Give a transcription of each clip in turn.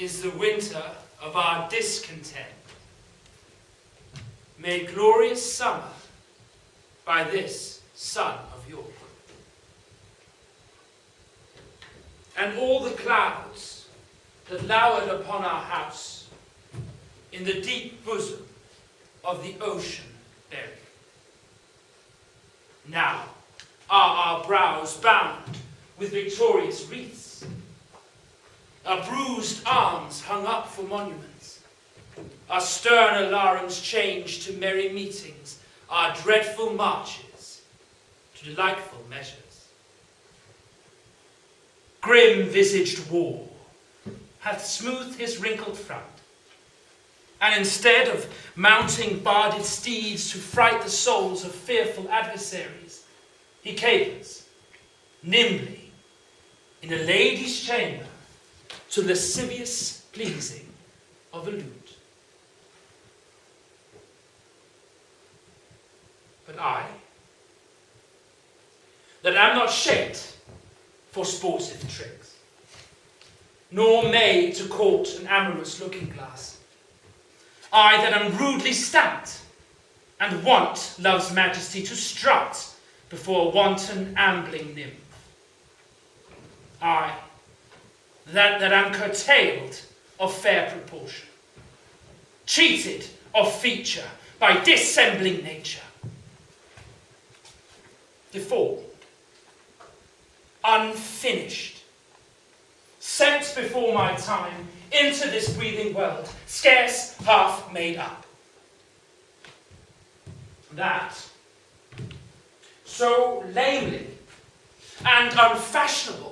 is the winter of our discontent, made glorious summer by this sun of York. And all the clouds that lowered upon our house in the deep bosom of the ocean buried. Now are our brows bound with victorious wreaths, our bruised arms hung up for monuments, our stern alarums changed to merry meetings, our dreadful marches to delightful measures. Grim-visaged war hath smoothed his wrinkled front, and instead of mounting barded steeds to fright the souls of fearful adversaries, he capers, nimbly, in a lady's chamber, to lascivious pleasing of a lute. But I, that am not shaped for sportive tricks, nor made to court an amorous looking-glass, I that am rudely stamped, and want love's majesty to strut before a wanton ambling nymph, I that am curtailed of fair proportion, cheated of feature by dissembling nature, deformed, unfinished, sent before my time into this breathing world, scarce half made up. That, so lamely and unfashionable,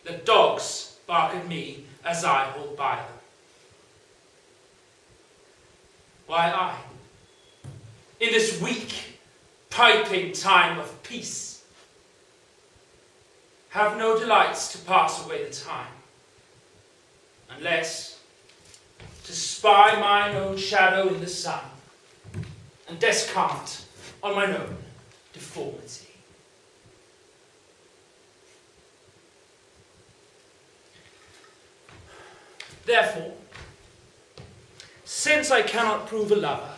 that dogs bark at me as I hold by them. Why I, in this weak, piping time of peace, have no delights to pass away the time, unless to spy mine own shadow in the sun, and descant on mine own deformity. Therefore, since I cannot prove a lover,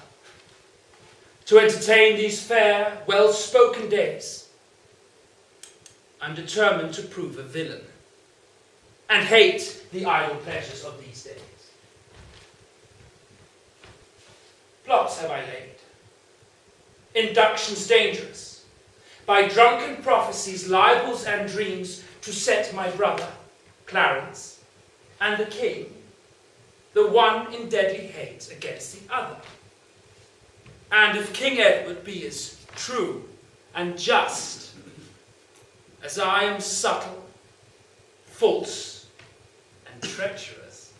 to entertain these fair, well-spoken days, I'm determined to prove a villain, and hate the idle pleasures of these days. Plots have I laid, inductions dangerous, by drunken prophecies, libels, and dreams, to set my brother, Clarence, and the king, the one in deadly hate against the other. And if King Edward be as true and just as I am subtle, false, and treacherous,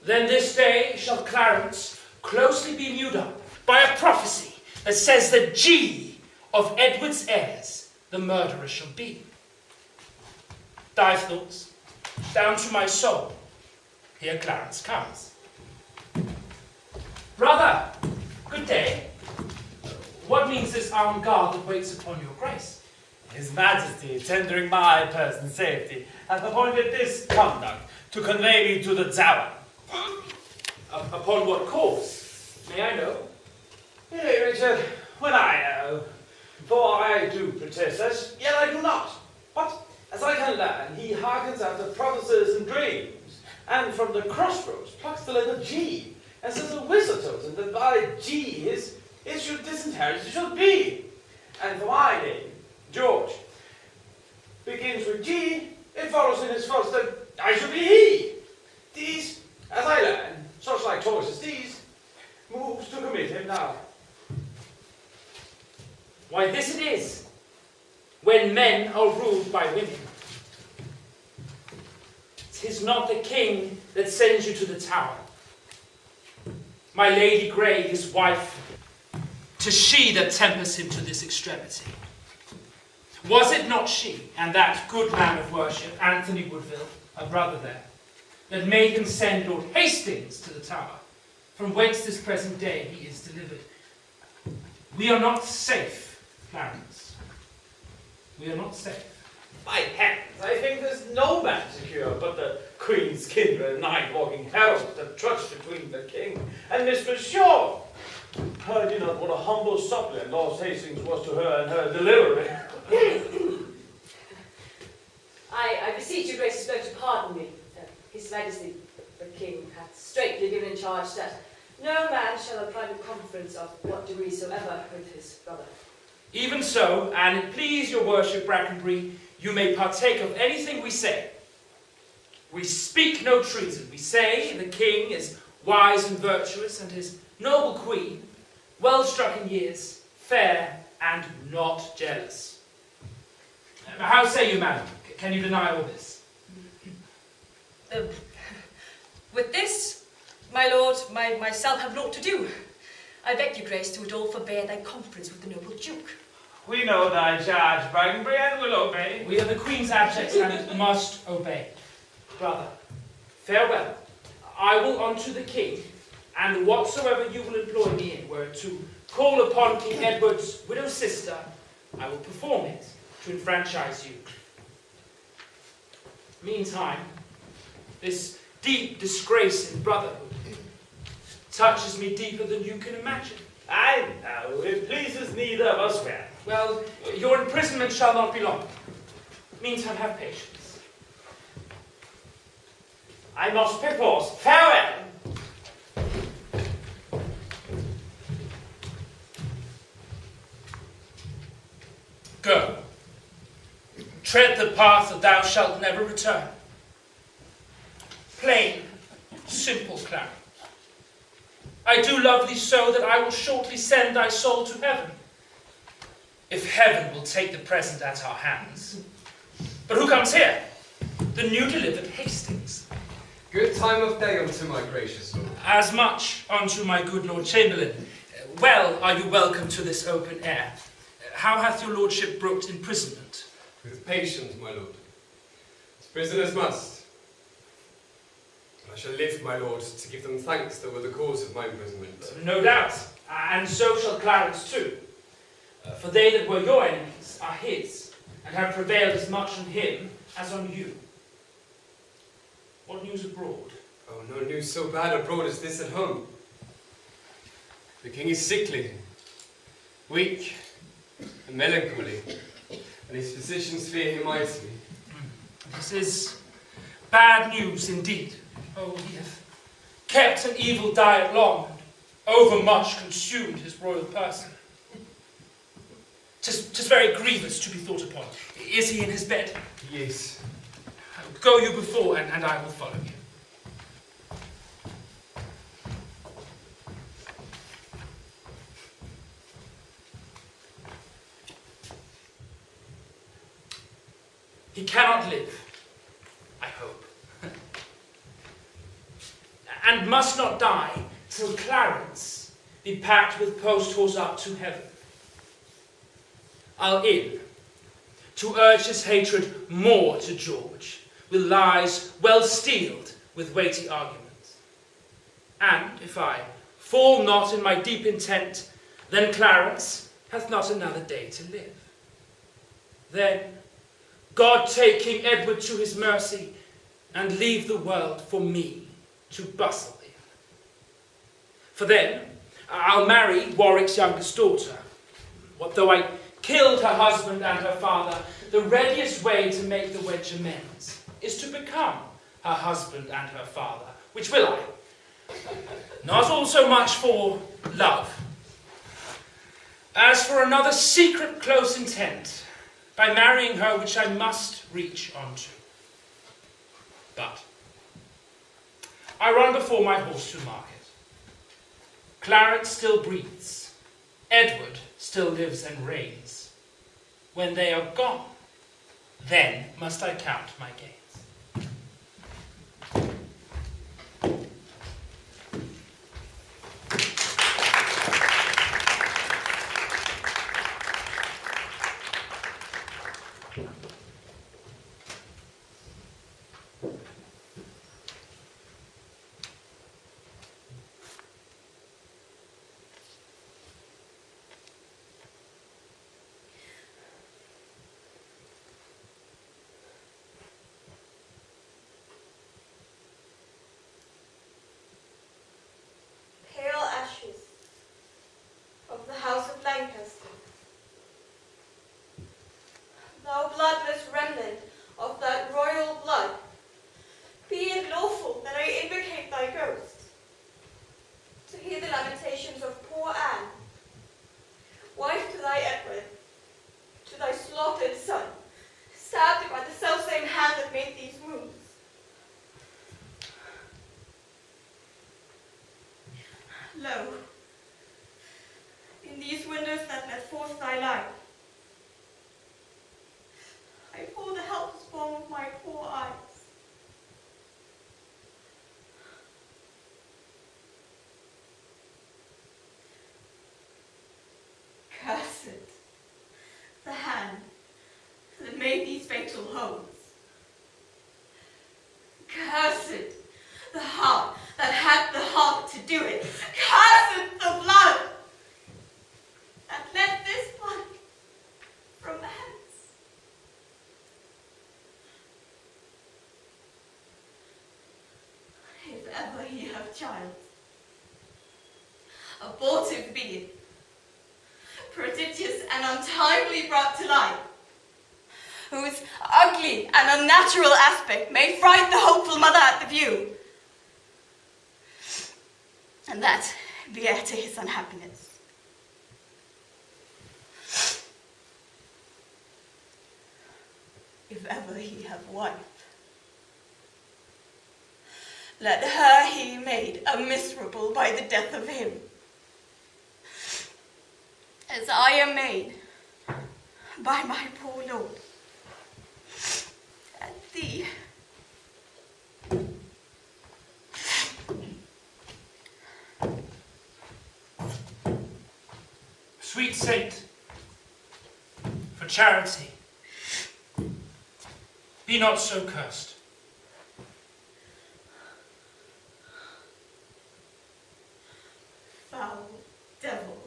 then this day shall Clarence closely be mewed up by a prophecy that says that G of Edward's heirs the murderer shall be. Thy thoughts, down to my soul, here Clarence comes. Brother, good day. What means this armed guard that waits upon your grace? His Majesty, tendering my person's safety, hath appointed this conduct to convey me to the Tower. Upon what cause? May I know? Yea, Richard, when I know, for I do protest as yet I do not. But as I can learn, he hearkens after prophecies and dreams, and from the crossroads plucks the letter G, and says a wizard tells him that by G his issue disinherited should be. And for my name, George, begins with G, it follows in his thoughts that I should be he. These, as I learn, such like toys as these, moves to commit him now. Why, this it is, when men are ruled by women. 'Tis not the king that sends you to the Tower. My Lady Grey, his wife, 'tis she that tempers him to this extremity. Was it not she, and that good man of worship, Anthony Woodville, a brother there, that made him send Lord Hastings to the Tower, from whence this present day he is delivered? We are not safe, Clarence. We are not safe. By heavens, I think there's no man secure but the Queen's kindred night-walking herald that trudged between the King and Mistress Shaw. Heard you not what a humble suppliant Lord Hastings was to her in her delivery? I beseech your gracious both to pardon me. His Majesty, the King, hath straitly given in charge that no man shall have private conference of what degree soever with his brother. Even so, and it please your worship, Brackenbury, you may partake of anything we say. We speak no treason. We say the King is wise and virtuous, and his noble Queen, well struck in years, fair and not jealous. How say you, madam? Can you deny all this? With this, my lord, myself have naught to do. I beg your grace to it all forbear thy conference with the noble duke. We know thy charge, Brackenbury, and will obey. We are the Queen's abjects and must obey. Brother, farewell. I will unto the King, and whatsoever you will employ me in, were it to call upon King Edward's widowed sister, I will perform it to enfranchise you. Meantime, this deep disgrace in brotherhood touches me deeper than you can imagine. I know, it pleases neither of us well. Well, your imprisonment shall not be long. Meantime, have patience. I must perforce. Farewell! Go. Tread the path that thou shalt never return. Plain, simple Clarence. I do love thee so that I will shortly send thy soul to heaven, if heaven will take the present at our hands. But who comes here? The new delivered Hastings. Good time of day unto my gracious lord. As much unto my good Lord Chamberlain. Well are you welcome to this open air. How hath your lordship brooked imprisonment? With patience, my lord. As prisoners must. I shall live, my lord, to give them thanks that were the cause of my imprisonment. No doubt, and so shall Clarence too. For they that were your enemies are his, and have prevailed as much on him as on you. What news abroad? Oh, no news so bad abroad as this at home. The king is sickly, weak, and melancholy, and his physicians fear him mightily. This is bad news indeed. Oh, he hath kept an evil diet long, and overmuch consumed his royal person. 'Tis very grievous to be thought upon. Is he in his bed? Yes. Go you before, and I will follow you. He cannot live, I hope, and must not die till Clarence be packed with post-horse up to heaven. I'll in, to urge his hatred more to George, with lies well steeled with weighty arguments. And if I fall not in my deep intent, then Clarence hath not another day to live. Then God take King Edward to his mercy, and leave the world for me to bustle in. For then I'll marry Warwick's youngest daughter. What though I killed her husband and her father, the readiest way to make the wedge amends is to become her husband and her father, which will I. Not all so much for love, as for another secret close intent, by marrying her which I must reach unto. But I run before my horse to market. Clarence still breathes, Edward still lives and reigns. When they are gone, then must I count my gains. windows that let forth thy light. I pour the helpless balm of my poor eyes. Cursed the hand that made these fatal homes. Cursed the heart that had the heart to do it. Cursed the blood that let this blood from hence. If ever ye have child, abortive be it, prodigious and untimely brought to light, whose ugly and unnatural aspect may fright the hopeful mother at the view, and that be heir to his unhappiness. If ever he have wife, let her he made a miserable by the death of him, as I am made by my poor lord. And thee, Sweet saint, for charity, be not so cursed. foul devil,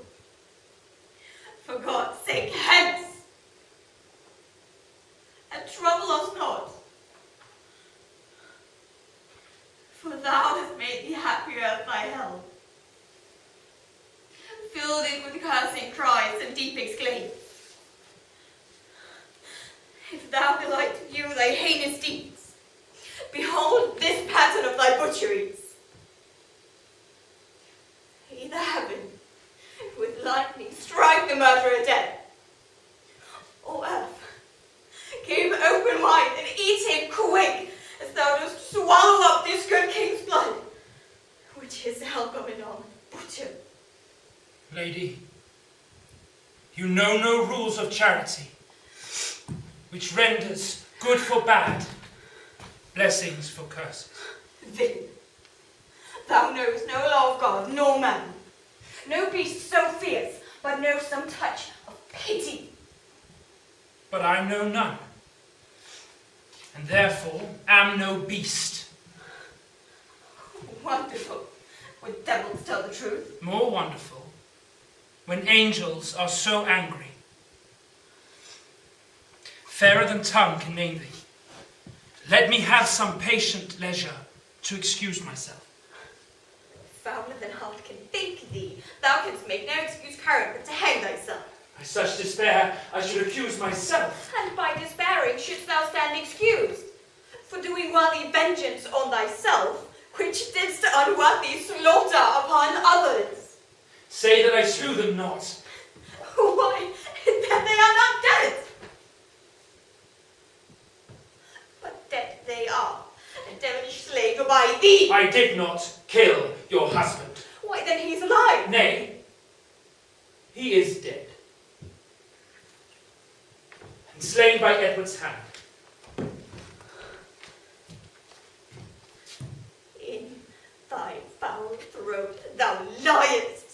for God's sake, hence, and trouble us not, for thou hast made thee happier at thy hell, filled it with cursing cries and deep exclaims. If thou delight to view thy heinous deeds, behold this pattern of thy butcheries. Either heaven, with lightning strike the murderer dead, or earth, give open wide and eat him quick, as thou dost swallow up this good king's blood, which is Algomenon butchered. Lady, you know no rules of charity, which renders good for bad, blessings for curses. Then, thou knowest no law of God, nor man, no beast so fierce, but know some touch of pity. But I know none, and therefore am no beast. Wonderful, when devils tell the truth. More wonderful, when angels are so angry. Fairer than tongue can name thee. Let me have some patient leisure to excuse myself. Fouler than heart can think thee, thou canst make no excuse current but to hang thyself. By such despair I should accuse myself. And by despairing shouldst thou stand excused, for doing worthy vengeance on thyself, which didst unworthy slaughter upon others. Say that I slew them not. Why, that they are not dead. But dead they are, a devilish slave by thee. I did not kill your husband. Why, then he's alive. Nay, he is dead. And slain by Edward's hand. In thy foul throat thou liest.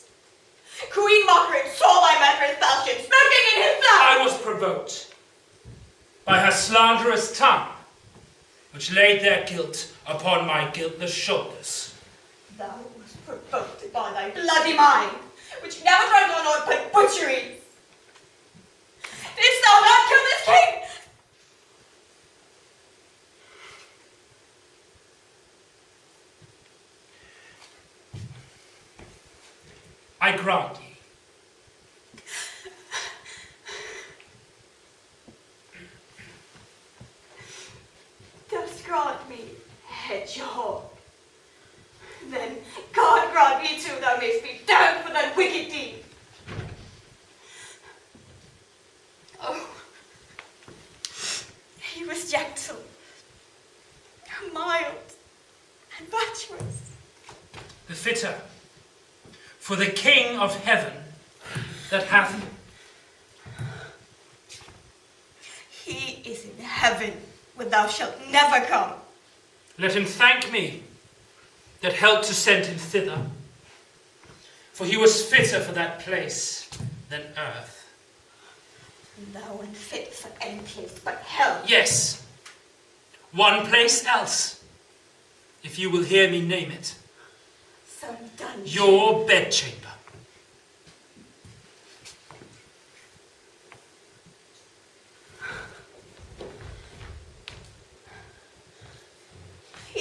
Queen Margaret saw thy murderous falchion smoking in his thigh. I was provoked by her slanderous tongue, which laid their guilt upon my guiltless shoulders. Thou wast provoked by thy bloody mind, which never drank on aught but butcheries. Didst thou not kill this king? I grant ye. Dost grant me, hedgehog? Then God grant me too thou mayst be damned for that wicked deed. Oh, he was gentle, mild, and virtuous. The fitter, for the King of Heaven that hath him. He is in heaven, where thou shalt never come. Let him thank me that helped to send him thither, for he was fitter for that place than earth. Thou unfit for any place but hell. Yes, one place else, if you will hear me name it. Some dungeon. Your bedchamber.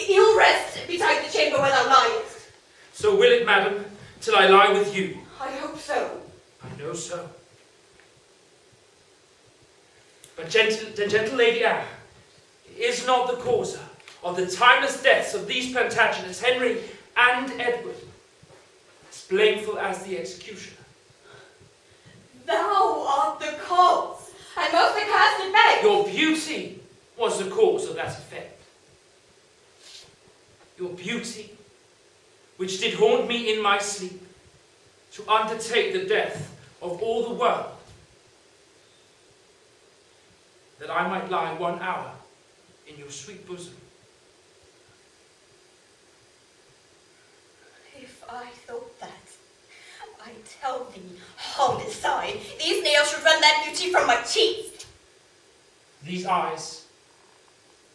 You'll rest beside the chamber where thou liest. So will it, madam, till I lie with you. I hope so. I know so. But the gentle Lady Anne is not the causer of the timeless deaths of these Plantagenets, Henry and Edward, as blameful as the executioner. Thou art the cause, and most accursed and base. Your beauty was the cause of that effect. Your beauty, which did haunt me in my sleep, to undertake the death of all the world, that I might lie 1 hour in your sweet bosom. If I thought that, I tell thee, hold aside. These nails should rend that beauty from my cheeks. These eyes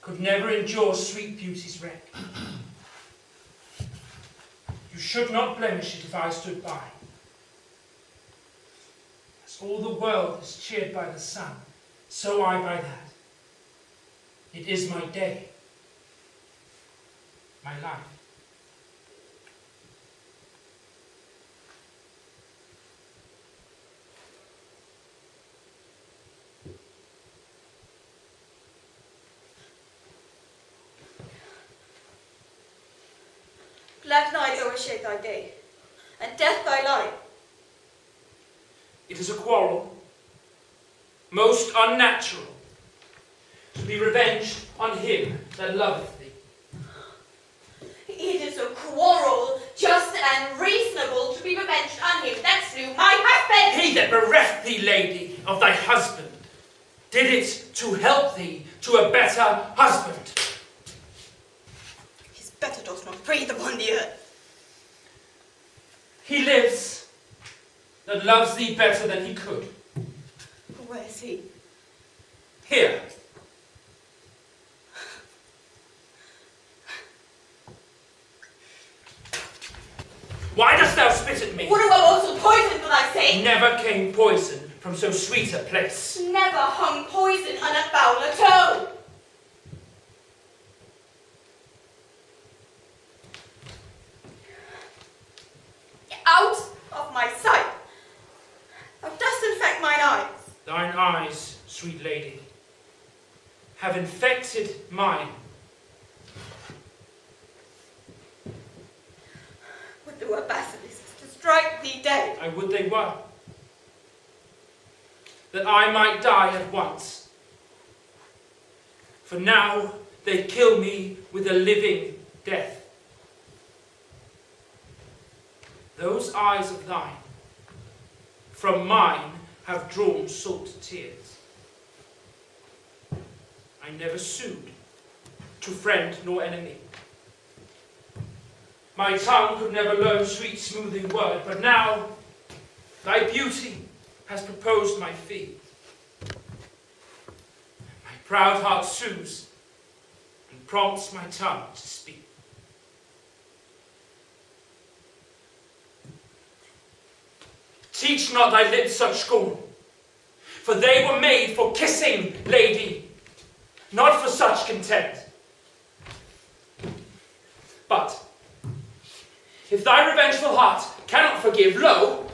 could never endure sweet beauty's wreck. You should not blemish it if I stood by. As all the world is cheered by the sun, so I by that. It is my day, my life. Black night overshake thy day, and death thy life. It is a quarrel, most unnatural, to be revenged on him that loveth thee. It is a quarrel, just and reasonable, to be revenged on him that slew my husband. He that bereft thee, lady, of thy husband, did it to help thee to a better husband. His better does not breathe upon the earth. He lives that loves thee better than he could. Where is he? Here. Why dost thou spit at me? Would have also poisoned for thy sake. Never came poison from so sweet a place. Never hung poison on a fouler toe. Out of my sight. Thou dost infect mine eyes. Thine eyes, sweet lady, have infected mine. Would there were basilisks to strike thee dead. I would they were, that I might die at once. For now they kill me with a living death. Those eyes of thine, from mine, have drawn salt tears. I never sued to friend nor enemy. My tongue could never learn sweet smoothing word, but now thy beauty has proposed my fee. My proud heart sues and prompts my tongue to speak. Teach not thy lips such scorn, for they were made for kissing, lady, not for such content. But if thy revengeful heart cannot forgive, lo,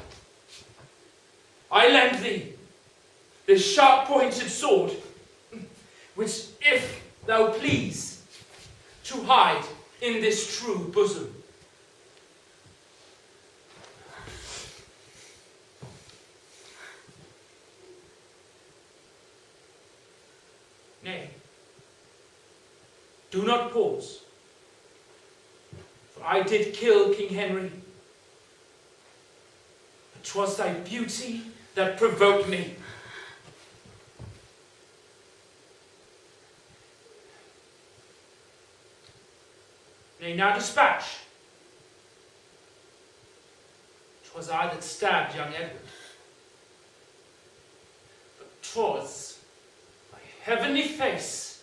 I lend thee this sharp-pointed sword, which, if thou please, to hide in this true bosom. Nay, do not pause, for I did kill King Henry, but 'twas thy beauty that provoked me. Nay, now dispatch. 'Twas I that stabbed young Edward. But 'twas thy heavenly face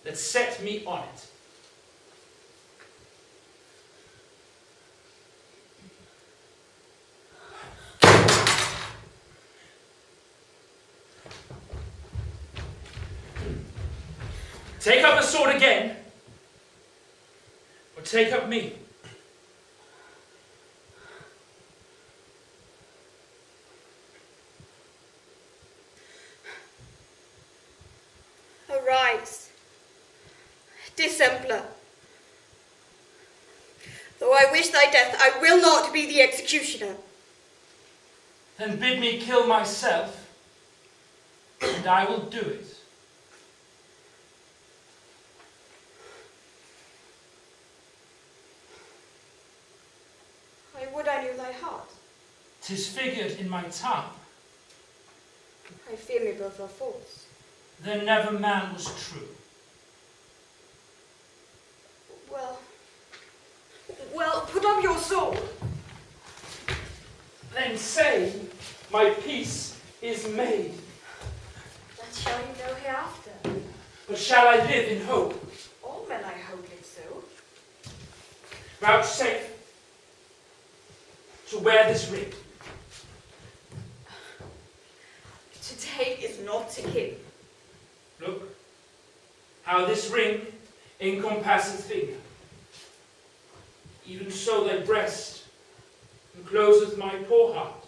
that set me on it. Take up the sword again, or take up me. Arise, dissembler. Though I wish thy death, I will not be the executioner. Then bid me kill myself, and I will do it. I would I knew thy heart. 'Tis figured in my tongue. I fear me both are false. Then never man was true. Well, put up your sword. Then say, my peace is made. That shall you know hereafter. But shall I live in hope? All men I hope it so. Vouchsafe to wear this ring. To take is not to kill. Look, how this ring encompasseth finger. Even so thy breast encloseth my poor heart.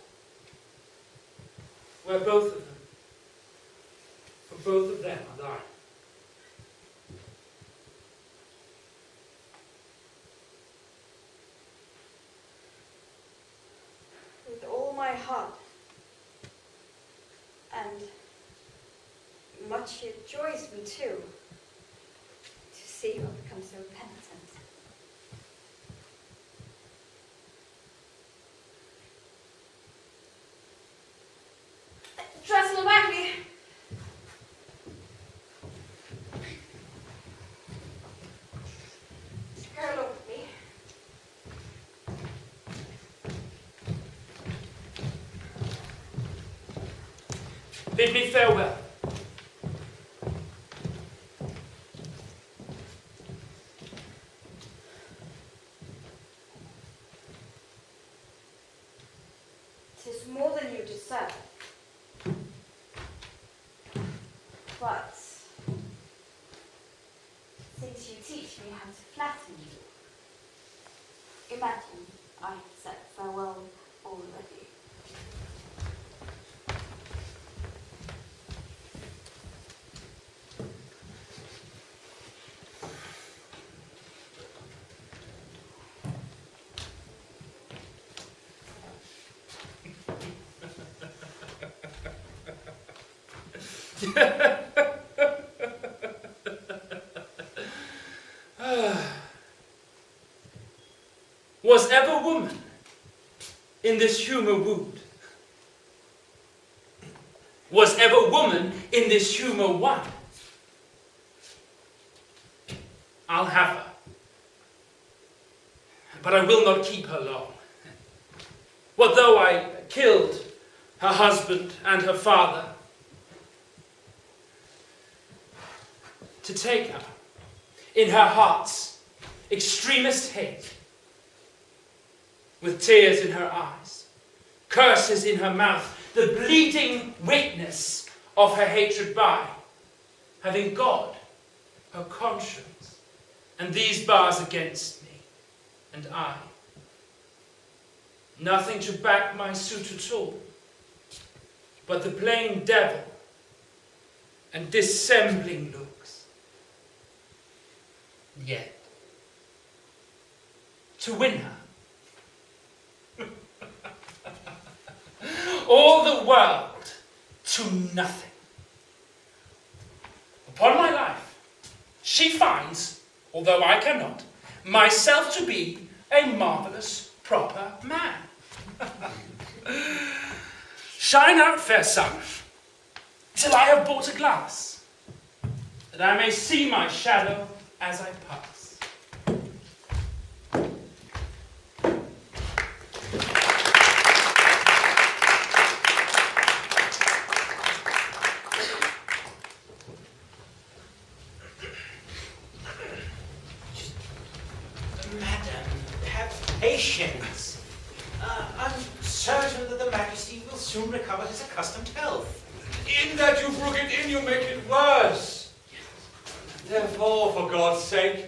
Where both of them, for both of them are thine. With all my heart, and much it joys me too, to see you have become so penitent. Dressel back me. Go along with me. Bid me farewell. Tis more than you deserve. But since you teach me how to flatter you, imagine I have said farewell already. Was ever woman in this humour wooed? Was ever woman in this humour won? I'll have her, but I will not keep her long. What though I killed her husband and her father, to take her in her heart's extremest hate, with tears in her eyes, curses in her mouth, the bleeding witness of her hatred by, having God, her conscience, and these bars against me, and I. Nothing to back my suit at all, but the plain devil and dissembling looks. Yet, to win her, all the world to nothing. Upon my life, she finds, although I cannot, myself to be a marvellous proper man. Shine out, fair sun, till I have bought a glass, that I may see my shadow as I pass. Madam, have patience. I'm certain that the Majesty will soon recover his accustomed health. In that you brook it in, you make it worse. Therefore, for God's sake,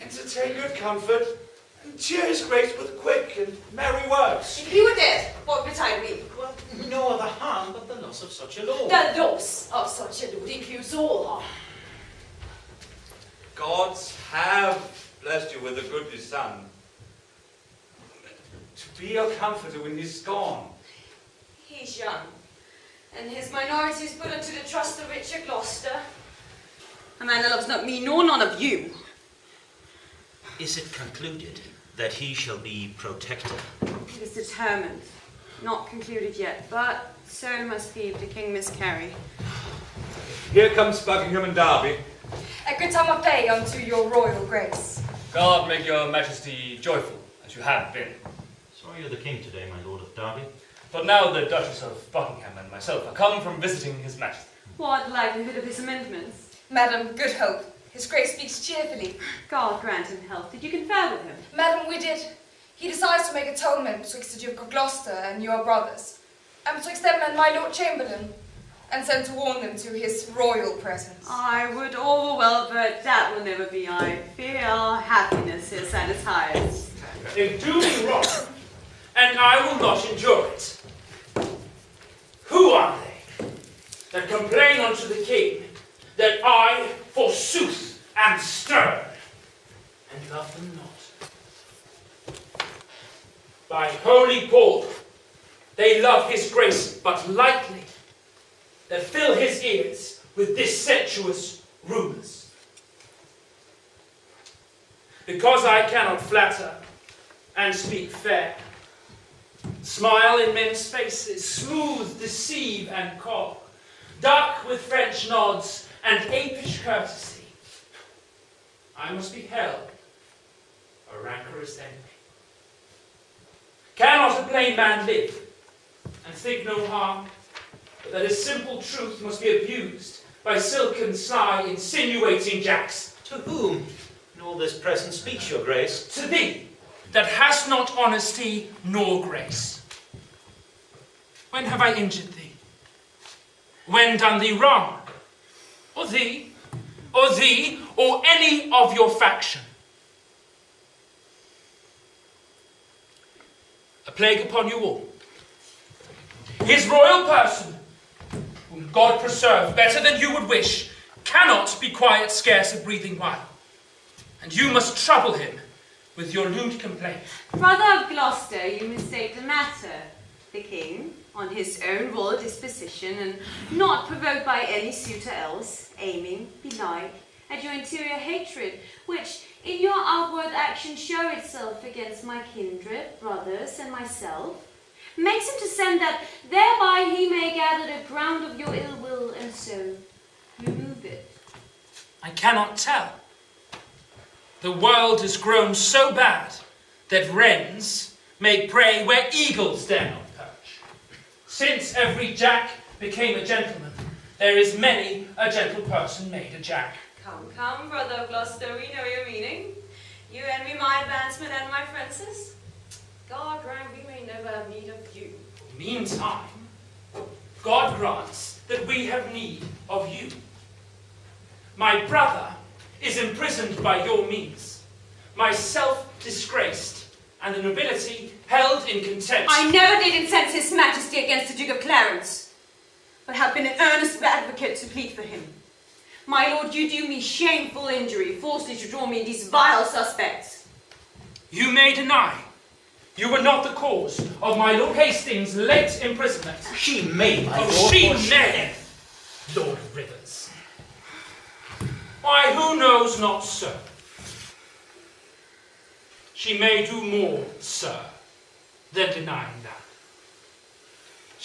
entertain good comfort and cheer his grace with quick and merry words. If he were dead, what betide me? Well, no other harm but the loss of such a lord. The loss of such a lord includes all harm. Gods have blessed you with a goodly son, to be your comforter when he's gone. He's young, and his minority is put unto the trust of Richard Gloucester. A man that loves not me nor none of you. Is it concluded that he shall be protector? It is determined. Not concluded yet, but so must be if the king miscarry. Here comes Buckingham and Derby. A good time of day unto your royal grace. God make your majesty joyful, as you have been. Sorry you're the king today, my lord of Derby. But now the Duchess of Buckingham and myself are come from visiting his majesty. What likelihood of his amendments? Madam, good hope. His grace speaks cheerfully. God grant him health. Did you confer with him? Madam, we did. He desires to make atonement betwixt the Duke of Gloucester and your brothers, and betwixt them and my Lord Chamberlain, and sent to warn them to his royal presence. I would all well, but that will never be. I fear our happiness is at its highest. They do me wrong, and I will not endure it. Who are they that complain unto the king that I, forsooth, am stern, and love them not? By holy Paul, they love his grace but lightly, that fill his ears with dissensuous rumours. Because I cannot flatter and speak fair, smile in men's faces, smooth, deceive, and cock, duck with French nods and apish courtesy, I must be held a rancorous enemy. Cannot a plain man live and think no harm, but that his simple truth must be abused by silken, sly, insinuating jacks? To whom in all this present speech, your grace? To thee, that hast not honesty nor grace. When have I injured thee? When done thee wrong? Or thee, or any of your faction? A plague upon you all. His royal person, whom God preserve better than you would wish, cannot be quiet scarce a breathing while, and you must trouble him with your lewd complaint. Brother of Gloucester, you mistake the matter. The king, on his own royal disposition, and not provoked by any suitor else, aiming, belike, at your interior hatred, which in your outward action show itself against my kindred, brothers, and myself, makes him to send that thereby he may gather the ground of your ill will, and so remove it. I cannot tell. The world has grown so bad that wrens make prey where eagles dare not perch. Since every jack became a gentleman, there is many a gentle person made a jack. Come, brother of Gloucester, we know your meaning. You envy my advancement and my Francis. God grant we may never have need of you. Meantime, God grants that we have need of you. My brother is imprisoned by your means, myself disgraced, and the nobility held in contempt. I never did incense his majesty against the Duke of Clarence, but have been an earnest advocate to plead for him. My lord, you do me shameful injury, falsely to draw me these vile suspects. You may deny. You were not the cause of my Lord Hastings' late imprisonment. She may, my lord. Oh, she may, Lord of Rivers. Why, who knows not, sir? She may do more, sir, than denying that.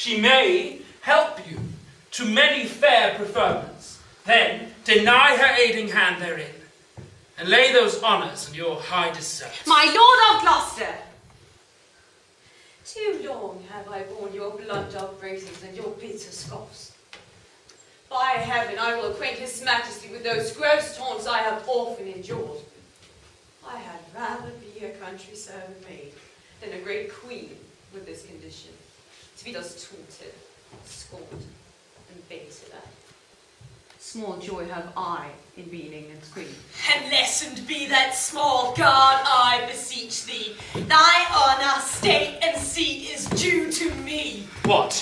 She may help you to many fair preferments, then deny her aiding hand therein, and lay those honours on your high desert. My lord of Gloucester! Too long have I borne your blunt upbraidings and your bitter scoffs. By heaven, I will acquaint his majesty with those gross taunts I have often endured. I had rather be a country servant maid than a great queen with this condition, to be thus taunted, scorned, and baited at. Small joy have I in being England's queen. And lessened be that small guard, I beseech thee. Thy honour, state, and seat is due to me. What?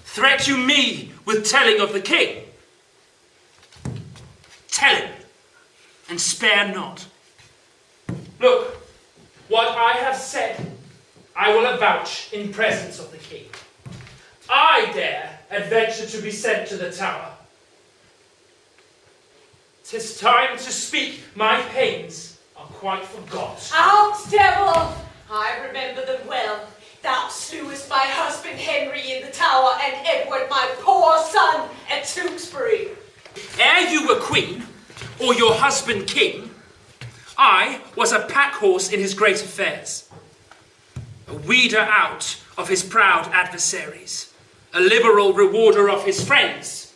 Threat you me with telling of the king? Tell him, and spare not. Look, what I have said, I will avouch in presence of the king. I dare adventure to be sent to the tower. 'Tis time to speak, my pains are quite forgot. Out, devil! I remember them well. Thou slewest my husband Henry in the tower, and Edward my poor son at Tewkesbury. Ere you were queen, or your husband king, I was a pack horse in his great affairs, a weeder out of his proud adversaries, a liberal rewarder of his friends.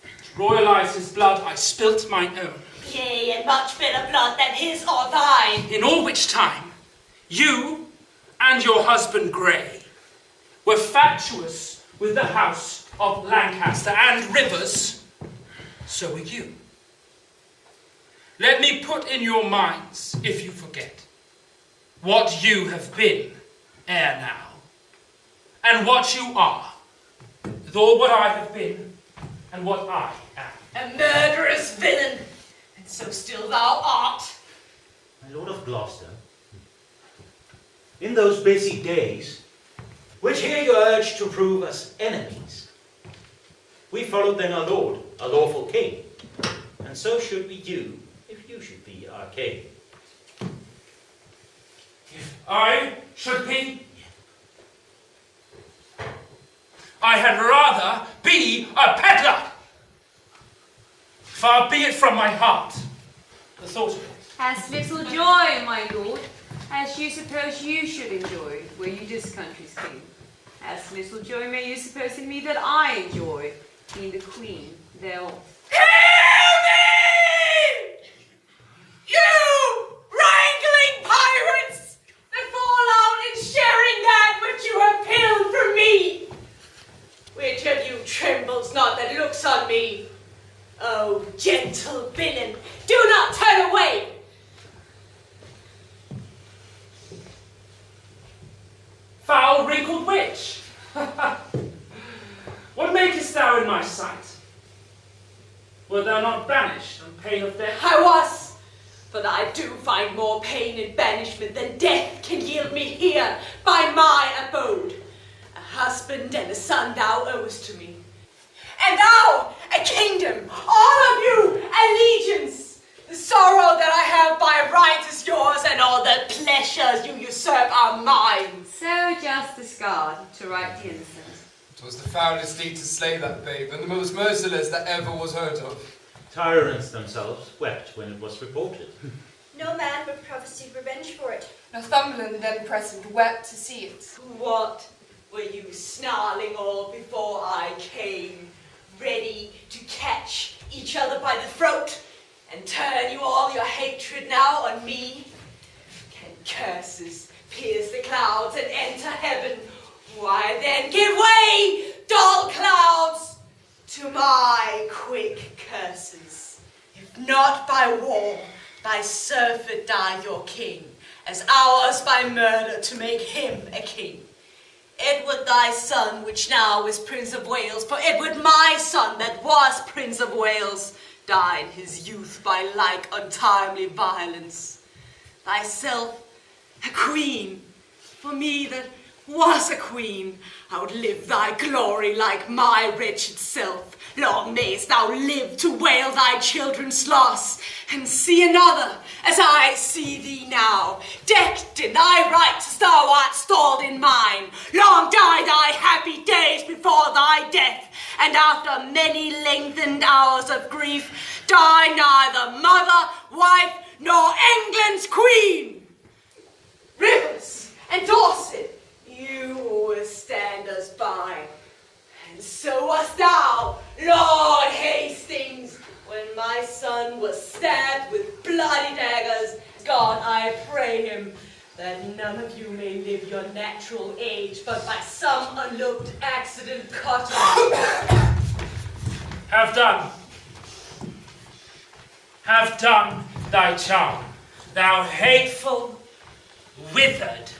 To royalize his blood, I spilt mine own. Yea, and much better blood than his or thine. In all which time, you and your husband Grey were fatuous with the house of Lancaster, and Rivers, so were you. Let me put in your minds, if you forget, what you have been ere now, and what you are, with all what I have been, and what I am. A murderous villain, and so still thou art. My lord of Gloucester, in those busy days, which here you urge to prove us enemies, we followed then our lord, our lawful king, and so should be you, if you should be our king. If I should be, I had rather be a peddler. Far be it from my heart, the thought of it. As little joy, my lord, as you suppose you should enjoy, were you this country's king. As little joy may you suppose in me that I enjoy, being the queen thereof. Hear me! You wrangling pirates that fall out in sharing that which you have pilled from me! Which of you trembles not that looks on me? Oh, gentle villain, do not turn away! Foul wrinkled witch! What makest thou in my sight? Wert thou not banished on pain of death? I was, but I do find more pain in banishment than death can yield me here by my abode. A husband and a son thou owest to me, and thou a kingdom, all of you allegiance. The sorrow that I have by right is yours, and all the pleasures you usurp are mine. So just discard to right the innocent. 'Twas the foulest deed to slay that babe, and the most merciless that ever was heard of. Tyrants themselves wept when it was reported. No man but prophesied revenge for it. Northumberland then present wept to see it. What were you snarling all before I came, ready to catch each other by the throat and turn you all your hatred now on me? Can curses pierce the clouds and enter heaven? Why then give way, dull clouds, to my quick curses. If not by war, by surfeit die your king, as ours by murder to make him a king. Edward thy son, which now is Prince of Wales, for Edward my son, that was Prince of Wales, died his youth by like untimely violence. Thyself a queen, for me that was a queen, outlive thy glory like my wretched self. Long mayst thou live to wail thy children's loss, and see another as I see thee now, decked in thy rights as thou art stalled in mine. Long die thy happy days before thy death, and after many lengthened hours of grief, die neither mother, wife, nor England's queen. Rivers and Dorset, you always stand us by, and so wast thou, Lord Hastings, when my son was stabbed with bloody daggers. God, I pray him that none of you may live your natural age, but by some unlooked accident cut off. Have done. Have done thy charm, thou hateful, withered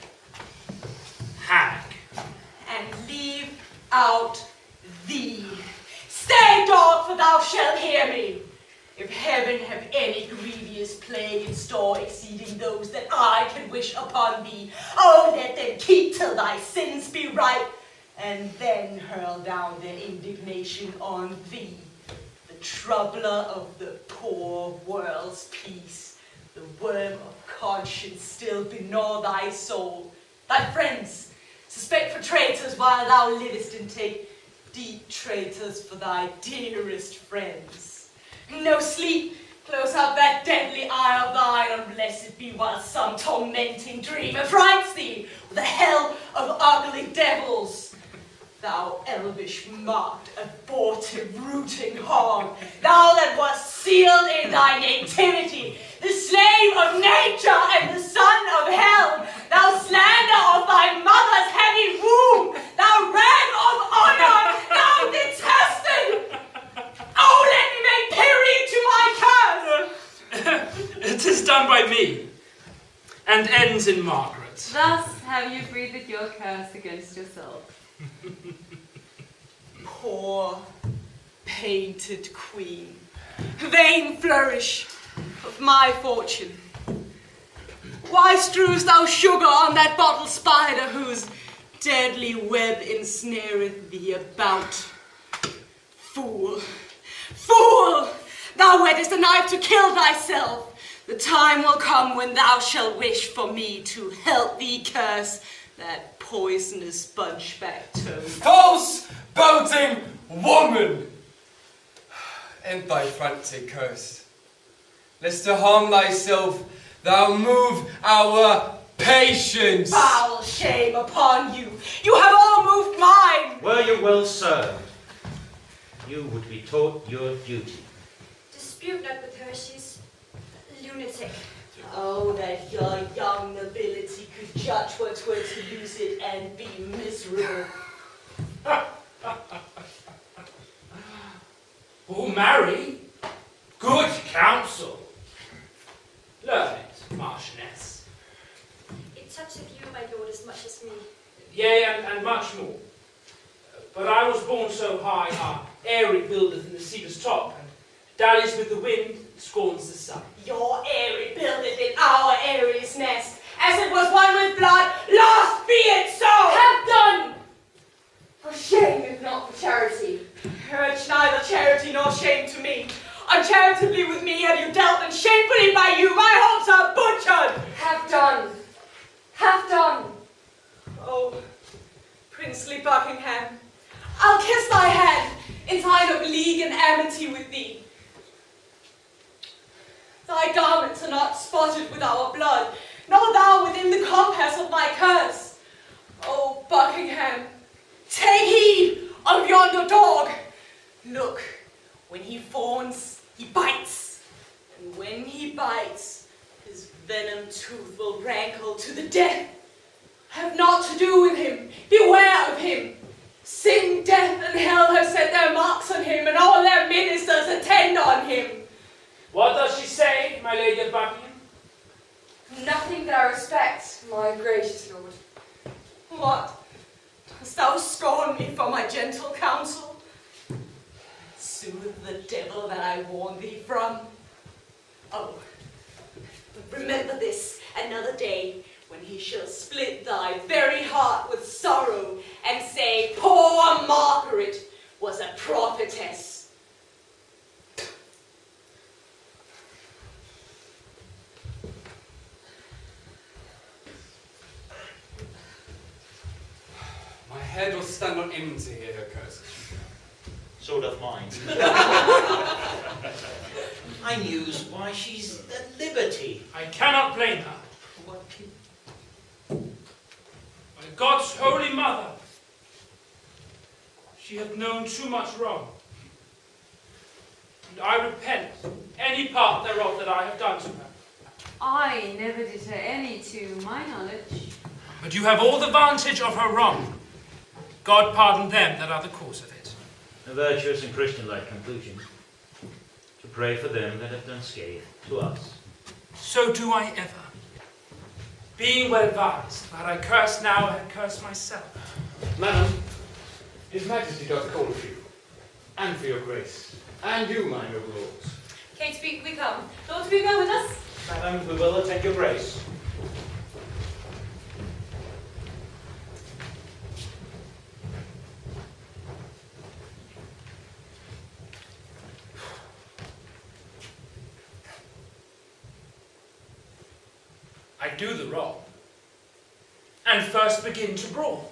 hag. And leave out thee. Stay, dog, for thou shalt hear me. If heaven have any grievous plague in store exceeding those that I can wish upon thee, oh, let them keep till thy sins be ripe, and then hurl down their indignation on thee, the troubler of the poor world's peace. The worm of conscience still gnaw thy soul. Thy friends suspect for traitors while thou livest, and take deep traitors for thy dearest friends. No sleep, close up that deadly eye of thine, unless it be while some tormenting dream affrights thee with a hell of ugly devils. Thou elvish marked, abortive, rooting hog, thou that wast sealed in thy nativity, the slave of nature and the son of hell, thou slander of thy mother's heavy womb, thou rag of honor, thou detested! Oh, let me make period to my curse! It is done by me, and ends in Margaret. Thus have you breathed your curse against yourself. Poor, painted queen, vain flourish of my fortune. Why strewest thou sugar on that bottle spider whose deadly web ensnareth thee about? Fool, fool, thou whettest a knife to kill thyself. The time will come when thou shalt wish for me to help thee curse that poisonous bunchback toad. False, boating woman! End thy frantic curse, lest to harm thyself thou move our patience. Foul shame upon you! You have all moved mine! Were you well served, you would be taught your duty. Dispute not with her, she's a lunatic. Oh, that your young nobility could judge what 'twere to lose it and be miserable. Oh, marry, good counsel. Learn it, Marchioness. It toucheth you, my lord, as much as me. Yea, and much more. But I was born so high, our eyrie buildeth in the cedar's top, and dallies with the wind, scorns the sun. Your eyrie buildeth in our airie's nest, as it was one with blood, lost be it so! Have done! For shame, if not for charity. Urge neither charity nor shame to me. Uncharitably with me have you dealt, and shamefully by you my hopes are butchered! Have done! Have done! Oh, princely Buckingham, I'll kiss thy hand in sign of league and amity with thee. Thy garments are not spotted with our blood, nor thou within the compass of my curse. Oh, Buckingham, take heed of yonder dog. Look, when he fawns, he bites, and when he bites, his venom tooth will rankle to the death. Have not to do with him, beware of him. Sin, death, and hell have set their marks on him, and all their ministers attend on him. What does she say, my lady of Buckingham? Nothing that I respect, my gracious lord. What? Dost thou scorn me for my gentle counsel? Soothe the devil that I warn thee from. Oh, remember this another day, when he shall split thy very heart with sorrow, and say, poor Margaret was a prophetess. My head will stand on end to hear her curses. So doth mine. I muse why she's at liberty. I cannot blame her. What can... By God's holy mother, she hath known too much wrong. And I repent any part thereof that I have done to her. I never did her any to my knowledge. But you have all the vantage of her wrong. God pardon them that are the cause of it. A virtuous and Christian-like conclusion. To pray for them that have done scathe to us. So do I ever. Being well advised, that I curse now, I curse myself. Madam, His Majesty doth call for you, and for your grace, and you, my noble lords. Kate, we come. Lord, will you go with us? Madam, we will attend your grace. I do the wrong, and first begin to brawl.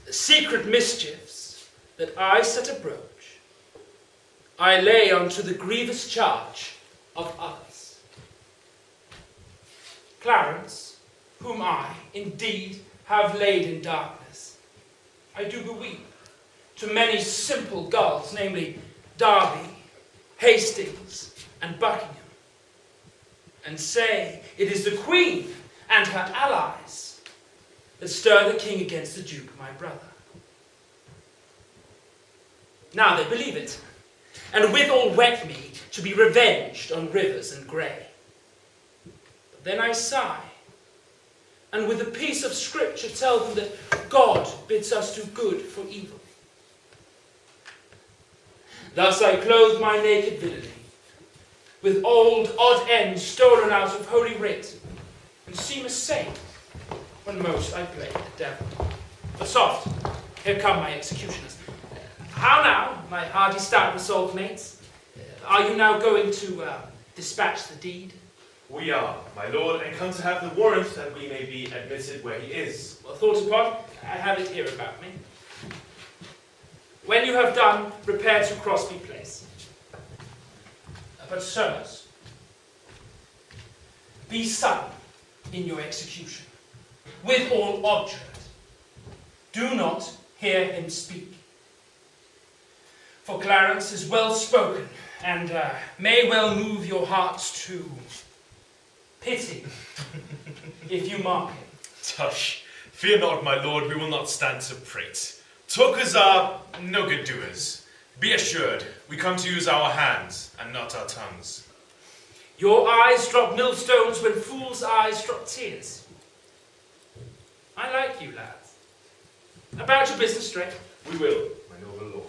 Secret mischiefs that I set abroach, I lay unto the grievous charge of others. Clarence, whom I indeed have laid in darkness, I do beweep to many simple gulls, namely Derby, Hastings, and Buckingham, and say it is the Queen and her allies that stir the king against the Duke, my brother. Now they believe it, and withal wet me to be revenged on Rivers and Grey. But then I sigh, and with a piece of scripture tell them that God bids us do good for evil. Thus I clothe my naked villainy with old odd ends stolen out of holy writ, and seem a saint when most I play the devil. But soft, here come my executioners. How now, my hardy stout resolved mates? Are you now going to dispatch the deed? We are, my lord, and come to have the warrant that we may be admitted where he is. Well thought upon, I have it here about me. When you have done, repair to Crosby Place. But sirs, be sudden in your execution, with all object. Do not hear him speak. For Clarence is well spoken, and may well move your hearts to pity, if you mark him. Tush, fear not, my lord, we will not stand to prate. Talkers are no good doers. Be assured, we come to use our hands, and not our tongues. Your eyes drop millstones when fools' eyes drop tears. I like you, lads. About your business straight. We will, my noble lord.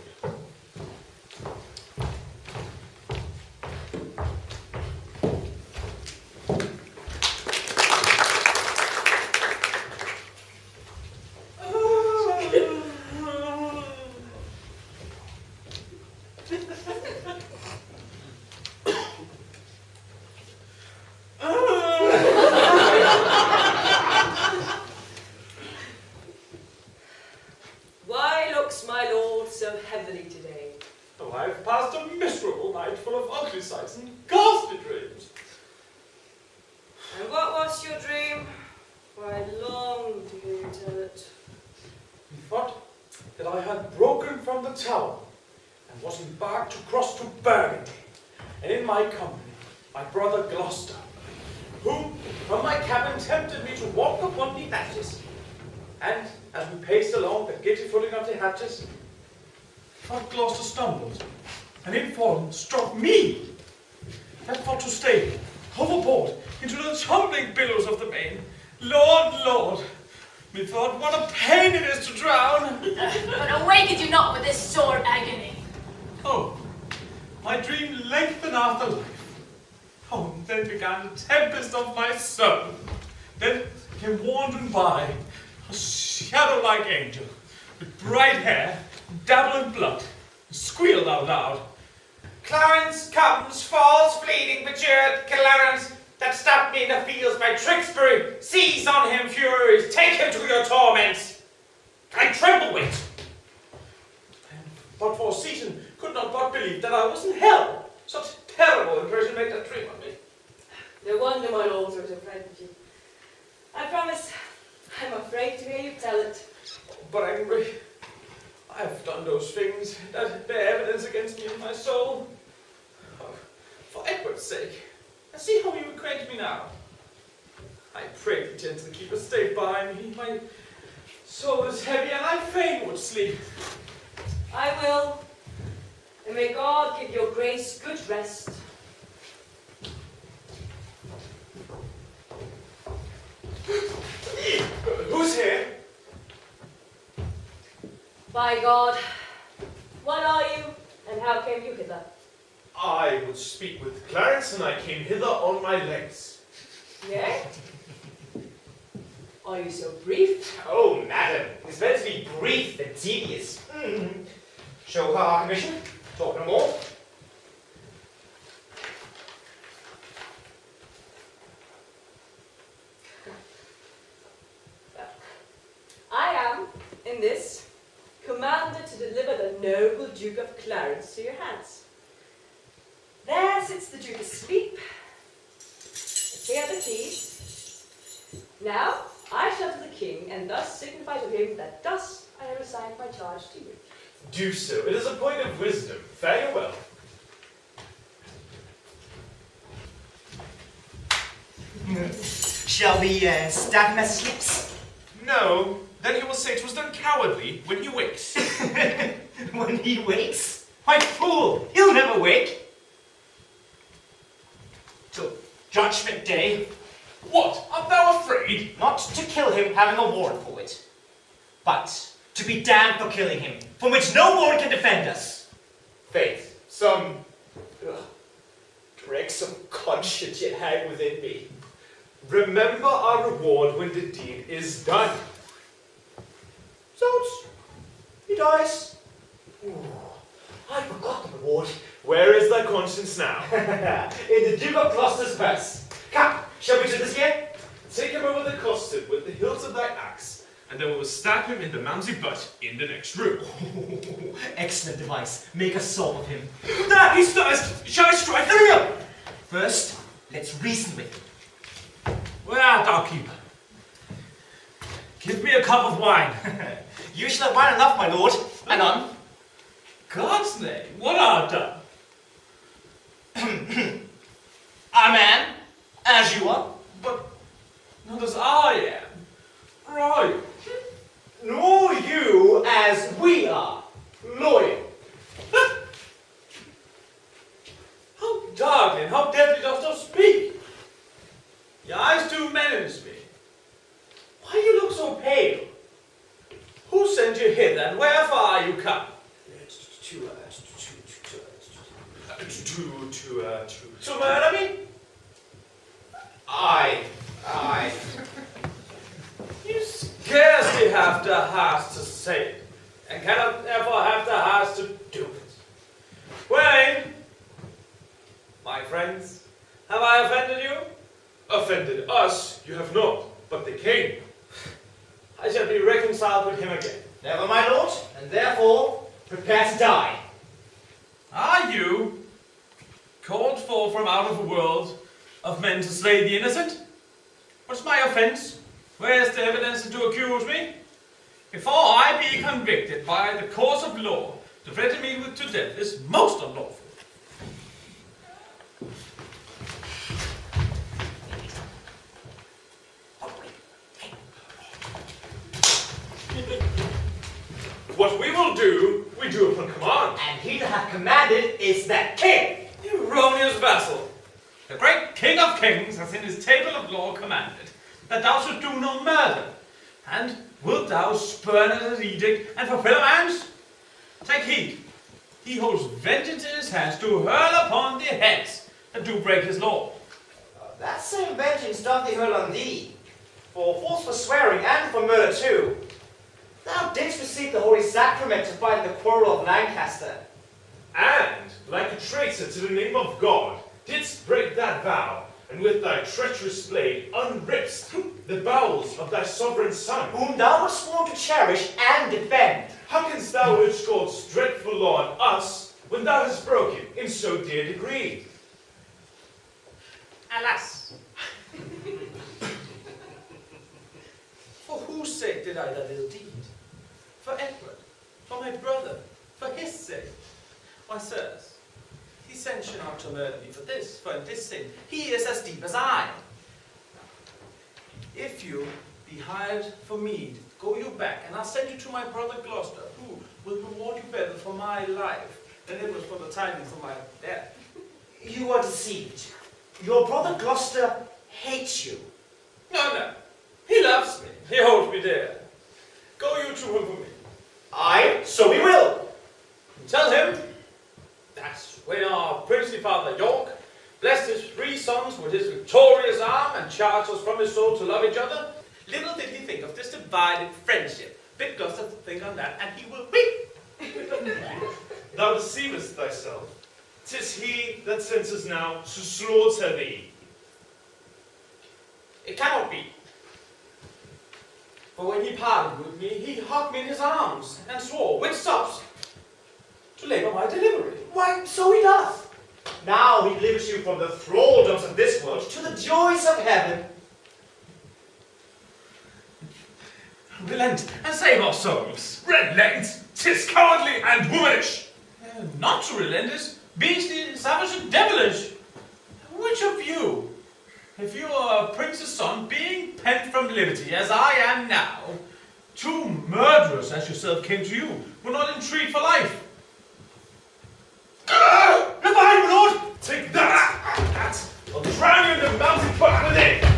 Why looks my lord so heavily today? Oh, I have passed a miserable night full of ugly sights and ghastly dreams. And what was your dream? For I long to hear you tell it. Methought that I had broken from the tower and was embarked to cross to Burgundy, and in my company my brother Gloucester, who from my cabin tempted me to walk upon the hatches, and as we paced along the giddy footing of the hatches, thought Gloucester stumbled, and in falling struck me, and thought to stay overboard into the tumbling billows of the main. Lord, Lord, methought what a pain it is to drown. But awakened you not with this sore agony. Oh, my dream lengthened after life. Oh, and then began the tempest of my soul. Then came wandering by a shadow-like angel with bright hair, dabbled in blood, and squealed out loud. Clarence comes, falls, bleeding, bejeweled, Clarence, that stabbed me in the fields by Shakespeare, seize on him, furies, take him to your torments. I tremble with. But for a season could not but believe that I was in hell. Such terrible impression made that dream on me. No wonder my lord was afraid of you. I promise, I'm afraid to hear you tell it. But angry, I have done those things that bear evidence against me in my soul. Oh, for Edward's sake, and see how you acquaint me now. I pray thee gently keep a state by me. My soul is heavy, and I fain would sleep. I will, and may God give your grace good rest. Who's here? By God, what are you, and how came you hither? I would speak with Clarence, and I came hither on my legs. Yea? Are you so brief? Oh, madam, it's better to be brief than tedious. Show her our commission. Talk no more. I am, in this, commanded to deliver the noble Duke of Clarence to your hands. There sits the Duke asleep. Here are the keys. Now, I shall to the king, and thus signify to him that thus I have assigned my charge to you. Do so. It is a point of wisdom. Fare you well. Shall we stab him as he sleeps? No, then he will say 'twas done cowardly when he wakes. When he wakes? Why, fool! He'll never wake! Till Judgment Day. What? Art thou afraid? Not to kill him, having a warrant for it, but to be damned for killing him, from which no warrant can defend us. Faith, some dregs of conscience yet hang within me. Remember our reward when the deed is done. Zounds, he dies. Ooh, I forgot the reward. Where is thy conscience now? In the Duke of Gloucester's purse. Come, shall we do this here? Take him over the costard with the hilt of thy axe, and then we will stab him in the mamsy butt in the next room. Excellent device. Make a sword of him. Ah, he stirs! Shall I strike? There we go! First, let's reason with him. Where art thou, keeper? Give me a cup of wine. You shall have wine enough, my lord. Anon. God's name, what art thou? A man, as you are. But not as I am. Right. Nor you as we are. Loyal. How darkly and how deadly dost thou speak? Your eyes do menace me. Why you look so pale? Who sent you hither, and wherefore are you come? To murder me? Aye. You scarcely have the heart to say it, and cannot therefore have the heart to do it. Wherein, my friends, have I offended you? Offended us, you have not, but the king. I shall be reconciled with him again. Never, my lord, and therefore prepare to die. Are you called for from out of a world of men to slay the innocent? What's my offence? Where's the evidence to accuse me? Before I be convicted by the course of law, to threaten me with to death is most unlawful. What we will do, we do upon command. And he that hath commanded is that king. Erroneous vassal! The great King of Kings has in his table of law commanded that thou should do no murder. And wilt thou spurn at his edict and fulfill a man's? Take heed. He holds vengeance in his hands to hurl upon the heads that do break his law. That same vengeance doth he hurl on thee. for forceful swearing and for murder too. Thou didst receive the holy sacrament to fight the quarrel of Lancaster. And, like a traitor to the name of God, didst break that vow, and with thy treacherous blade unripst the bowels of thy sovereign son, whom thou wast sworn to cherish and defend. How canst thou urge God's dreadful law on us, when thou hast broken in so dear degree? Alas! For whose sake did I that ill deed? For Edward, for my brother, for his sake. Why, sirs, he sent you not to murder me for this, for in this sin he is as deep as I. If you be hired for meed, go you back, and I'll send you to my brother Gloucester, who will reward you better for my life than it was for the timing for my death. You are deceived. Your brother Gloucester hates you. No. He loves me. He holds me dear. Go you to him for me. Aye, so we will. Tell him that when our princely father York blessed his 3 sons with his victorious arm and charged us from his soul to love each other, little did he think of this divided friendship. Bid Gloucester to think on that, and he will weep. Thou deceivest thyself. 'Tis he that sends us now to slaughter thee. It cannot be. For when he parted with me, he hugged me in his arms and swore, with sobs, to labor my delivery. Why, so he doth. Now he delivers you from the thraldoms of this world to the joys of heaven. Relent and save our souls. Relent! 'Tis cowardly and womanish! Not to relent is beastly, savage, and devilish. Which of you, if you are a prince's son, being pent from liberty, as I am now, 2 murderers as yourself came to you, will not entreat for life? Look behind you, Lord! Take that! That! I'll drown you in the mountain butt within!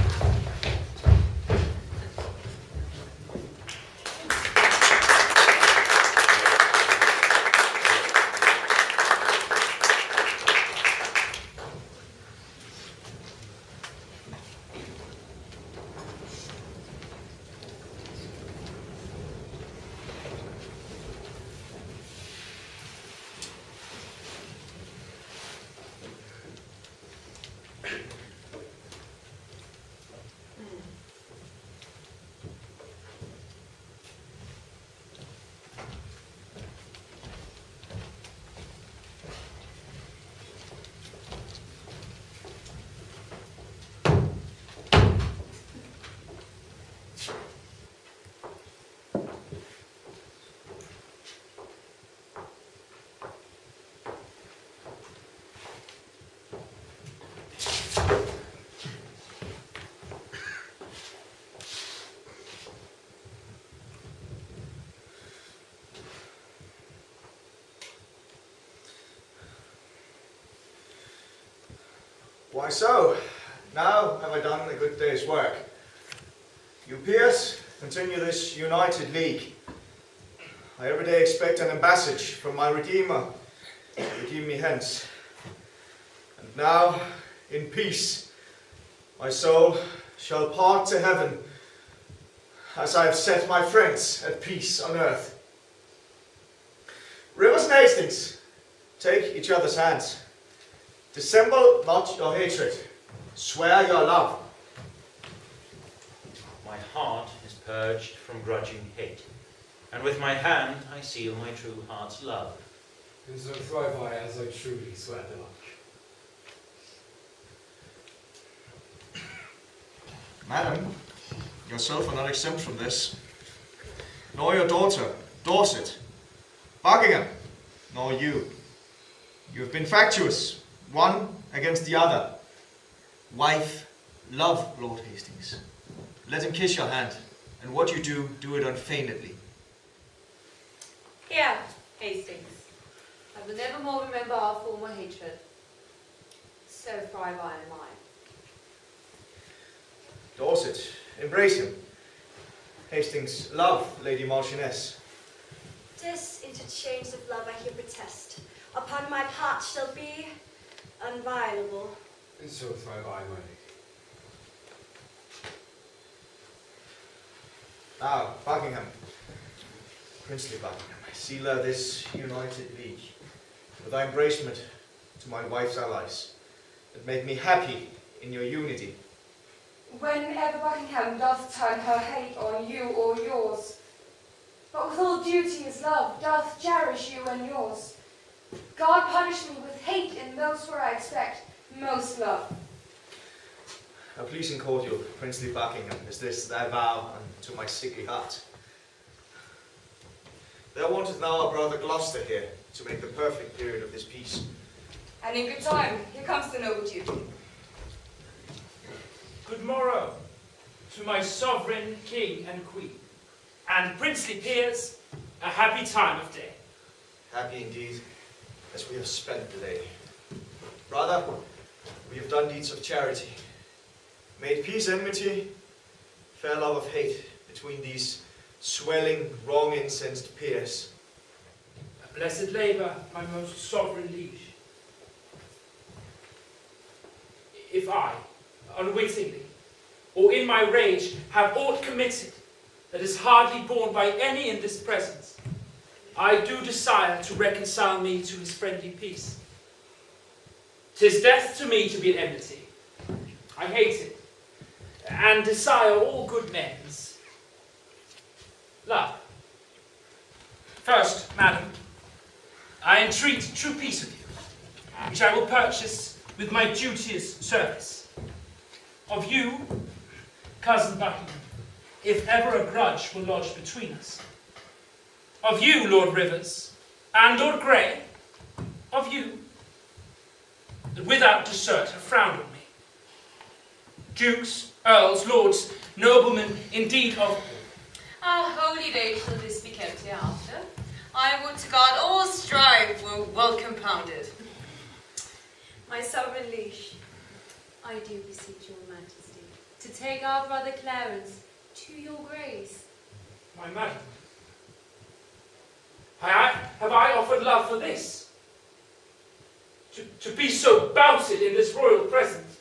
Why so? Now have I done a good day's work. You peers, continue this united league. I every day expect an embassage from my Redeemer to redeem me hence. And now, in peace, my soul shall part to heaven, as I have set my friends at peace on earth. Rivers and Hastings, take each other's hands. Dissemble not your hatred, swear your love. My heart is purged from grudging hate, and with my hand I seal my true heart's love. And so thrive I as I truly swear the like. Madam, yourself are not exempt from this, nor your daughter, Dorset, Buckingham, nor you. You have been factious, one against the other. Wife, love Lord Hastings. Let him kiss your hand, and what you do, do it unfeignedly. Here, Hastings. I will never more remember our former hatred. So thrive I and mine. Dorset, embrace him. Hastings, love Lady Marchioness. This interchange of love I here protest, upon my part shall be unviolable. And so thrive I, my lady. Now, Buckingham, princely Buckingham, seal this united league with thy embracement to my wife's allies, that make me happy in your unity. Whenever Buckingham doth turn her hate on you or yours, but with all duty as love doth cherish you and yours, God punish me with hate in those where I expect most love. A pleasing cordial, princely Buckingham, is this thy vow unto my sickly heart. There wanteth now our brother Gloucester here to make the perfect period of this peace. And in good time, here comes the noble duke. Good morrow to my sovereign king and queen, and princely peers, a happy time of day. Happy indeed, as we have spent the day. Brother, we have done deeds of charity, made peace enmity, fair love of hate between these swelling, wrong-incensed peers. A blessed labour, my most sovereign liege. If I, unwittingly, or in my rage, have aught committed that is hardly borne by any in this presence, I do desire to reconcile me to his friendly peace. 'Tis death to me to be an enmity. I hate it, and desire all good men's love. First, madam, I entreat true peace of you, which I will purchase with my duteous service. Of you, cousin Buckingham, if ever a grudge were lodged between us. Of you, Lord Rivers, and Lord Grey, of you, that without desert have frowned on me. Dukes, earls, lords, noblemen, indeed of... Our holy day shall this be kept hereafter. I would to God all strife were well compounded. My sovereign liege, I do beseech your majesty To take our brother Clarence to your grace. My madam, have I offered love for this? To be so bouted in this royal presence?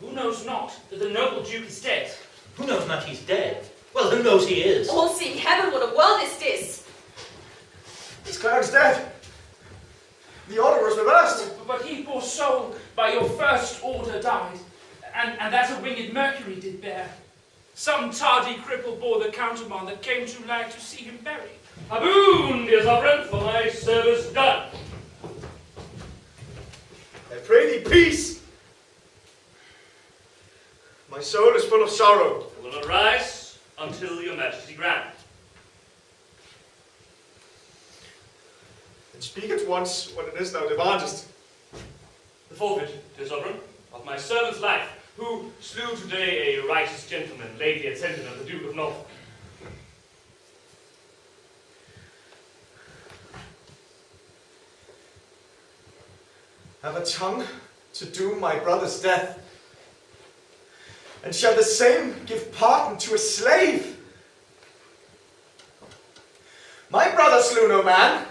Who knows not that the noble duke is dead? Who knows not he's dead? Well, who knows he is? All-seeing heaven, what a world is this? Is Clarence dead? The order was reversed. But he, poor soul, by your first order died, and that a winged Mercury did bear. Some tardy cripple bore the countermand that came too late to see him buried. A boon, dear sovereign, for my service done. I pray thee peace. My soul is full of sorrow. I will not rise until your majesty grant. And speak at once when it is thou demandest. The forfeit, dear sovereign, of my servant's life, who slew today a righteous gentleman, lately attendant of the Duke of Norfolk. Have a tongue to doom my brother's death, and shall the same give pardon to a slave? My brother slew no man.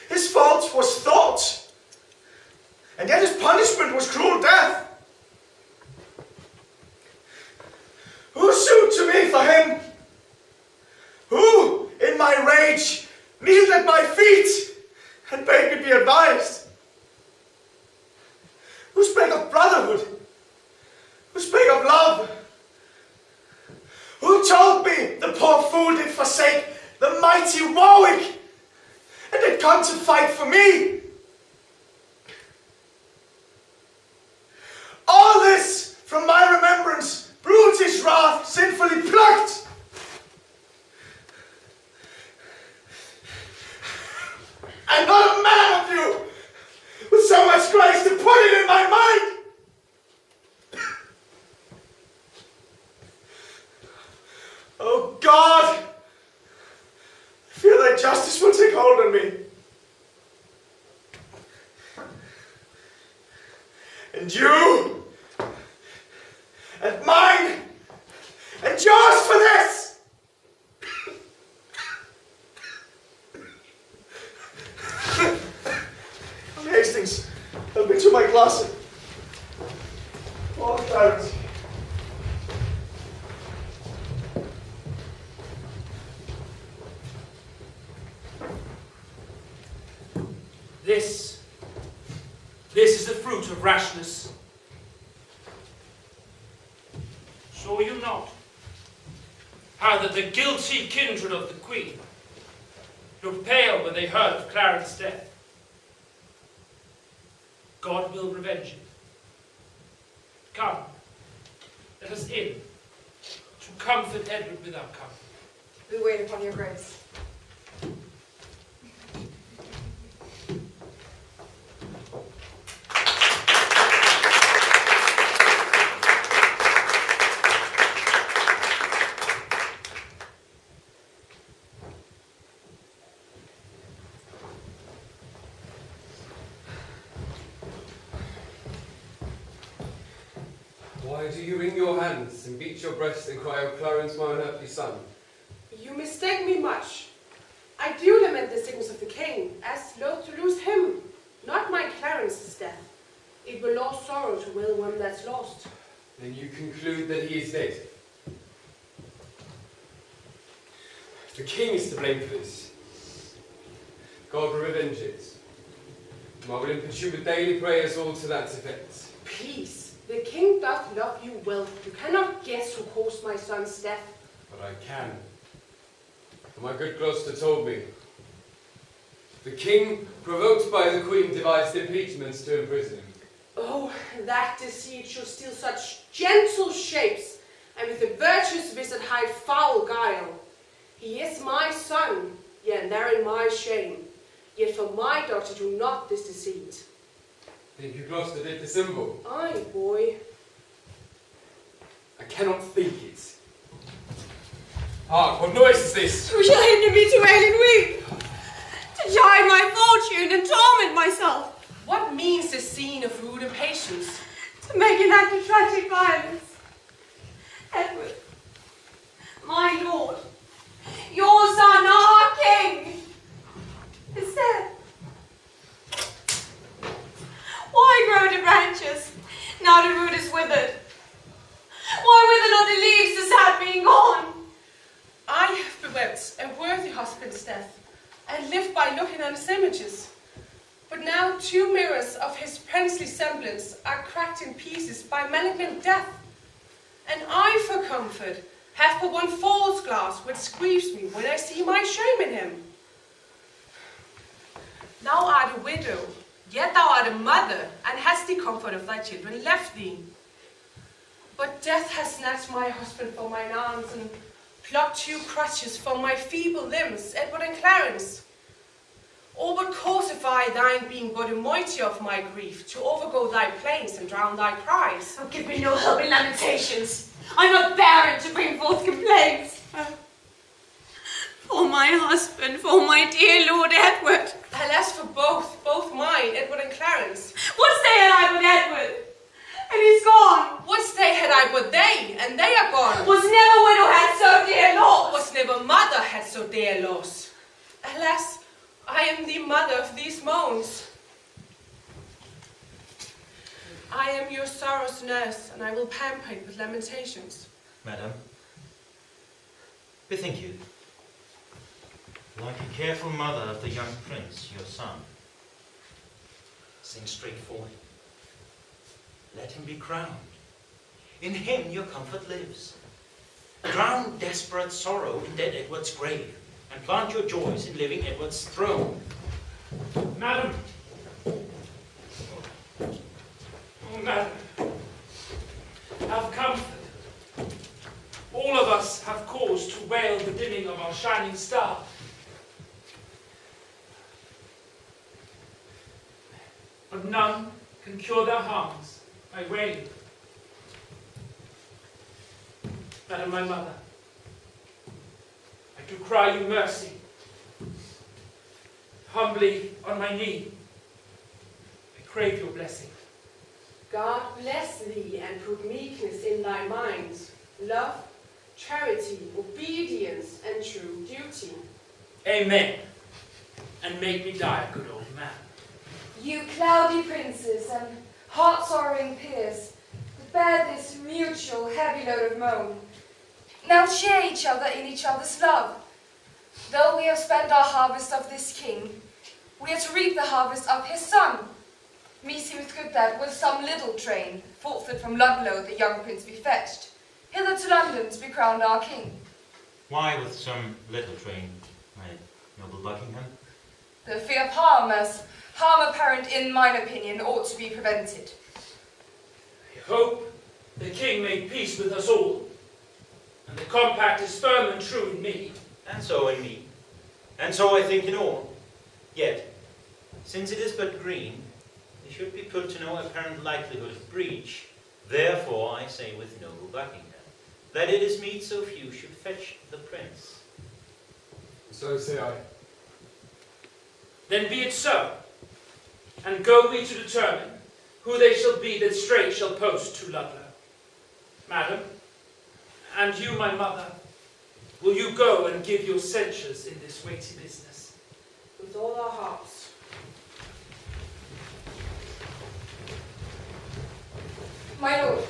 His fault was thought, and yet his punishment was cruel death. Who sued to me for him? Who, in my rage, kneeled at my feet and bade me be advised? Who spake of brotherhood? Who spake of love? Who told me the poor fool did forsake the mighty Warwick and had come to fight for me? All this from my remembrance, brutish wrath sinfully plucked. And not a man of you with so much grace to put it in my mind. Oh God, I feel that justice will take hold on me. And you, and mine, and yours for this. Hastings, help me to my closet. Oh, Clarence. This is the fruit of rashness. Saw you not how that the guilty kindred of the Queen looked pale when they heard of Clarence's death? God will revenge it. Come, let us in, to comfort Edward with our comfort. We wait upon your grace. Why do you wring your hands and beat your breast and cry, "O Clarence, my unhappy son"? You mistake me much. I do lament the sickness of the king, as loath to lose him, not my Clarence's death. It were lost sorrow to will one that's lost. Then you conclude that he is dead. The king is to blame for this. God will revenge it. And I will impute you with daily prayers all to that effect. Please, the king doth love you well. You cannot guess who caused my son's death. But I can. For my good Gloucester told me. The king, provoked by the queen, devised impeachments to imprison him. Oh, that deceit should steal such gentle shapes, and with a virtuous visit hide foul guile. He is my son, yet and therein my shame. Yet for my daughter do not this deceit. Think you Gloucester did dissemble? Aye, boy. I cannot think it. Hark, what noise is this? Who shall hinder me to wail and weep? To chide my fortune and torment myself? What means this scene of rude impatience? To make an act of tragic violence? Edward, my lord, your son, our king, is dead. Why grow the branches, now the root is withered? Why wither not the leaves, the sad being gone? I have bewept a worthy husband's death, and lived by looking on his images. But now 2 mirrors of his princely semblance are cracked in pieces by malignant death. And I, for comfort, have but one false glass which grieves me when I see my shame in him. Thou art a widow, yet thou art a mother, and hast the comfort of thy children left thee. But death has snatched my husband from mine arms, and plucked 2 crutches from my feeble limbs, Edward and Clarence. Or what causify thine being but a moiety of my grief, to overgo thy plaints and drown thy cries? Oh, give me no help in lamentations. I'm not barren to bring forth complaints. For my husband, for my dear Lord Edward. Alas for both mine, Edward and Clarence. What stay had I but Edward? And he's gone. What stay had I but they, and they are gone? Was never widow had so dear loss. Was never mother had so dear loss. Alas, I am the mother of these moans. I am your sorrow's nurse, and I will pamper it with lamentations. Madam, bethink you, like a careful mother of the young prince, your son. Think straight forward. Let him be crowned. In him your comfort lives. Drown desperate sorrow in dead Edward's grave, and plant your joys in living Edward's throne. Madam! Oh, madam, have comfort. All of us have cause to wail the dimming of our shining star. But none can cure their harms by wailing. Madam, my mother, I do cry you mercy. Humbly on my knee, I crave your blessing. God bless thee and put meekness in thy mind, love, charity, obedience, and true duty. Amen. And make me die a good old man. You cloudy princes and heart-sorrowing peers, that bear this mutual heavy load of moan, now share each other in each other's love. Though we have spent our harvest of this king, We are to reap the harvest of his son. Meseemeth good that, with some little train, forthwith from Ludlow the young prince be fetched, hither to London to be crowned our king. Why with some little train, my noble Buckingham? The fear of harm, as harm apparent in mine opinion, ought to be prevented. I hope the king made peace with us all, and the compact is firm and true in me. And so in me, and so I think in all. Yet, since it is but green, it should be put to no apparent likelihood of breach. Therefore I say with noble Buckingham, that it is meet so few should fetch the prince. So say I. Then be it so, and go we to determine who they shall be that straight shall post to Ludlow. Madam, and you, my mother, will you go and give your censures in this weighty business? With all our hearts. My lord,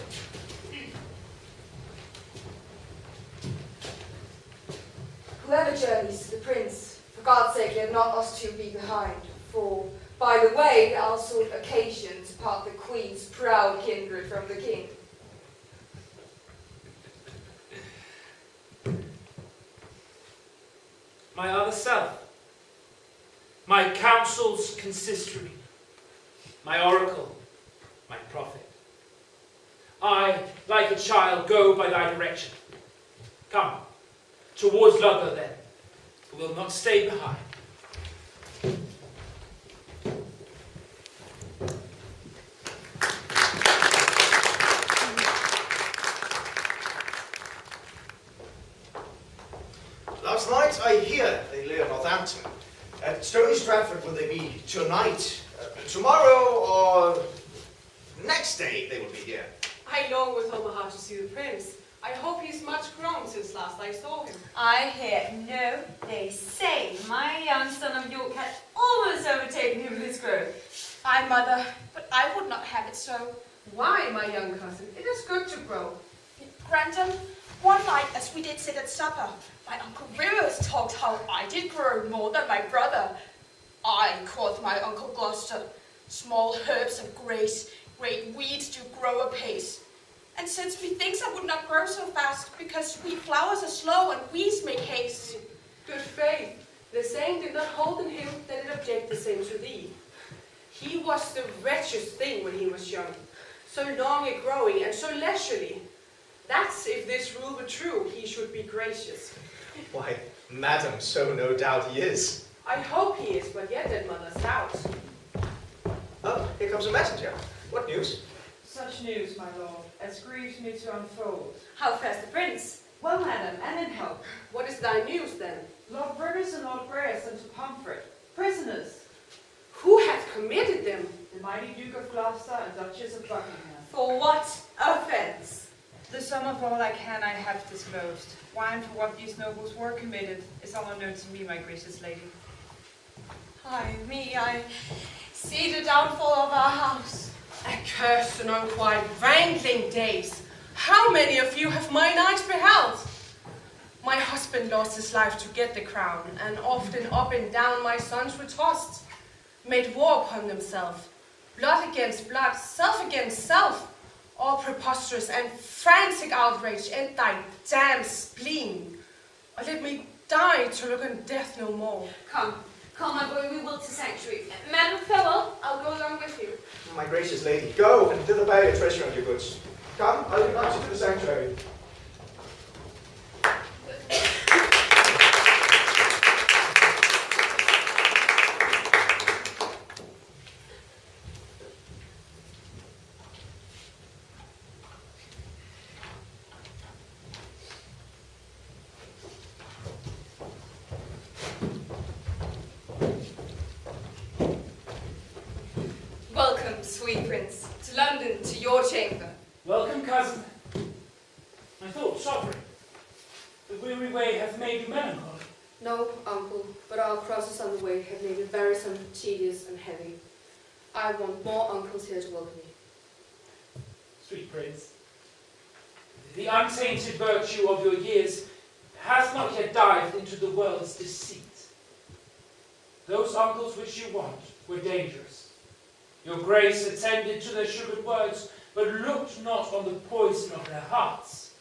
whoever journeys to the prince, for God's sake let not us two be behind, for by the way I'll sought occasion to part the queen's proud kindred from the king. My other self, my counsel's consistory, my oracle, my prophet. I, like a child, go by thy direction. Come, towards Ludlow then, who will not stay behind. Last night I hear they lay at Northampton. At Stony Stratford will they be tonight, tomorrow, or next day they will be here. I long with all my heart to see the prince. I hope he's much grown since last I saw him. I hear no, they say my young son of York had almost overtaken him in his growth. Aye, mother, but I would not have it so. Why, my young cousin? It is good to grow. Grandam, one night as we did sit at supper, my Uncle Rivers talked how I did grow more than my brother. I, quoth my Uncle Gloucester, small herbs of grace, great weeds do grow apace. And since methinks I would not grow so fast, because sweet flowers are slow and weeds make haste. Good faith, the saying did not hold in him that it object the same to thee. He was the wretchedest thing when he was young, so long a growing and so leisurely. That's if this rule were true, he should be gracious. Why, madam, so no doubt he is. I hope he is, but yet that mother's doubt. Oh, here comes a messenger. What news? Such news, my lord, as grieves me to unfold. How fares the prince? Well, madam, and in health. What is thy news, then? Lord Rivers and Lord Grey are sent to Pomfret, prisoners. Who hath committed them? The mighty Duke of Gloucester and Duchess of Buckingham. For what offence? The sum of all I can I have disclosed. Why and for what these nobles were committed is all unknown to me, my gracious lady. Ay me, I see the downfall of our house. Accursed and unquiet wrangling days. How many of you have mine eyes beheld? My husband lost his life to get the crown, and often up and down my sons were tossed, made war upon themselves, blood against blood, self against self, all preposterous and frantic outrage, and thy damned spleen. Or let me die to look on death no more. Come, my boy, we will to sanctuary. Madam, farewell. I'll go along with you. My gracious lady, go and thither bear your treasure and your goods. Come, I'll invite you to the sanctuary. Welcome, sweet prince, to London, to your chamber. Welcome, cousin. I thought, sovereign, the weary way hath made you melancholy. No, uncle, but our crosses on the way have made it wearisome, tedious, and heavy. I want more uncles here to welcome me. Sweet prince, the untainted virtue of your years has not yet dived into the world's deceit. Those uncles which you want were dangerous. Your grace attended to their sugared words, but looked not on the poison of their hearts.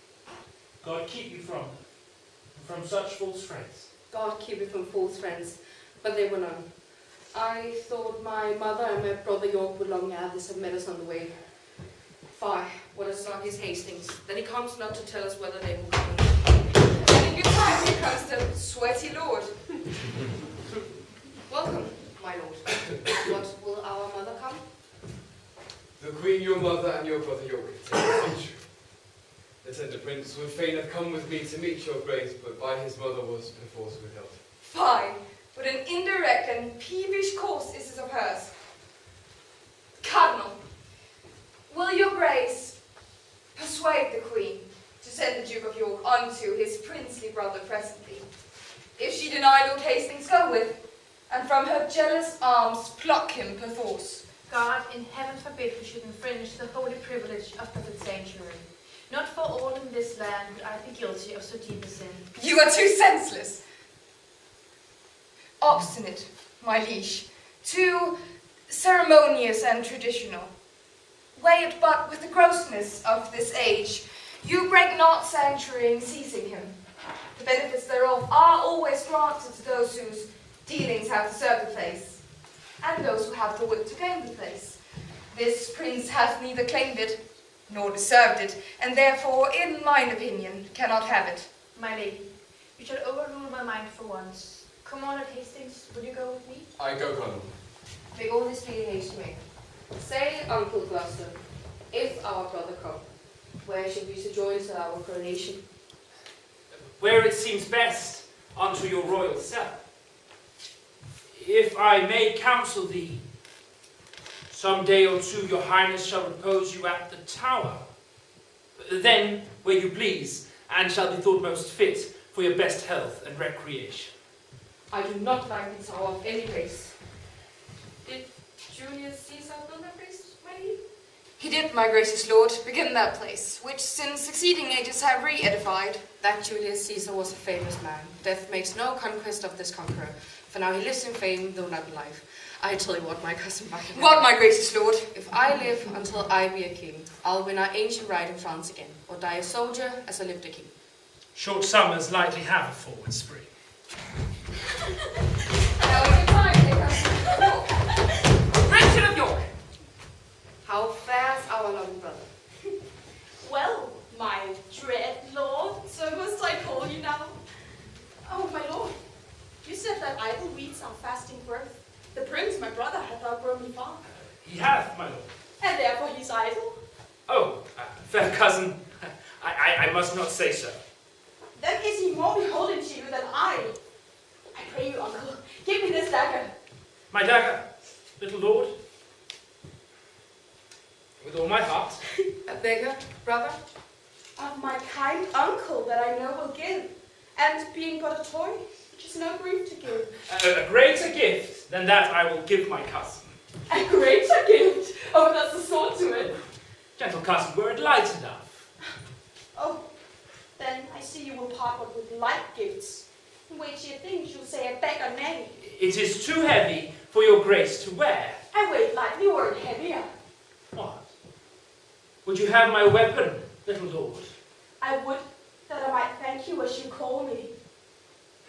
God keep you from them, and from such false friends. God keep you from false friends, but they were none. I thought my mother and my brother York would long ere this have met us on the way. Fie, what a slug is Hastings, that he comes not to tell us whether they will come. And in good time here comes the sweaty lord. Welcome, my lord. What will our mother come? The queen, your mother, and your brother York take the country. The tender prince would fain have come with me to meet your grace, but by his mother was perforce withheld. Fie, what an indirect and peevish course is this of hers. Cardinal, will your grace persuade the queen to send the Duke of York unto his princely brother presently? If she deny Lord Hastings go with, and from her jealous arms pluck him perforce. God in heaven forbid we should infringe the holy privilege of perfect sanctuary. Not for all in this land would I be guilty of so deep a sin. You are too senseless. Obstinate, my liege, too ceremonious and traditional. Weigh it but with the grossness of this age, you break not sanctuary in seizing him. The benefits thereof are always granted to those whose dealings have deserved the place, and those who have the wit to gain the place. This prince hath neither claimed it, nor deserved it, and therefore, in mine opinion, cannot have it. My lady, you shall overrule my mind for once. Come on, Lord Hastings, will you go with me? I go, Colonel. Make all this speedy haste to me. Say, Uncle Gloucester, if our brother come, where should we sojourn to our coronation? Where it seems best, unto your royal self. If I may counsel thee, some day or two your highness shall repose you at the tower. Then, where you please, and shall be thought most fit for your best health and recreation. I do not like the tower of any place. Did Julius Caesar build that place, my lady? He did, my gracious lord, begin that place, which since succeeding ages have re-edified. That Julius Caesar was a famous man. Death makes no conquest of this conqueror, for now he lives in fame, though not in life. I tell you what, my cousin Buckingham. What, my gracious lord? If I live until I be a king, I'll win our ancient right in France again, or die a soldier as I lived a king. Short summers lightly have a forward spring. Now is the time, dear cousin York. Richard of York! How fares our loving brother? Well, my dread lord, so must I call you now. Oh, my lord, you said that idle weeds are fasting growth. The prince, my brother, hath outgrown me far. He hath, my lord. And therefore he's idle. Oh, fair cousin, I must not say so. Then is he more beholden to you than I. I pray you, uncle, give me this dagger. My dagger, little lord. With all my heart. A beggar, brother? Of my kind uncle that I know will give, and being but a toy, which is no grief to give. A greater gift than that I will give my cousin. A greater gift? Oh, that's a sword to it. Gentle cousin, were it light enough. Oh, then I see you will part but with light gifts. Weightier things you'll say a beggar nay. It is too heavy for your grace to wear. I weighed lightly were it heavier. What? Would you have my weapon, little lord? I would, that I might thank you as you call me.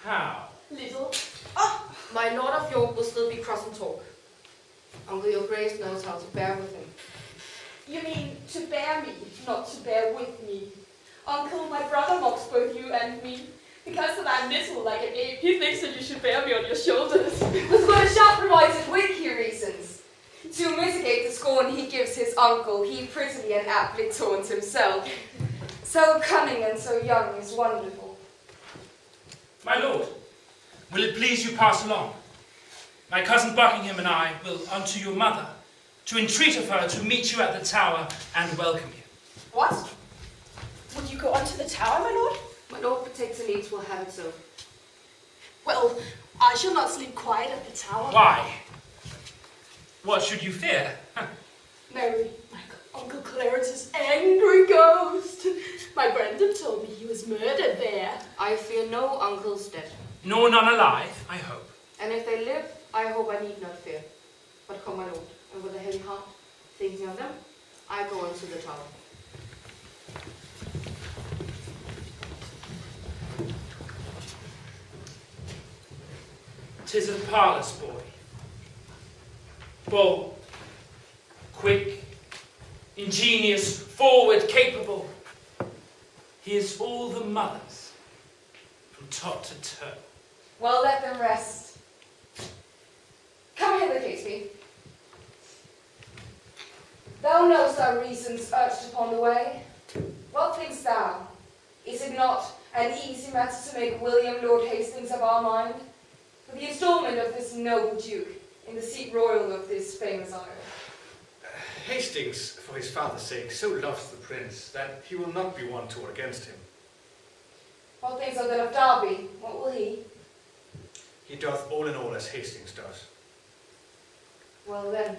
How? Little. Oh, my lord of York will still be cross in talk. Uncle, your grace knows how to bear with him. You mean to bear me, not to bear with me. Uncle, my brother mocks both you and me. Because that I'm little like an ape, he thinks that you should bear me on your shoulders. With good sharp provided wit, he reasons. To mitigate the scorn he gives his uncle, he prettily and aptly taunts himself. So cunning and so young is wonderful. My lord, will it please you pass along? My cousin Buckingham and I will unto your mother, to entreat of her to meet you at the tower and welcome you. What? Would you go unto the tower, my lord? My lord protector needs will have it so. Well, I shall not sleep quiet at the tower. Why? What should you fear? Mary, my Uncle Clarence's angry ghost. My Brendan told me he was murdered there. I fear no uncle's dead. Nor none alive, I hope. And if they live, I hope I need not fear. But come, my lord, and with a heavy heart, thinking of them, I go into the tower. 'Tis a parlous boy, bold, quick, ingenious, forward, capable. He is all the mother's, from top to toe. Well, let them rest. Come hither, Catesby. Thou knowest our reasons urged upon the way. What thinkst thou? Is it not an easy matter to make William Lord Hastings of our mind, for the installment of this noble duke in the seat royal of this famous isle? Hastings, for his father's sake, so loves the prince that he will not be one to war against him. What thinks of then of Derby? What will he? He doth all in all as Hastings does. Well then,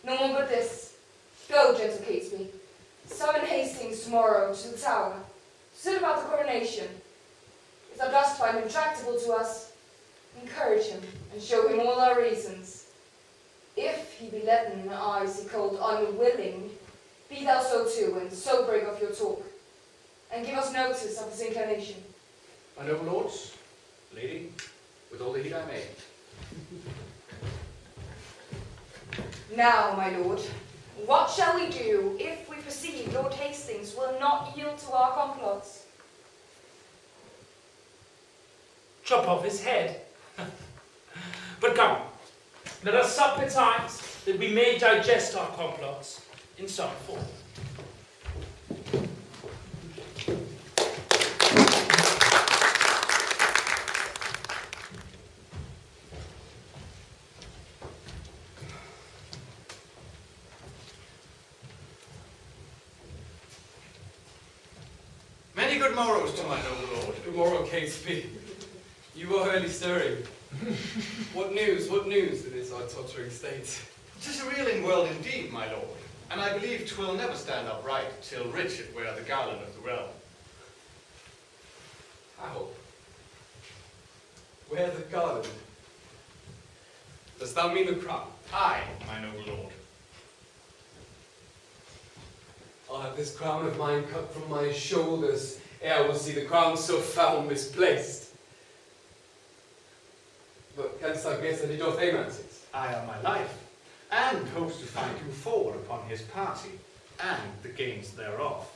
no more but this. Go, gentle Catesby. Summon Hastings tomorrow to the tower, to sit about the coronation. If thou dost find him tractable to us, encourage him and show him all our reasons. If he be leaden, icy, cold, unwilling, be thou so too, and so break off your talk, and give us notice of his inclination. My noble lords, lady, with all the heed I may. Now, my lord, what shall we do if we perceive Lord Hastings will not yield to our complots? Chop off his head. But come, let us sup betimes, that we may digest our complots in some form. Many good morrows to my noble lord. Good morrow, Catesby. You are early stirring. What news in this our tottering state? 'Tis a reeling world indeed, my lord, and I believe 'twill never stand upright till Richard wear the garland of the realm. How? Wear the garland? Dost thou mean the crown? Aye, my noble lord. I'll have this crown of mine cut from my shoulders, ere I will see the crown so foul misplaced. But canst thou guess that he doth aim at it? I on my life, and hopes to find you fall upon his party, and the gains thereof.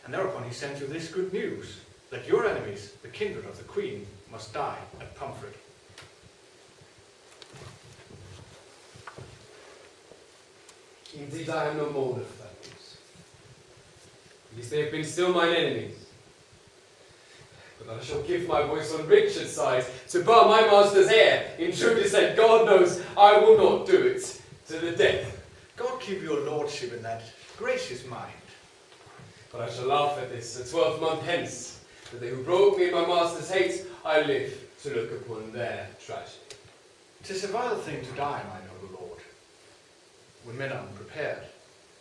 And thereupon he sends you this good news, that your enemies, the kindred of the queen, must die at Pomfret. Indeed, I have no mourn of that news. At least they have been still mine enemies. But I shall give my voice on Richard's side to bar my master's heir. In true descent, God knows I will not do it to the death. God keep your lordship in that gracious mind. But I shall laugh at this a 12-month hence, that they who broke me in my master's hate, I live to look upon their tragedy. 'Tis a vile thing to die, my noble lord, when men are unprepared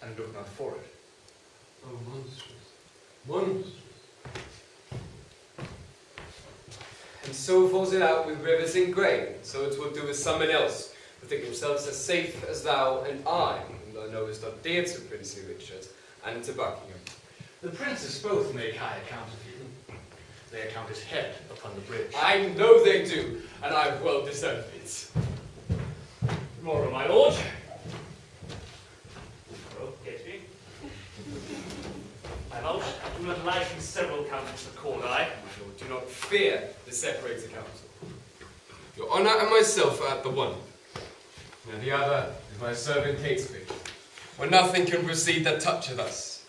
and look not for it. Oh, monstrous, monstrous. And so falls it out with rivers in grain, so it will do with someone else, who think themselves as safe as thou and I, whom thou knowest are dear to princely Richard and to Buckingham. The princes both make high account of you. They account his head upon the bridge. I know they do, and I well deserve it. Tomorrow, my lord. Tomorrow, Catesby. My lord, I do not like these several councils of court, I. My lord, do not fear the separated council. Your honour and myself are at the one, and the other is my servant Catesby, where nothing can proceed that toucheth us.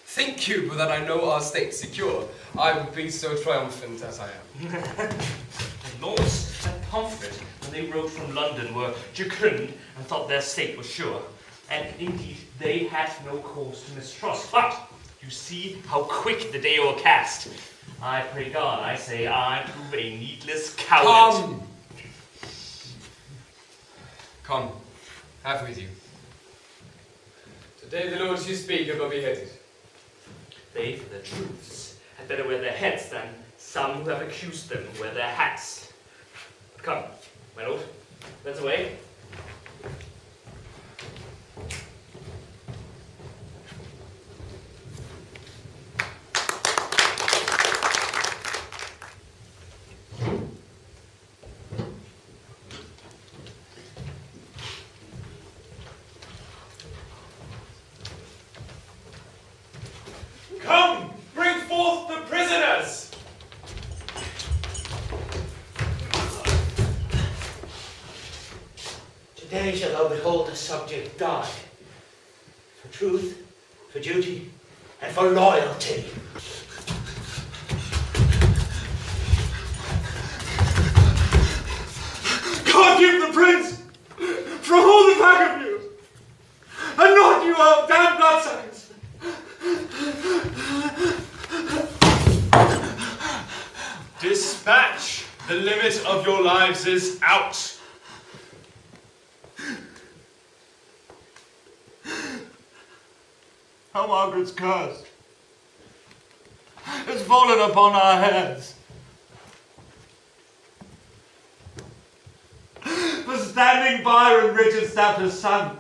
Think you, but that I know our state secure, I would be so triumphant as I am. The lords at Pomfret, when they rode from London, were jocund and thought their state was sure. And indeed, they had no cause to mistrust. But you see how quick the day o'ercast. I pray God, I say, I prove a needless coward. Come, have with you. Today the lords you speak of are beheaded. They, for their truths, had better wear their heads than some who have accused them wear their hats. But come, My lord, that's away. Come, bring forth the prisoners! Today shall thou behold a subject die. For truth, for duty, and for loyalty. God keep the prince from all the pack of you, and not you all damned bloodsuckers. Dispatch! The limit of your lives is out. How Margaret's curse has fallen upon our heads. For standing by when Richard stabbed his son.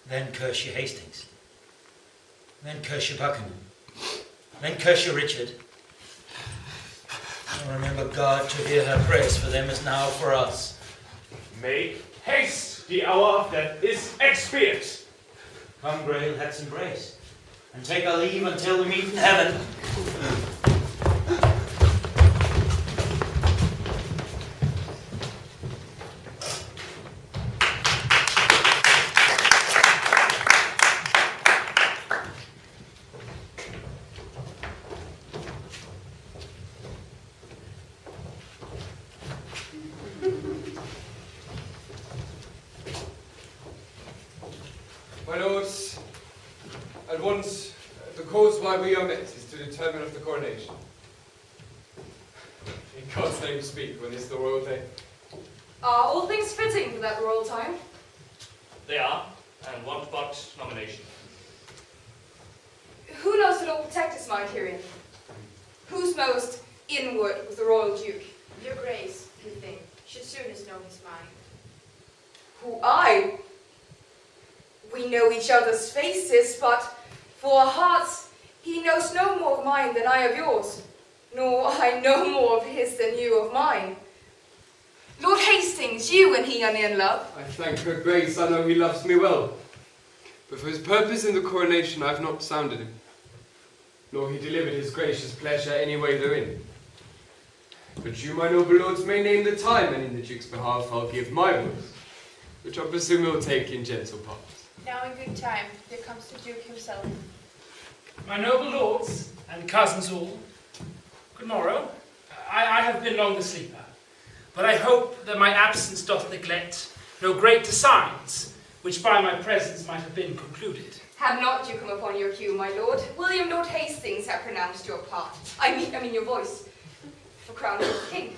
Then curse you Hastings. Then curse you Buckingham. Then curse you Richard. And remember God to hear her praise for them as now for us. Make haste! The hour of death is expiate. Come, Grail, let's embrace, and take our leave until we meet in heaven. My lords, at once, the cause why we are met is to determine of the coronation. In God's name speak, when is the royal day? Are all things fitting for that royal time? They are, and want but nomination. Who knows the Lord Protector's mind herein? Who's most inward with the royal duke? Your grace, you think, should soonest know his mind. Who I? We know each other's faces, but for our hearts, he knows no more of mine than I of yours, nor I no more of his than you of mine. Lord Hastings, you and he are near in love. I thank her grace, I know he loves me well. But for his purpose in the coronation I have not sounded him, nor he delivered his gracious pleasure any way therein. But you, my noble lords, may name the time, and in the Duke's behalf I'll give my voice, which I presume he'll take in gentle part. Now in good time, here comes the Duke himself. My noble lords and cousins all, good morrow. I have been long the sleeper, but I hope that my absence doth neglect no great designs, which by my presence might have been concluded. Have not you come upon your cue, my lord? William Lord Hastings have pronounced your part. I mean your voice, for crown of king.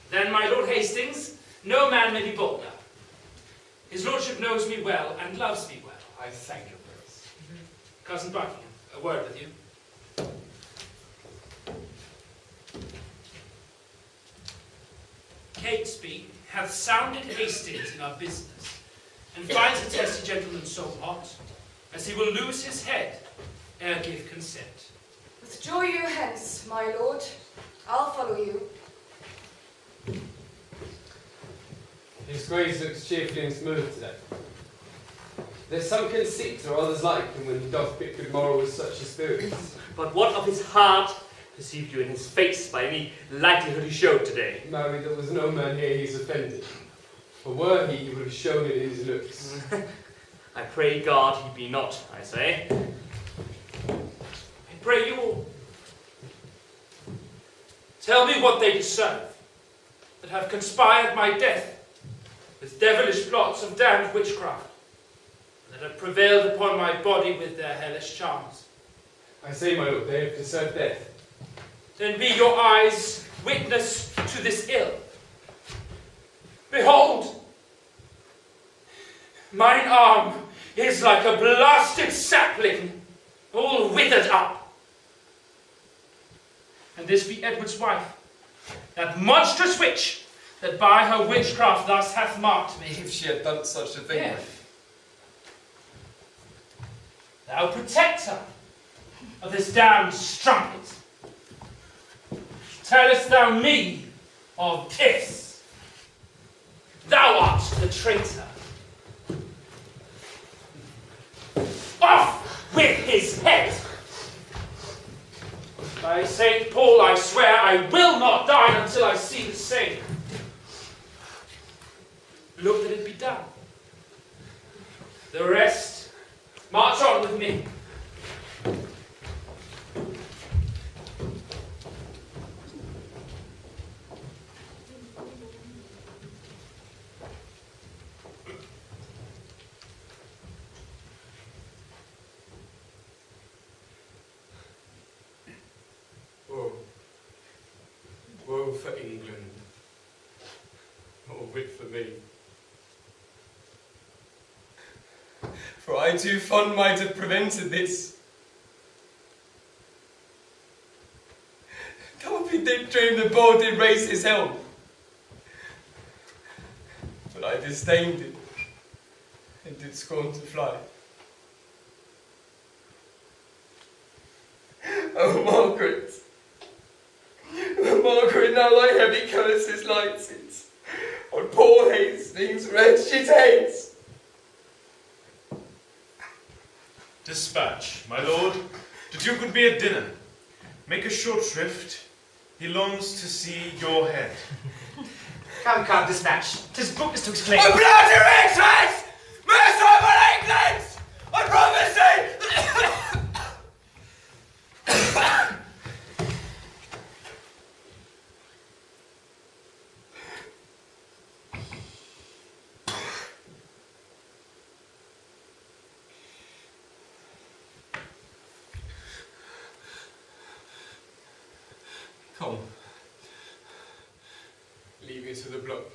Then, my Lord Hastings, no man may be bolder. His lordship knows me well and loves me well. I thank your grace. Cousin Buckingham, a word with you. Catesby hath sounded Hastings in our business, and finds a testy gentleman so hot, as he will lose his head ere give consent. Withdraw you hence, my lord. I'll follow you. His grace looks cheerfully and smooth today. There's some conceit or others like him when he doth pick good moral with such a spirit. But what of his heart perceived you in his face by any likelihood he showed today? Marry, there was no man here he's offended. For were he would have shown it in his looks. I pray God he be not, I say. I pray you all. Tell me what they deserve, that have conspired my death with devilish plots of damned witchcraft, and that have prevailed upon my body with their hellish charms. I say, my lord, they have deserved death. Then be your eyes witness to this ill. Behold, mine arm is like a blasted sapling, all withered up. And this be Edward's wife, that monstrous witch, that by her witchcraft thus hath marked me. If she had done such a thing. Yeah. Thou protector of this damned strumpet, tellest thou me of this? Thou art the traitor. Off with his head! By St. Paul, I swear I will not die until I see the same. Look that it be done. The rest, march on with me. Woe for England, or wit for me. For I too fond might have prevented this. Darby did dream the boar did raise his helm, but I disdained it, and did scorn to fly. Oh, Margaret! Margaret, now thy heavy curses lighted on poor Hastings' wretched heads. Dispatch, my lord. The Duke would be at dinner. Make a short shrift. He longs to see your head. Come, dispatch. 'Tis book is to exclaim. A bloody recess! Miserable England! I promise thee! Come. Leave it to the block.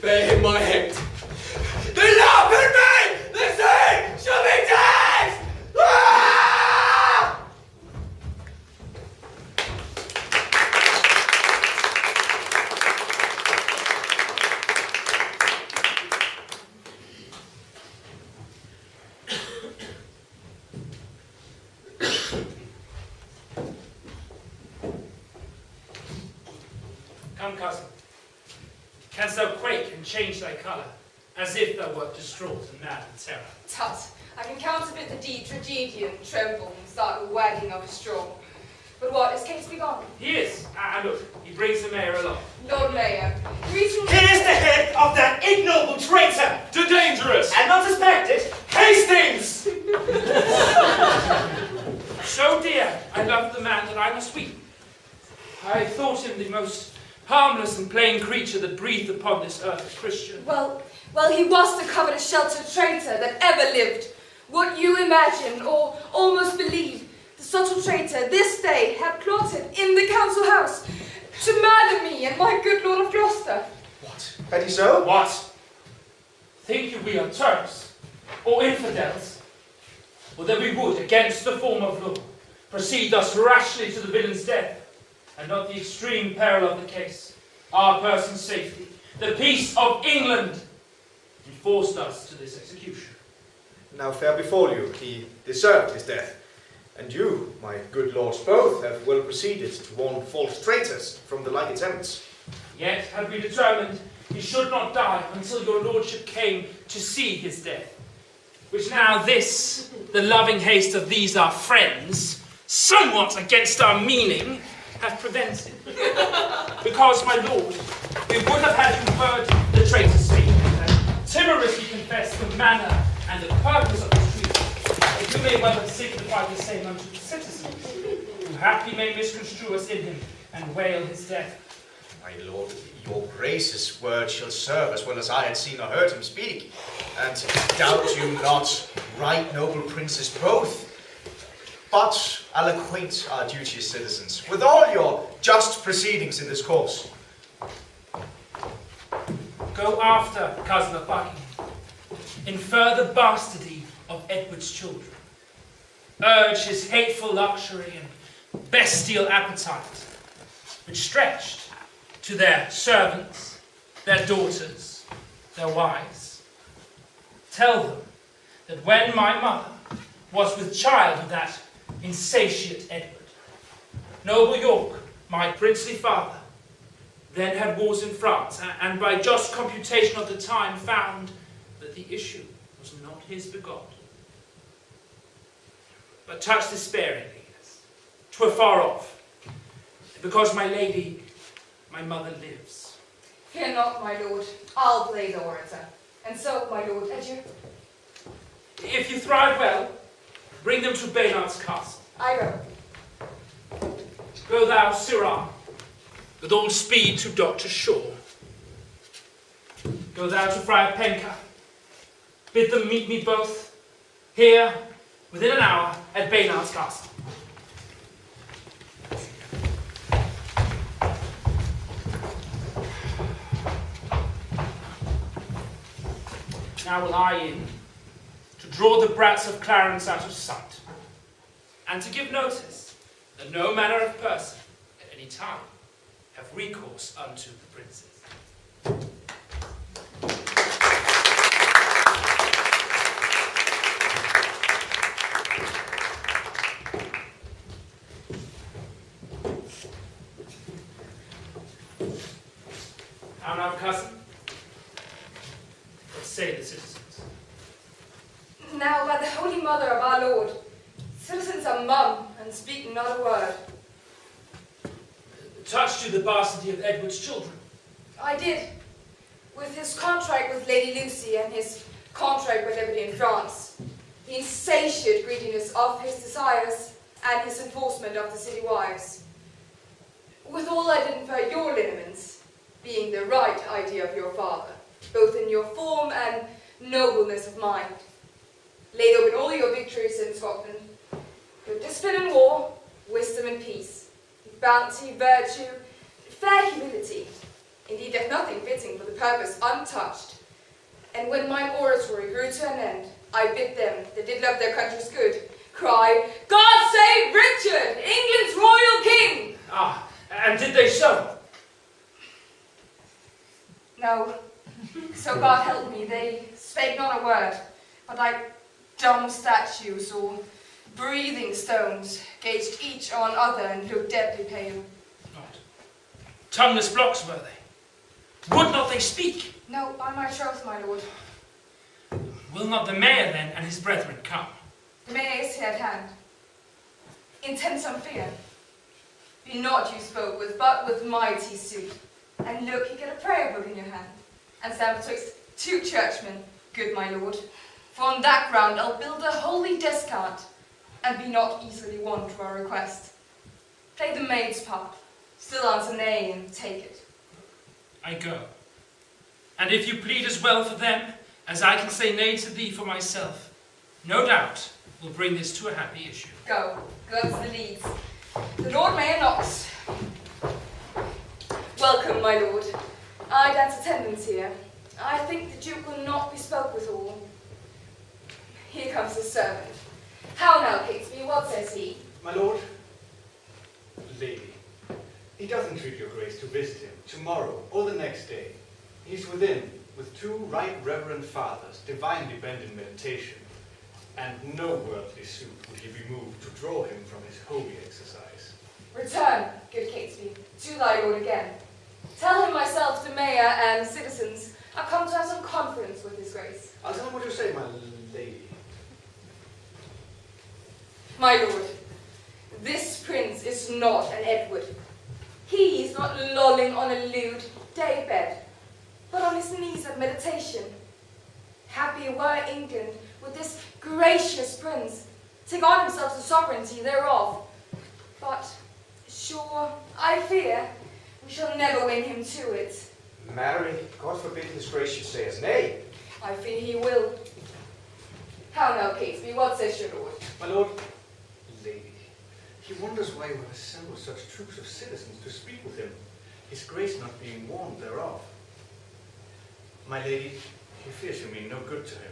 Bear him my head. The love in me! The sea shall be dead! Ah! Come, cousin. Canst thou quake and change thy colour, as if thou wert distraught and mad with terror? Tut, I can counterfeit the deep tragedian, tremble and start a wagging of a straw. But what, is Catesby gone? He is. And look, he brings the mayor along. Lord Mayor, recently... Here's the head of that ignoble traitor! Too dangerous! And not suspected, Hastings! So dear, I loved the man that I must weep. I thought him the most harmless and plain creature that breathed upon this earth a Christian. Well, he was the covetous sheltered traitor that ever lived. What you imagine, or almost believe, the subtle traitor this day had plotted in the council house to murder me and my good lord of Gloucester. What? Had he so? What? Think you we are Turks, or infidels? Or that we would, against the form of law, proceed thus rashly to the villain's death, and not the extreme peril of the case, our person's safety, the peace of England, enforced us to this execution. Now fair befall you, he deserved his death. And you, my good lords both, have well proceeded to warn false traitors from the like attempts. Yet had we determined he should not die until your lordship came to see his death, which now this, the loving haste of these our friends, somewhat against our meaning, have prevented. Because, my lord, we would have had you heard the traitor speak, and timorously confess the manner and the purpose of his treason, that you may well have signified the same unto the citizens, who haply may misconstrue us in him and wail his death. My lord, your grace's word shall serve as well as I had seen or heard him speak. And doubt you not, right noble princes both. But I'll acquaint our duteous citizens with all your just proceedings in this course. Go after cousin of Buckingham, infer the bastardy of Edward's children, urge his hateful luxury and bestial appetite, which stretched to their servants, their daughters, their wives. Tell them that when my mother was with child of that insatiate Edward, noble York, my princely father, then had wars in France, and by just computation of the time found that the issue was not his begot. But touch this sparingly, yes. 'Twere far off, because my lady, my mother lives. Fear not, my lord. I'll play the orator. And so, my lord, adieu. If you thrive well, bring them to Baynard's castle. I go. Go thou, Sirrah, with all speed to Doctor Shaw. Go thou to Friar Penca. Bid them meet me both here within an hour at Baynard's castle. Now will I in to draw the brats of Clarence out of sight, and to give notice that no manner of person at any time have recourse unto the princes. How now, cousin? What say the citizens? Now, by the Holy Mother of our Lord, citizens are mum and speak not a word. Touched you the bastardy of Edward's children? I did. With his contract with Lady Lucy and his contract with liberty in France, the insatiate greediness of his desires, and his enforcement of the city wives. Withal I did infer your lineaments, being the right idea of your father, both in your form and nobleness of mind. Laid open all your victories in Scotland, your discipline in war, wisdom in peace, bounty, virtue, fair humility, indeed left nothing fitting for the purpose untouched. And when mine oratory grew to an end, I bid them that did love their country's good, cry, God save Richard, England's royal king! Ah, and did they so? No, so God help me, they spake not a word, but like dumb statues or breathing stones, gazed each on other and looked deadly pale. Not. Tongueless blocks were they? Would not they speak? No, by my troth, my lord. Will not the mayor then and his brethren come? The mayor is here at hand. Intense on fear. Be not you spoke with, but with mighty suit. And look, you get a prayer book in your hand, and stand betwixt two churchmen, good my lord. For on that ground I'll build a holy descant, and be not easily won to our request. Play the maid's part, still answer nay, and take it. I go. And if you plead as well for them, as I can say nay to thee for myself, no doubt will bring this to a happy issue. Go, gloves the leads. The Lord Mayor knocks. Welcome, my lord. I dance attendance here. I think the Duke will not be spoke withal. Here comes the servant. How now, Catesby, what says he? My lord, lady, he doth entreat your grace to visit him tomorrow or the next day. He's within, with two right reverend fathers, divinely bent in meditation, and no worldly suit would he be moved to draw him from his holy exercise. Return, good Catesby, to thy lord again. Tell him myself, the mayor and citizens, are come to have some conference with his grace. I'll tell him what you say, my lady. My lord, this prince is not an Edward. He is not lolling on a lewd daybed, but on his knees at meditation. Happy were England with this gracious prince, take on himself the sovereignty thereof. But, sure, I fear, we shall never win him to it. Marry, God forbid his grace should say us nay. I fear he will. How now, Catesby, what says your lord? My lord, lady, he wonders why you have assembled such troops of citizens to speak with him, his grace not being warned thereof. My lady, he fears you mean no good to him.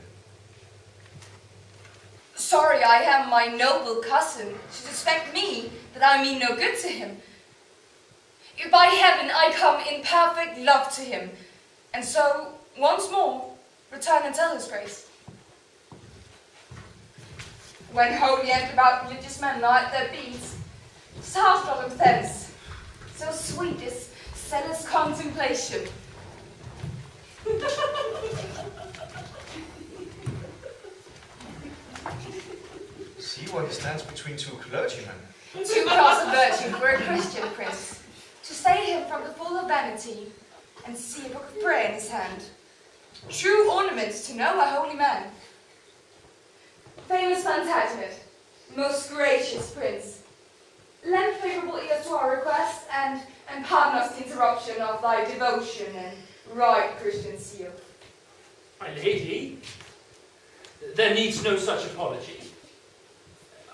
Sorry I am, my noble cousin, to suspect me that I mean no good to him. By heaven, I come in perfect love to him, and so, once more, return and tell his grace. When holy and about religious men light their beads, sound from thence, so sweet is zealous contemplation. See why he stands between two clergymen. Too cross a virtue for a Christian prince, to stay him from the full of vanity, and see a book of prayer in his hand. True ornaments to know a holy man. Famous Plantagenet, most gracious prince, lend favourable ears to our request, and pardon us the interruption of thy devotion and right Christian zeal. My lady, there needs no such apology.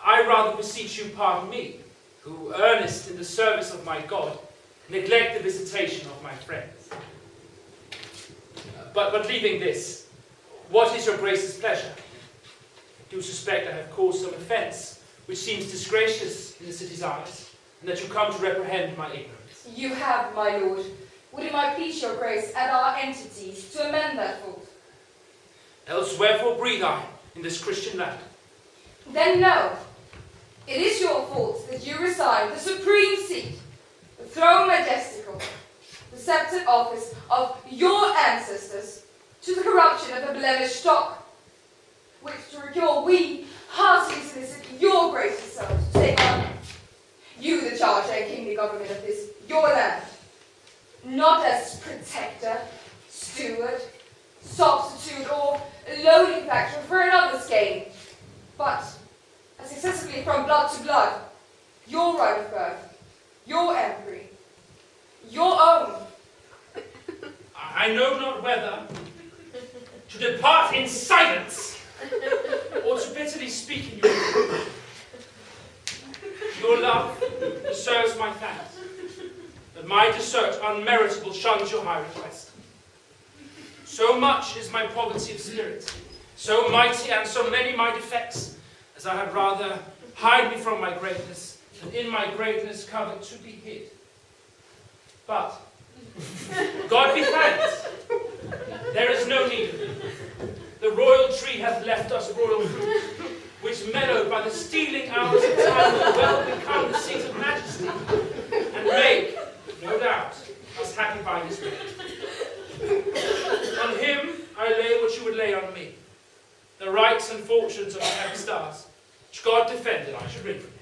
I rather beseech you pardon me, who, earnest in the service of my God, neglect the visitation of my friends. But leaving this, what is your grace's pleasure? I do suspect I have caused some offence, which seems disgracious in the city's eyes, and that you come to reprehend my ignorance. You have, my lord. Would it might please your grace at our entities to amend that fault? Else wherefore breathe I in this Christian land? Then no. It is your fault that you resign the supreme seat, the throne majestical, the sceptred office of your ancestors, to the corruption of a blemished stock, which to recure we heartily solicit your gracious self to take on you the charge and kingly government of this your land, not as protector, steward, substitute, or loading factor for another's gain, but as successively from blood to blood, your right of birth, your empery, your own. I know not whether to depart in silence or to bitterly speak in your ear. Your love deserves my thanks, but my desert unmeritable shuns your high request. So much is my poverty of spirit, so mighty and so many my defects, as I had rather hide me from my greatness than in my greatness covered to be hid. But, God be thanked, there is no need of it. The royal tree hath left us royal fruit, which mellowed by the stealing hours of time will well become the seat of majesty, and make, no doubt, us happy by his will. On him I lay what you would lay on me, the rights and fortunes of the happy stars, which God defended I should wring from him.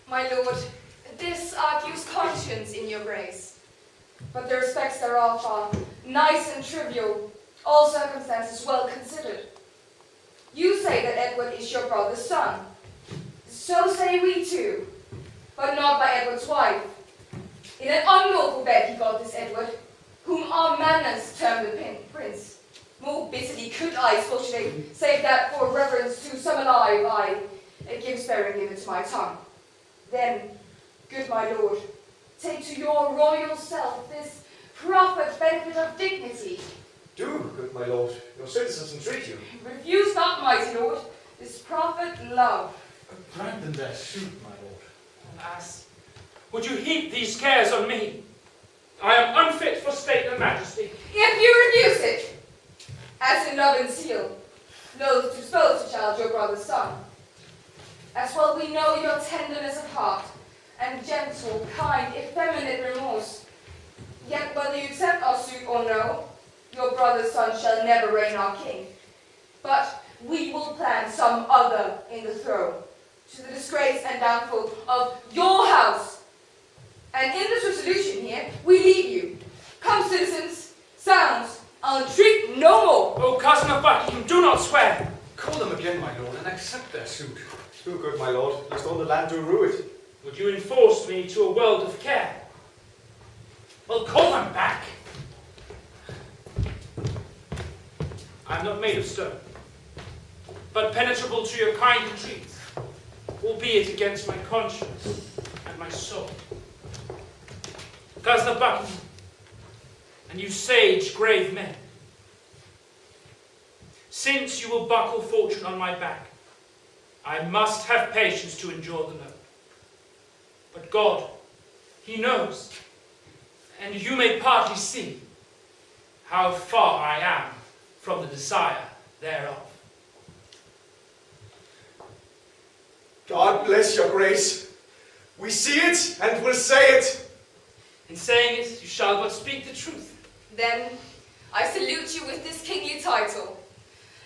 My lord, this argues conscience in your grace, but the respects thereof are nice and trivial, all circumstances well considered. You say that Edward is your brother's son. So say we too, but not by Edward's wife. In an unlawful bed he got this Edward, whom our manners term the prince. More bitterly could I expostulate, save that for reverence to some alive I give sparingly to my tongue. Then, good my lord, take to your royal self this proffered benefit of dignity. Do, good my lord, your citizens entreat you. Refuse not, mighty lord, this proffered love. Grant them their suit, my lord. Alas, would you heap these cares on me? I am unfit for state and majesty. If you refuse it, as in love and seal, loath to dispose the child your brother's son. As well we know your tenderness of heart, and gentle, kind, effeminate remorse. Yet whether you accept our suit or no, your brother's son shall never reign our king. But we will plan some other in the throne, to the disgrace and downfall of your house. And in this resolution here, we leave you. Come, citizens, sounds, I'll entreat no more. Oh, cousin of Buckingham, do not swear. Call them again, my lord, and accept their suit. Do, good my lord, lest all the land do rue it. Would you enforce me to a world of care? Well, call them back. I am not made of stone, but penetrable to your kind entreaties, albeit against my conscience and my soul. Cousin of Buckingham, and you sage, grave men, since you will buckle fortune on my back, I must have patience to endure the load. But God, he knows, and you may partly see how far I am from the desire thereof. God bless your grace. We see it and will say it. In saying it, you shall but speak the truth. Then I salute you with this kingly title.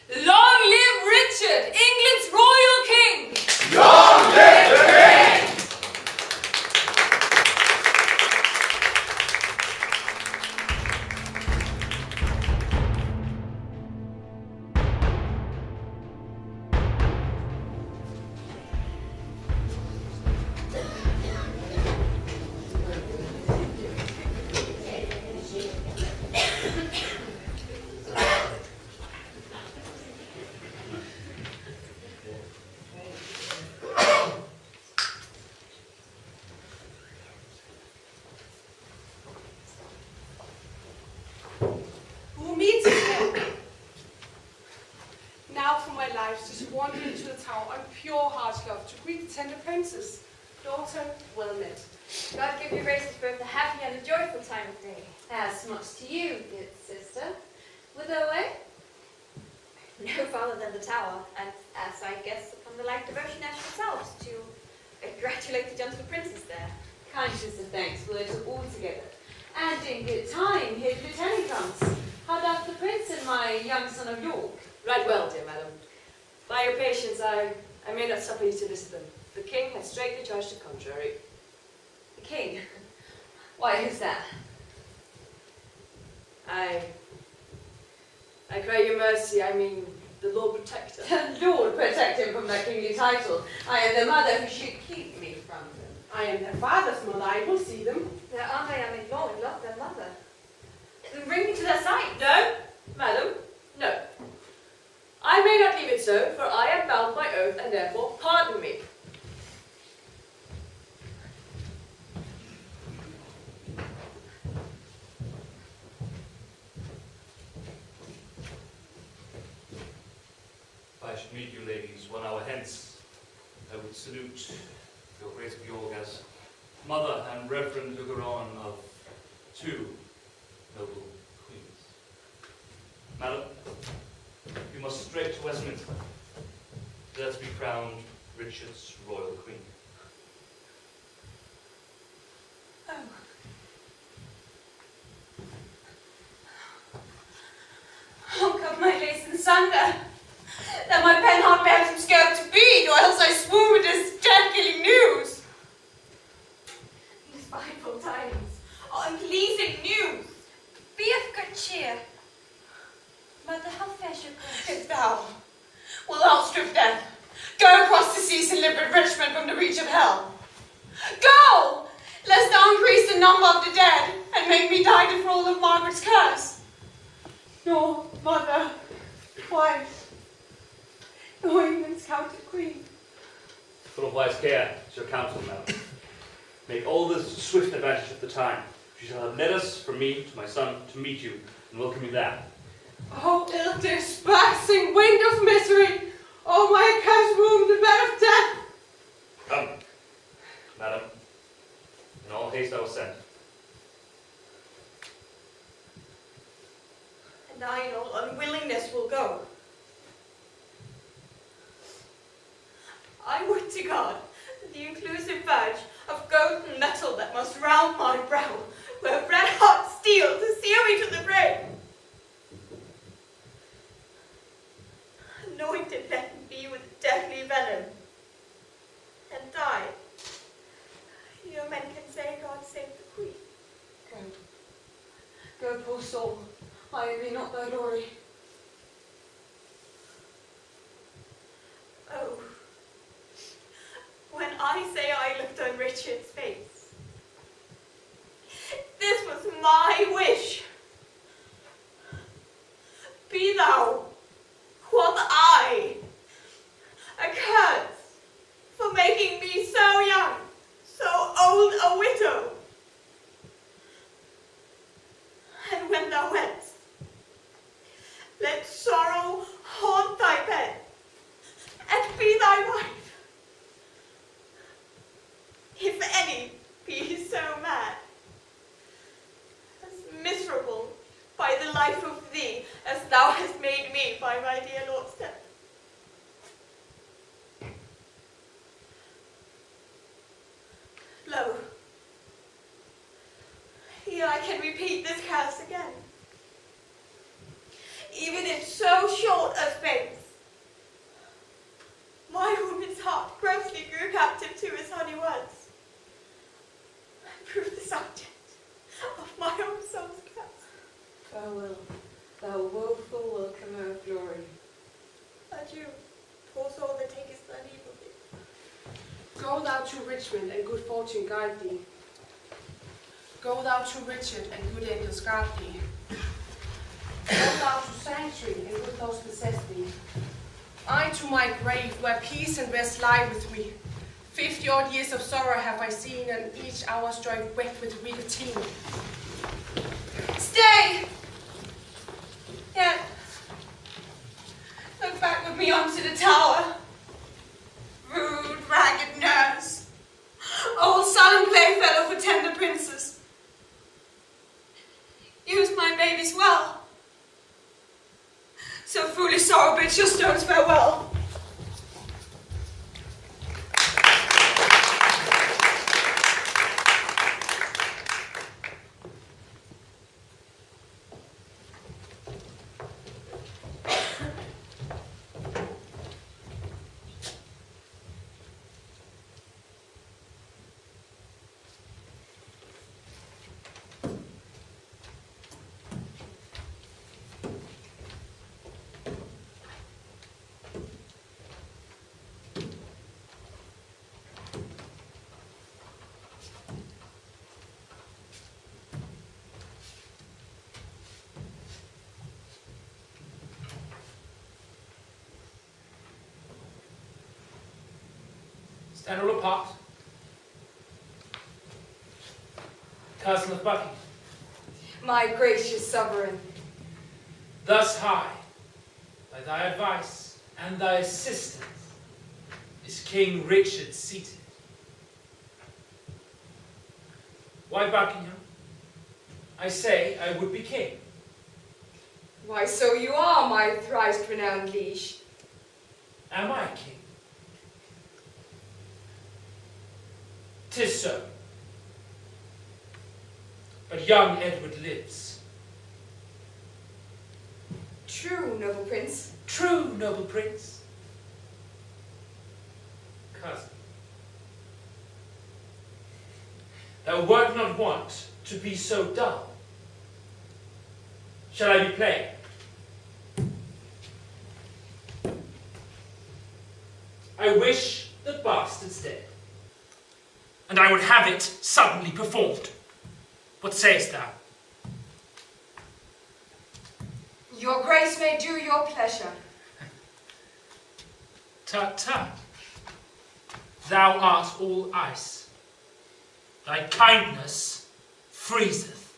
Long live Richard, England's royal king! Long live the king! Who meets us here? Now for my life, just wandering to the tower on pure heart's love to greet the tender princess. Daughter, well met. God give your graces both a happy and a joyful time of day. As much to you, good sister. Whither away? No farther than the tower, and as I guess upon the like devotion as yourselves, to congratulate the gentle princess there. Kind sister, thanks, we'll do all together. And in good time, here the lieutenant comes. How doth the prince and my young son of York? Right well, dear madam. By your patience, I may not suffer you to visit them. The king hath straitly charged the contrary. The king? Why, who's that? I cry your mercy, I mean the Lord Protector. The Lord protect him from that kingly title. I am the mother who should keep me from them. I am their father's mother, I will see them. Their arm I am in law and love their mother. Then bring me to their sight. No, madam, no. I may not leave it so, for I am bound by oath, and therefore pardon me. If I should meet you ladies 1 hour hence, I would salute your Grace of York as mother and reverend looker on of 2 noble queens. Madam, you must straight to Westminster, there to be crowned Richard's royal queen. Oh, cut my face in sunder, that my pen heart bears from scope to bead, or else I swoon with this death-killing news. These spiteful tidings. Unpleasing news. Be of good cheer. Mother, how fares your grace? If thou wilt outstrip death, go across the seas and liberate Richmond from the reach of hell. Go, lest thou increase the number of the dead, and make me die the thrall of Margaret's curse. Nor mother, wife, nor England's counted queen. Full of wise care is your counsel, madam. Make all this swift advantage of the time. She shall have letters from me to my son to meet you and welcome you there. Oh, ill dispersing wind of misery! Oh, my cursed womb, the bed of death! Come, madam. In all haste I will send. And I in all unwillingness will go. I would to God that the inclusive badge of gold and metal that must round my brow were red hot steel to seal me to the grave. Anointed let him be with deadly venom, and die. No men can say God save the queen. Go, poor soul. I envy not thy glory. Oh, when I say I looked on Richard's face, this was my wish. Be thou, quoth I, accursed for making me so young, so old a widow. And when thou wentst, let sorrow haunt thy bed, and be thy wife, if any be so mad. life of thee, as thou hast made me by my dear Lord's death. Lo, here I can repeat this curse again. Even if so short a space, my woman's heart grossly grew captive to his honey words, and proved the subject of my own soul's curse. Farewell, thou woeful welcomer of glory. Adieu, poor soul that takest thy leave of thee. Go thou to Richmond, and good fortune guide thee. Go thou to Richard, and good angels guard thee. Go thou to sanctuary, and good thoughts possess thee. I to my grave, where peace and rest lie with me. 50 odd years of sorrow have I seen, and each hour's joy wet with nicotine. Stay! Yet, look back with me onto the tower. Rude, ragged nurse, old sullen playfellow for tender princes. Use my babies well. So foolish sorrow bids your stones farewell. Stand all apart. Cousin of Buckingham. My gracious sovereign. Thus high, by thy advice and thy assistance, is King Richard seated. Why Buckingham? I say I would be king. Why, so you are, my thrice renowned liege. Am I king? 'Tis so. But young Edward lives. True, noble prince. True, noble prince. Cousin, thou wert not wont to be so dull. Shall I be plain? I wish the bastard's dead, and I would have it suddenly performed. What sayest thou? Your grace may do your pleasure. Tut tut. Thou art all ice. Thy kindness freezeth.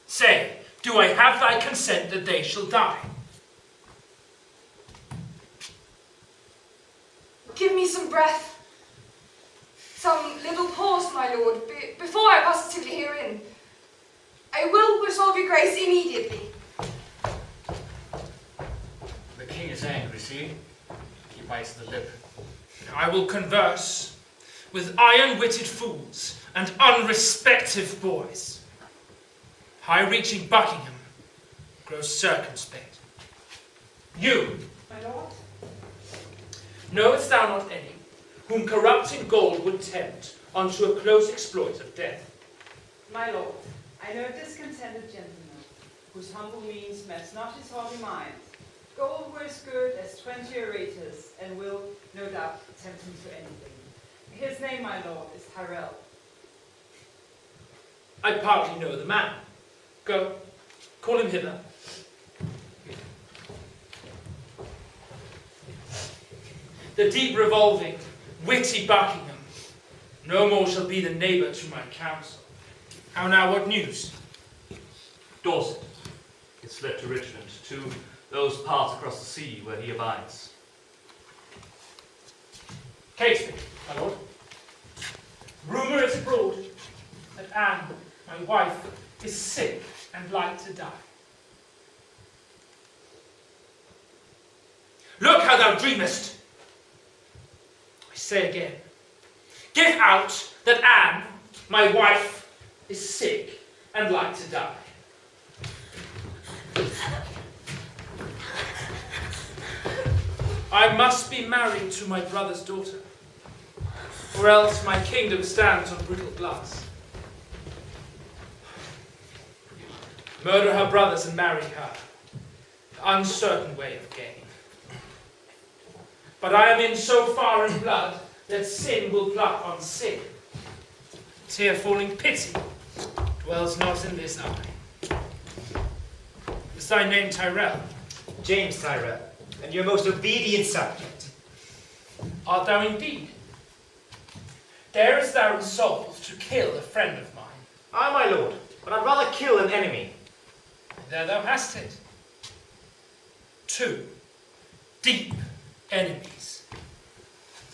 Say, do I have thy consent that they shall die? Give me some breath. Some little pause, my lord, before I positively herein. I will resolve your grace immediately. The king is angry, see? He bites the lip. I will converse with iron-witted fools and unrespective boys. High-reaching Buckingham grows circumspect. You, My lord? knowest thou not any whom corrupting gold would tempt unto a close exploit of death? My lord, I know a discontented gentleman, whose humble means match not his haughty mind. Gold were as good as 20 orators, and will, no doubt, tempt him to anything. His name, my lord, is Tyrell. I partly know the man. Go, call him hither. The deep revolving, witty Buckingham no more shall be the neighbour to my counsel. How now, what news? Dorset is fled to Richmond, to those parts across the sea where he abides. Catesby, my lord. Rumour is abroad that Anne, my wife, is sick and like to die. thou dreamest. I say again, give out that Anne, my wife, is sick and like to die. I must be married to my brother's daughter, or else my kingdom stands on brittle glass. Murder her brothers and marry her, the uncertain way of gain. But I am in so far in blood that sin will pluck on sin. Tear falling pity dwells not in this eye. Is thy name Tyrell? James Tyrell, and your most obedient subject. Art thou indeed? Darest thou resolve to kill a friend of mine? Aye, my lord, but I'd rather kill an enemy. There thou hast it. 2 deep enemies.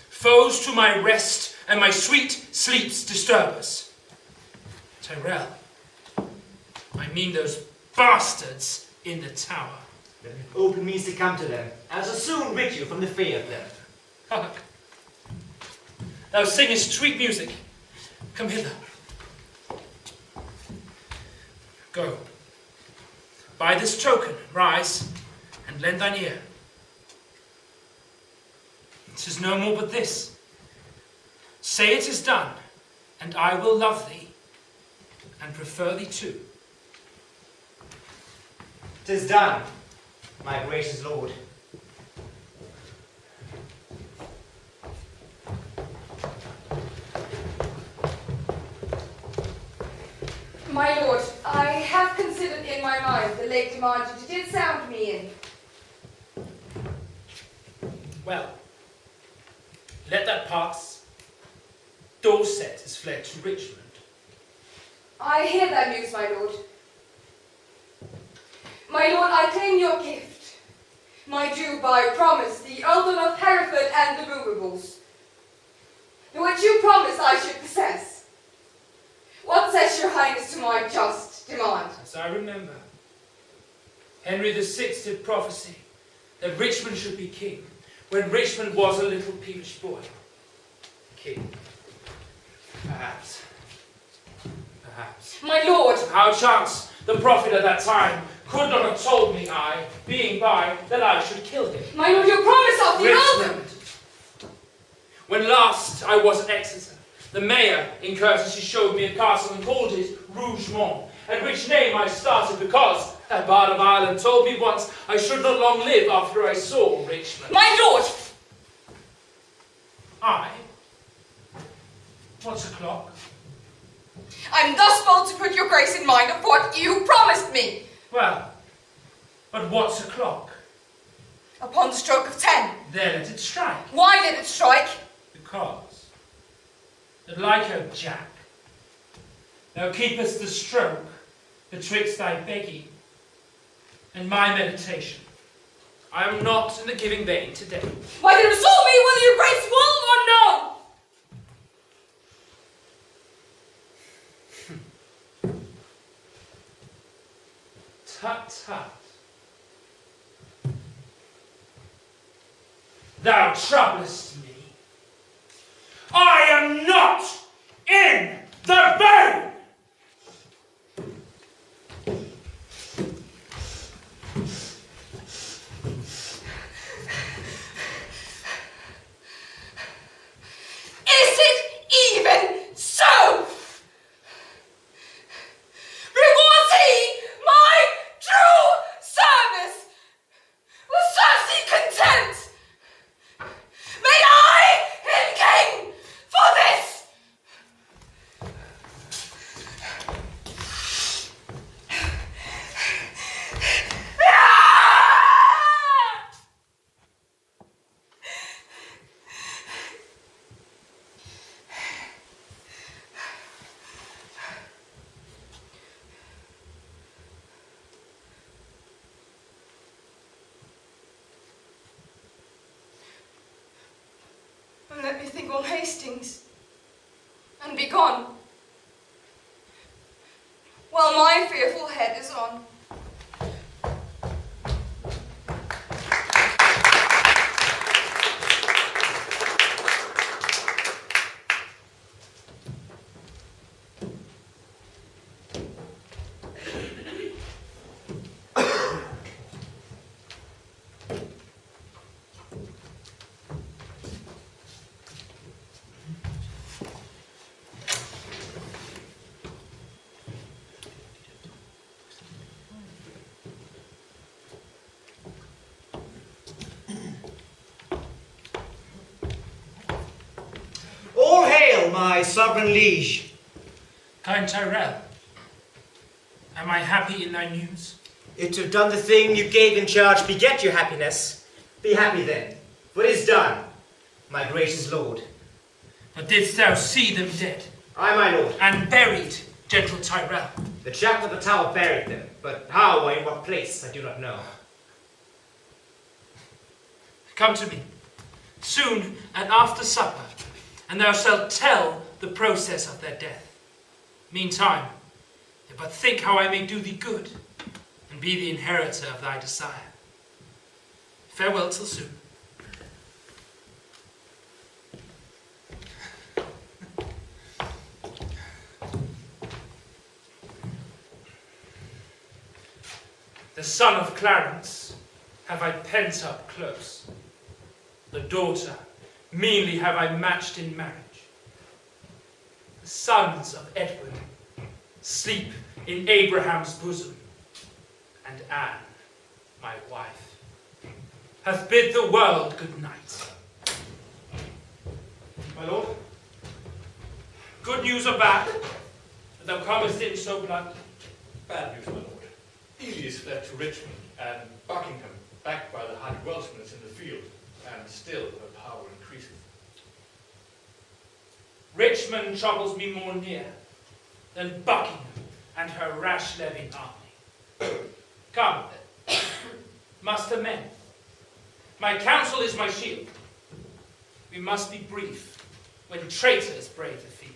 Foes to my rest and my sweet sleep's disturbers. Tyrell, I mean those bastards in the tower. Then open means to come to them, and I shall soon rid you from the fear of them. Hark! Thou singest sweet music. Come hither. Go. By this token, rise and lend thine ear. 'Tis no more but this. Say it is done, and I will love thee, and prefer thee too. 'Tis done, my gracious lord. My lord, I have considered in my mind the late demand you did sound me in. Well, let that pass. Dorset is fled to Richmond. I hear that news, my lord. My lord, I claim your gift. My due by promise, the earldom of Hereford and the movables, which you promised I should possess. What says your highness to my just demand? As I remember, Henry VI did prophesy that Richmond should be king, when Richmond was a little peevish boy. King. Perhaps. Perhaps. My lord! How chance the prophet at that time could not have told me I, being by, that I should kill him. My lord, your promise of the earldom! When last I was at Exeter, the mayor in courtesy showed me a castle and called it Rougemont, at which name I started because a bard of Ireland told me once I should not long live after I saw Richmond. My lord! I? What's o'clock? I'm thus bold to put your grace in mind of what you promised me. Well, but what's o'clock? Upon the stroke of 10. There let it strike. Why did it strike? Because, that like O Jack, thou keepest the stroke betwixt thy begging and my meditation. I am not in the giving vein today. Why then resolve me whether your grace will or no! Tut tut. Thou troublest me. I am not in the vein! Is it even so? Rewards he my true service? Will serves he content? May I him king for this? And let me think on Hastings, and be gone, while my fearful head is on. my sovereign liege. Kind Tyrell, am I happy in thy news? If to have done the thing you gave in charge beget your happiness, be happy then, for it is done, my gracious lord. But didst thou see them dead? Aye, my lord. And buried, gentle Tyrell? The chap of the tower buried them, but how or in what place I do not know. Come to me, soon and after supper, and thou shalt tell the process of their death. Meantime, but think how I may do thee good, and be the inheritor of thy desire. Farewell till soon. The son of Clarence have I pent up close. The daughter meanly have I matched in marriage. The sons of Edward sleep in Abraham's bosom, and Anne, my wife, hath bid the world good night. My lord? Good news or bad, that thou comest in so bluntly? Bad news, my lord. Ely is fled to Richmond, and Buckingham, backed by the hardy Welshmen, is in the field, and still her power increaseth. Richmond troubles me more near than Buckingham and her rash levied army. Come, muster men. My counsel is my shield. We must be brief when traitors brave the field.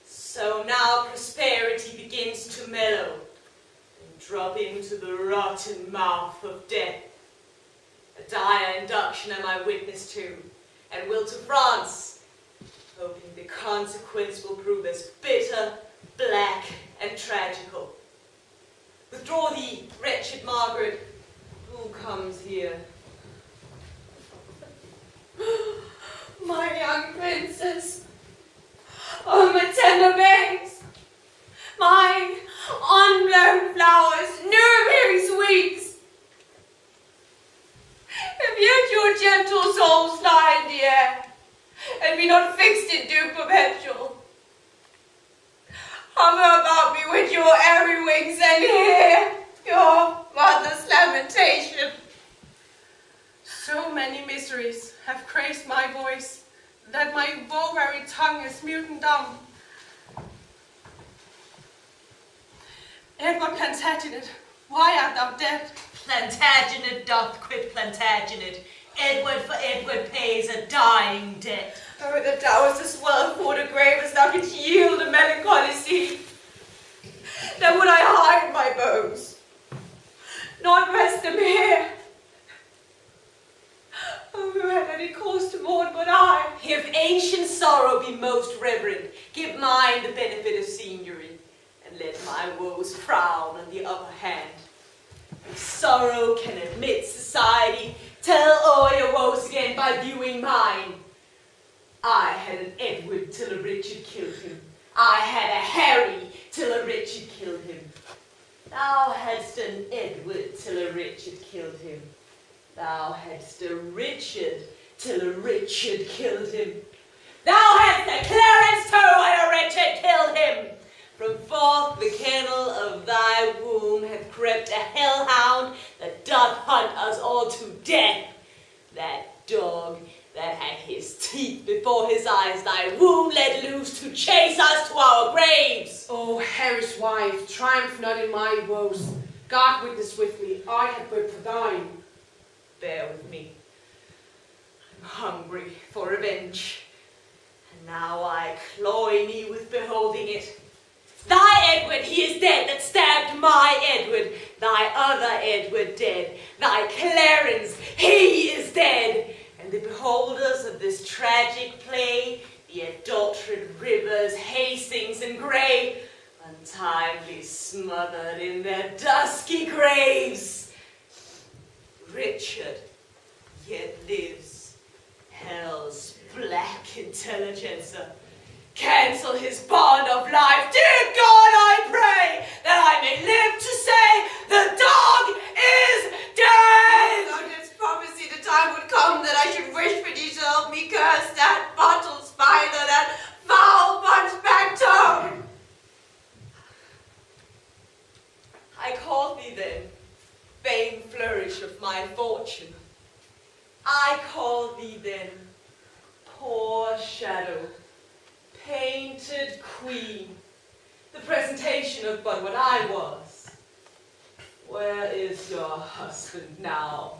So now prosperity begins to mellow and drop into the rotten mouth of death. A dire induction am I witness to, and will to France, hoping the consequence will prove as bitter, black, and tragical. Withdraw thee, wretched Margaret. Who comes here? My young princess. Oh, my tender babes. My unblown flowers, nursery sweets. If yet your gentle souls lie in the air, and be not fixed in dew perpetual, hover about me with your airy wings, and hear your mother's lamentation. So many miseries have crazed my voice, that my woe-weary tongue is mute and dumb. Edward Plantagenet, why art thou dead? Plantagenet doth quit Plantagenet. Edward for Edward pays a dying debt. Oh, that thou wast as well for the grave as thou couldst yield a melancholy seed. Then would I hide my bones, not rest them here. Oh, who had any cause to mourn but I? If ancient sorrow be most reverend, give mine the benefit of seniority, and let my woes frown on the upper hand. If sorrow can admit society, tell all your woes again by viewing mine. I had an Edward till a Richard killed him. I had a Harry till a Richard killed him. Thou hadst an Edward till a Richard killed him. Thou hadst a Richard till a Richard killed him. Thou hadst a Clarence too and a Richard killed him. From forth the kennel of thy womb hath crept a hellhound that doth hunt us all to death. That dog that had his teeth before his eyes thy womb let loose to chase us to our graves. Oh, Harry's wife, triumph not in my woes. God witness with me, I have wept for thine. Bear with me. I'm hungry for revenge, and now I cloy me with beholding it. Thy Edward, he is dead, that stabbed my Edward. Thy other Edward dead. Thy Clarence, he is dead. And the beholders of this tragic play, the adulterate Rivers, Hastings, and Grey, untimely smothered in their dusky graves. Richard, yet lives. Hell's black intelligencer. Cancel his bond of life. Dear God, I pray that I may live to say the dog is dead! Without its prophecy, the time would come that I should wish for thee to help me curse that bottle spider, that foul punchback toad. I called thee then, vain flourish of my fortune. I called thee then, poor shadow, painted queen, the presentation of but what I was. Where is your husband now?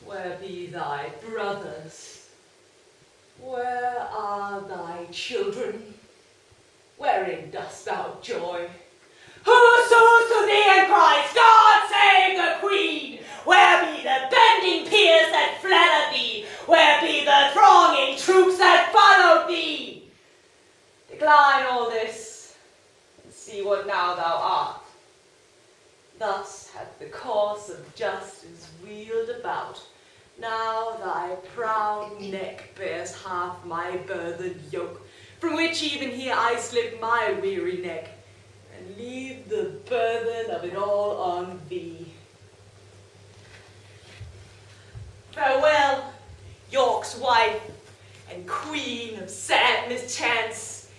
Where be thy brothers? Where are thy children? Wherein dost thou joy? Who sues to thee and cries, God save the queen? Where be the bending peers that flatter thee? Where be the thronging troops that followed thee? Decline all this, and see what now thou art. Thus hath the course of justice wheeled about. Now thy proud neck bears half my burthened yoke, from which even here I slip my weary neck, and leave the burthen of it all on thee. Farewell, York's wife, and queen of sad mischance.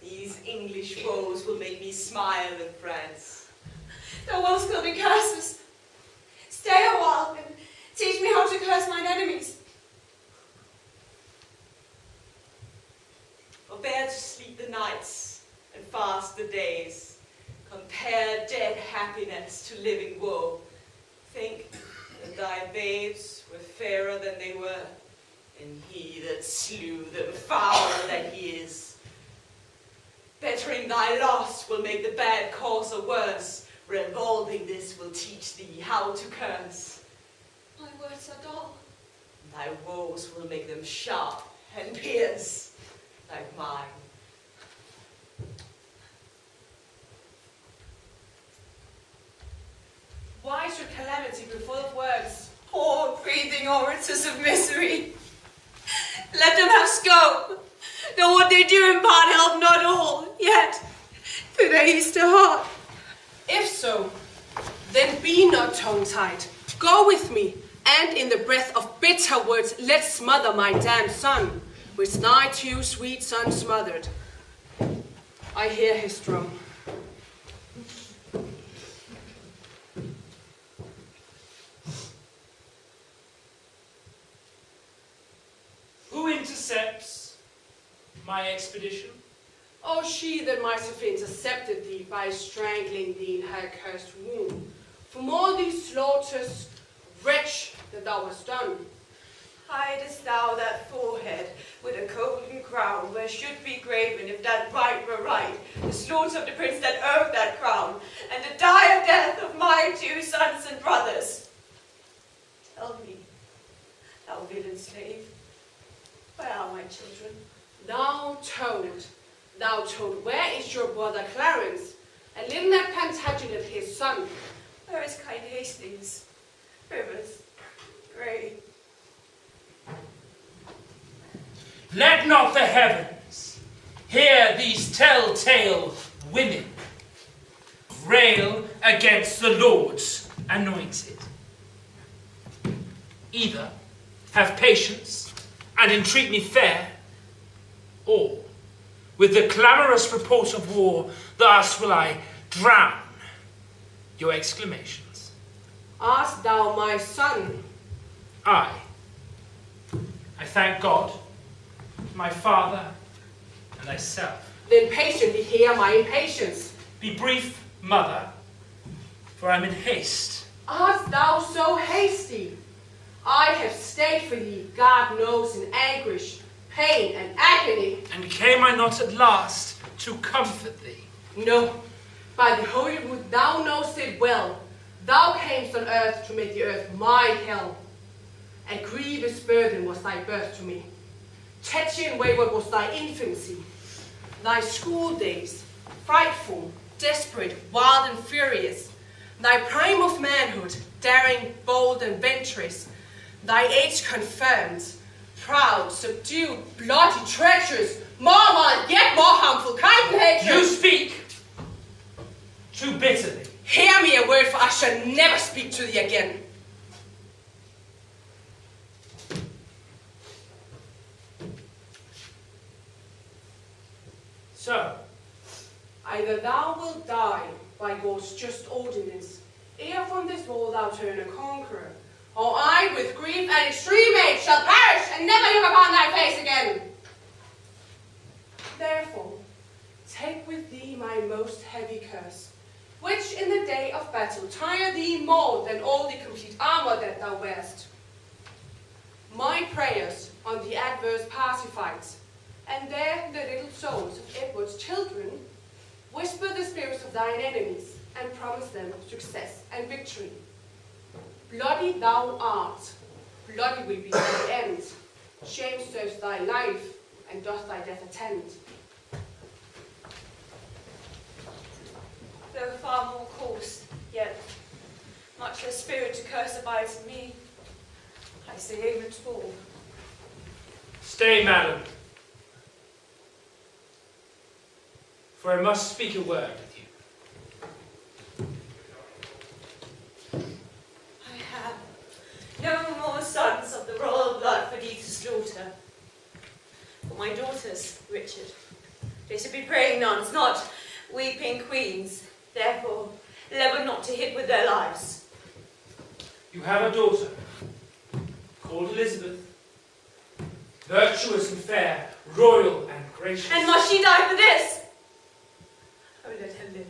These English woes will make me smile in France. Thou wilt still be curses. Stay a while and teach me how to curse mine enemies. Forbear to sleep the nights and fast the days. Compare dead happiness to living woe. Think that thy babes were fairer than they were, and he that slew them fouler than he is. Bettering thy loss will make the bad courser worse. Revolving this will teach thee how to curse. My words are dull. Thy woes will make them sharp and pierce, like mine. Why should calamity be full of words? Poor breathing orators of misery. Let them have scope. Though what they do in part help not all, yet do they ease the heart. If so, then be not tongue-tied. Go with me, and in the breath of bitter words let smother my damned son, which thy two sweet sons smothered. I hear his drum. Who intercepts my expedition? Oh, she that might have intercepted thee by strangling thee in her cursed womb. From all these slaughters, wretch that thou hast done. Hidest thou that forehead with a golden crown, where should be graven, if that right were right, the slaughter of the prince that earned that crown, and the dire death of my two sons and brothers? Tell me, thou villain slave, where are my children? Thou told, where is your brother Clarence, and little that Plantagenet his son? Where is kind Hastings? Rivers, grey. Let not the heavens hear these telltale women rail against the Lord's anointed. Either have patience and entreat me fair, or with the clamorous report of war, thus will I drown your exclamations. Art thou my son? I thank God, my father, and thyself. Then patiently hear my impatience. Be brief, mother, for I'm in haste. Art thou so hasty? I have stayed for thee, God knows, in anguish, pain, and agony. And came I not at last to comfort thee? No, by the holy rood thou knowest it well. Thou camest on earth to make the earth my hell. A grievous burden was thy birth to me. Tetchy and wayward was thy infancy. Thy school days, frightful, desperate, wild and furious. Thy prime of manhood, daring, bold and venturous. Thy age confirmed, proud, subdued, bloody, treacherous, more and yet more harmful, kind hatred. You speak too bitterly. Hear me a word, for I shall never speak to thee again. So, either thou wilt die by God's just ordinance, ere from this wall thou turn a conqueror, or I with grief and extreme age shall perish and never look upon thy face again. Therefore, take with thee my most heavy curse, which in the day of battle tire thee more than all the complete armor that thou wearest. My prayers on the adverse party fights, and there the little souls of Edward's children whisper the spirits of thine enemies, and promise them success and victory. Bloody thou art, bloody will be thy end. Shame serves thy life, and doth thy death attend. Though far more coarse, yet much less spirit to curse abides in me. I say amen to all. Stay, madam, for I must speak a word with you. I have no more sons of the royal blood for thee to slaughter. For my daughters, Richard, they should be praying nuns, not weeping queens. Therefore, level not to hit with their lives. You have a daughter called Elizabeth, virtuous and fair, royal and gracious. And must she die for this? Oh, let her live.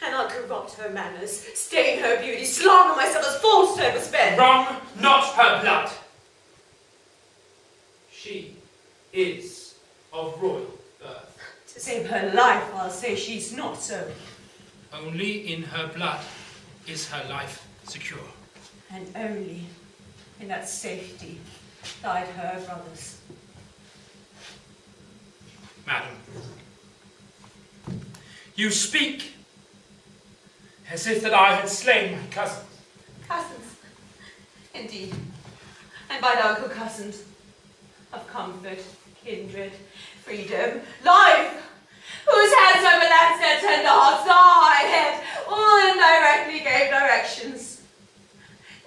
And I'll corrupt her manners, stain her beauty, slander myself as false to ever spend. Wrong not her blood. She is of royal birth. To save her life, I'll say she's not so. Only in her blood is her life secure. And only in that safety died her brothers. Madam, you speak as if that I had slain my cousin. Cousins, indeed, and by uncle cousins, of comfort, kindred, freedom, life, whose hands overlapped their tender hearts, thy head, all indirectly gave directions.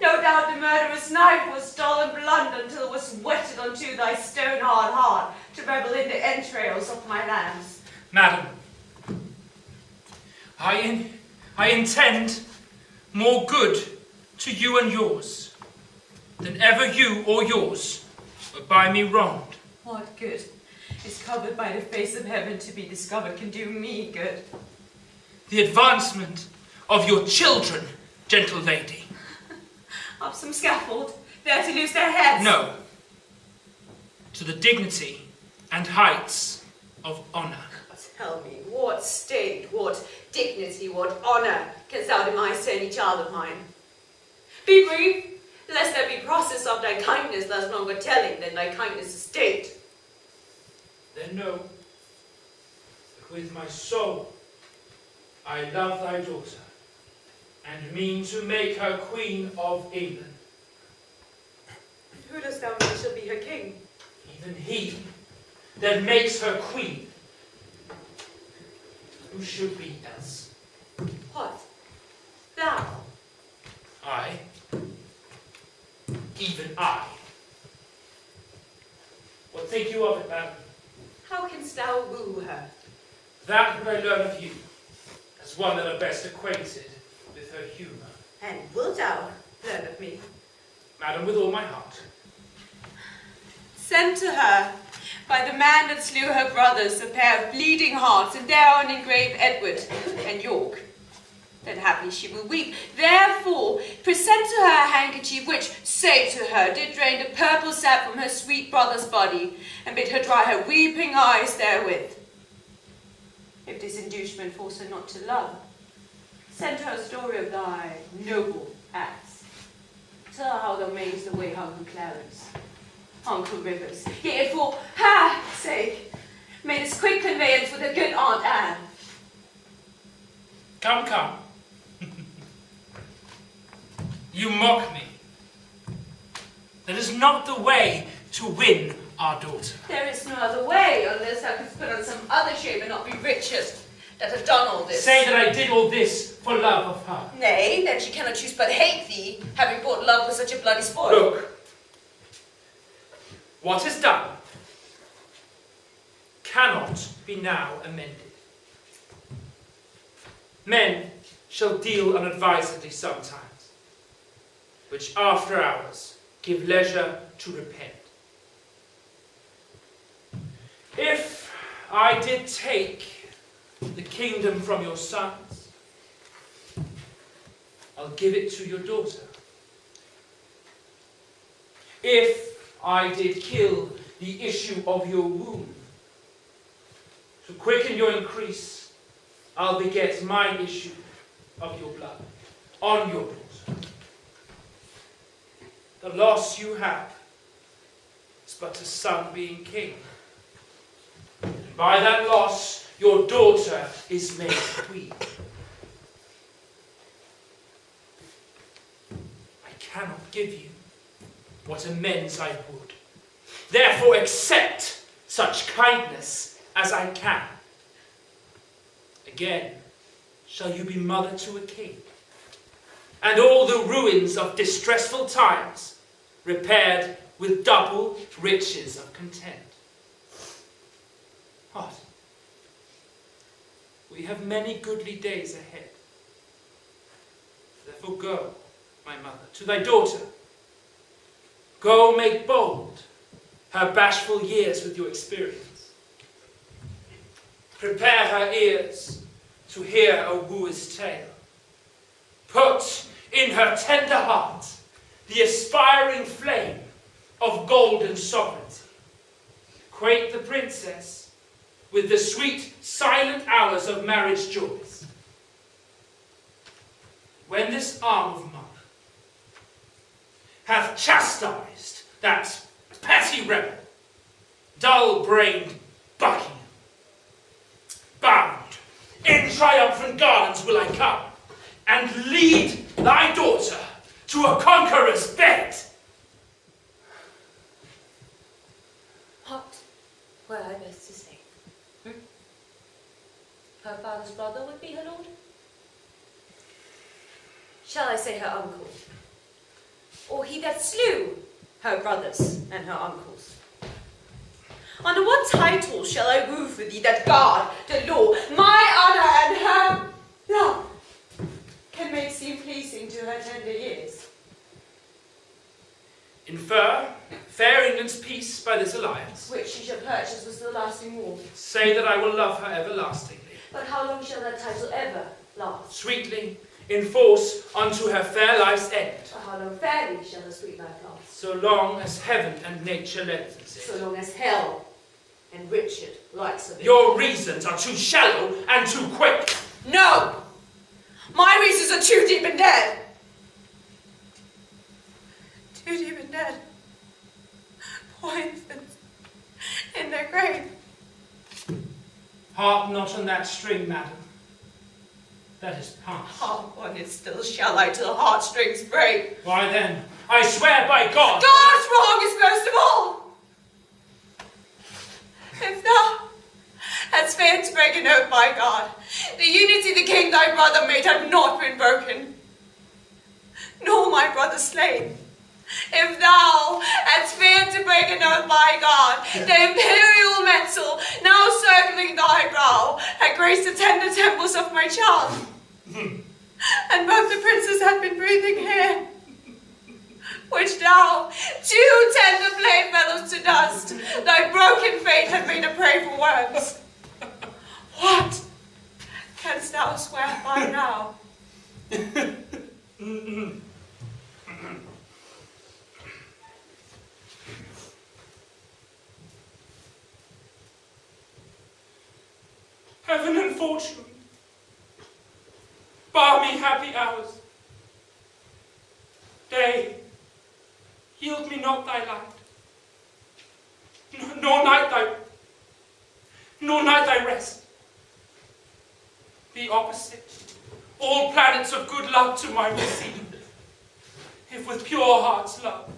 No doubt the murderous knife was dull and blunt until it was whetted unto thy stone-hard heart to revel in the entrails of my lambs. Madam, I intend more good to you and yours than ever you or yours were by me wronged. What good is covered by the face of heaven to be discovered can do me good? The advancement of your children, gentle lady. Up some scaffold, there to lose their heads? No. To the dignity and heights of honour. Tell me, what state, what dignity, what honour canst thou demise to any child of mine? Be brief, lest there be process of thy kindness thus longer telling than thy kindness' estate. Then know that with my soul I love thy daughter, and mean to make her Queen of England. And who dost thou know shall be her king? Even he that makes her Queen. Who should be else? What? Thou? I? Even I? What think you of it, madam? How canst thou woo her? That would I learn of you, as one that are best acquainted with her humour. And wilt thou learn of me? Madam, with all my heart. Send to her, by the man that slew her brothers, a pair of bleeding hearts, and thereon engrave Edward and York. Then happily she will weep. Therefore, present to her a handkerchief which, say to her, did drain the purple sap from her sweet brother's body, and bid her dry her weeping eyes therewith. If this inducement force her not to love, send her a story of thy noble acts. Tell her how thou madest away Uncle Clarence, Uncle Rivers, yet for her sake, made us quick conveyance with her good Aunt Anne. Come, come. You mock me. That is not the way to win our daughter. There is no other way unless thou couldst put on some other shape and not be Richard that have done all this. Say that I did all this for love of her. Nay, that she cannot choose but hate thee, having bought love with such a bloody spoil. Look, what is done cannot be now amended. Men shall deal unadvisedly sometimes, which after hours give leisure to repent. If I did take the kingdom from your sons, I'll give it to your daughter. If I did kill the issue of your womb, to quicken your increase, I'll beget my issue of your blood on your daughter. The loss you have is but a son being king. And by that loss, your daughter is made queen. I cannot give you what amends I would. Therefore accept such kindness as I can. Again shall you be mother to a king, and all the ruins of distressful times repaired with double riches of content. What? We have many goodly days ahead. Therefore go, my mother, to thy daughter. Go make bold her bashful years with your experience. Prepare her ears to hear a wooer's tale. Put in her tender heart the aspiring flame of golden sovereignty. Acquaint the princess with the sweet, silent hours of marriage joys. When this arm of mine hath chastised that petty rebel, dull-brained Buckingham, bound in triumphant garlands will I come, and lead thy daughter to a conqueror's bed. What were I best to say? Her father's brother would be her lord? Shall I say her uncle? Or he that slew her brothers and her uncles? Under what title shall I woo for thee that God, the law, my honour and her love can make seem pleasing to her tender years? Infer fair England's peace by this alliance. Which she shall purchase with still lasting war. Say that I will love her everlastingly. But how long shall that title ever last? Sweetly, in force unto her fair life's end. But how long fairly shall the sweet life last? So long as heaven and nature lengthens it. So long as hell and Richard likes of it. Your reasons are too shallow and too quick. No! My reasons are too deep and dead. Too deep and dead. Poor infants in their grave. Harp not on that string, madam. That is past. Harp on it still shall I till heartstrings break. Why then, I swear by God. God's wrong is most of all. If thou hadst failed to break an oath by God, the unity the king thy brother made had not been broken, nor my brother slain. If thou hadst failed to break an oath by God, the imperial metal now circling thy brow had graced the tender temples of my child, and both the princes had been breathing here, which thou, two tender playfellows to dust, thy broken fate had made a prey for worms. What canst thou swear by now? Heaven and fortune, bar me happy hours. Day, yield me not thy light, nor night thy rest. Be opposite, all planets of good luck to my receive, if with pure heart's love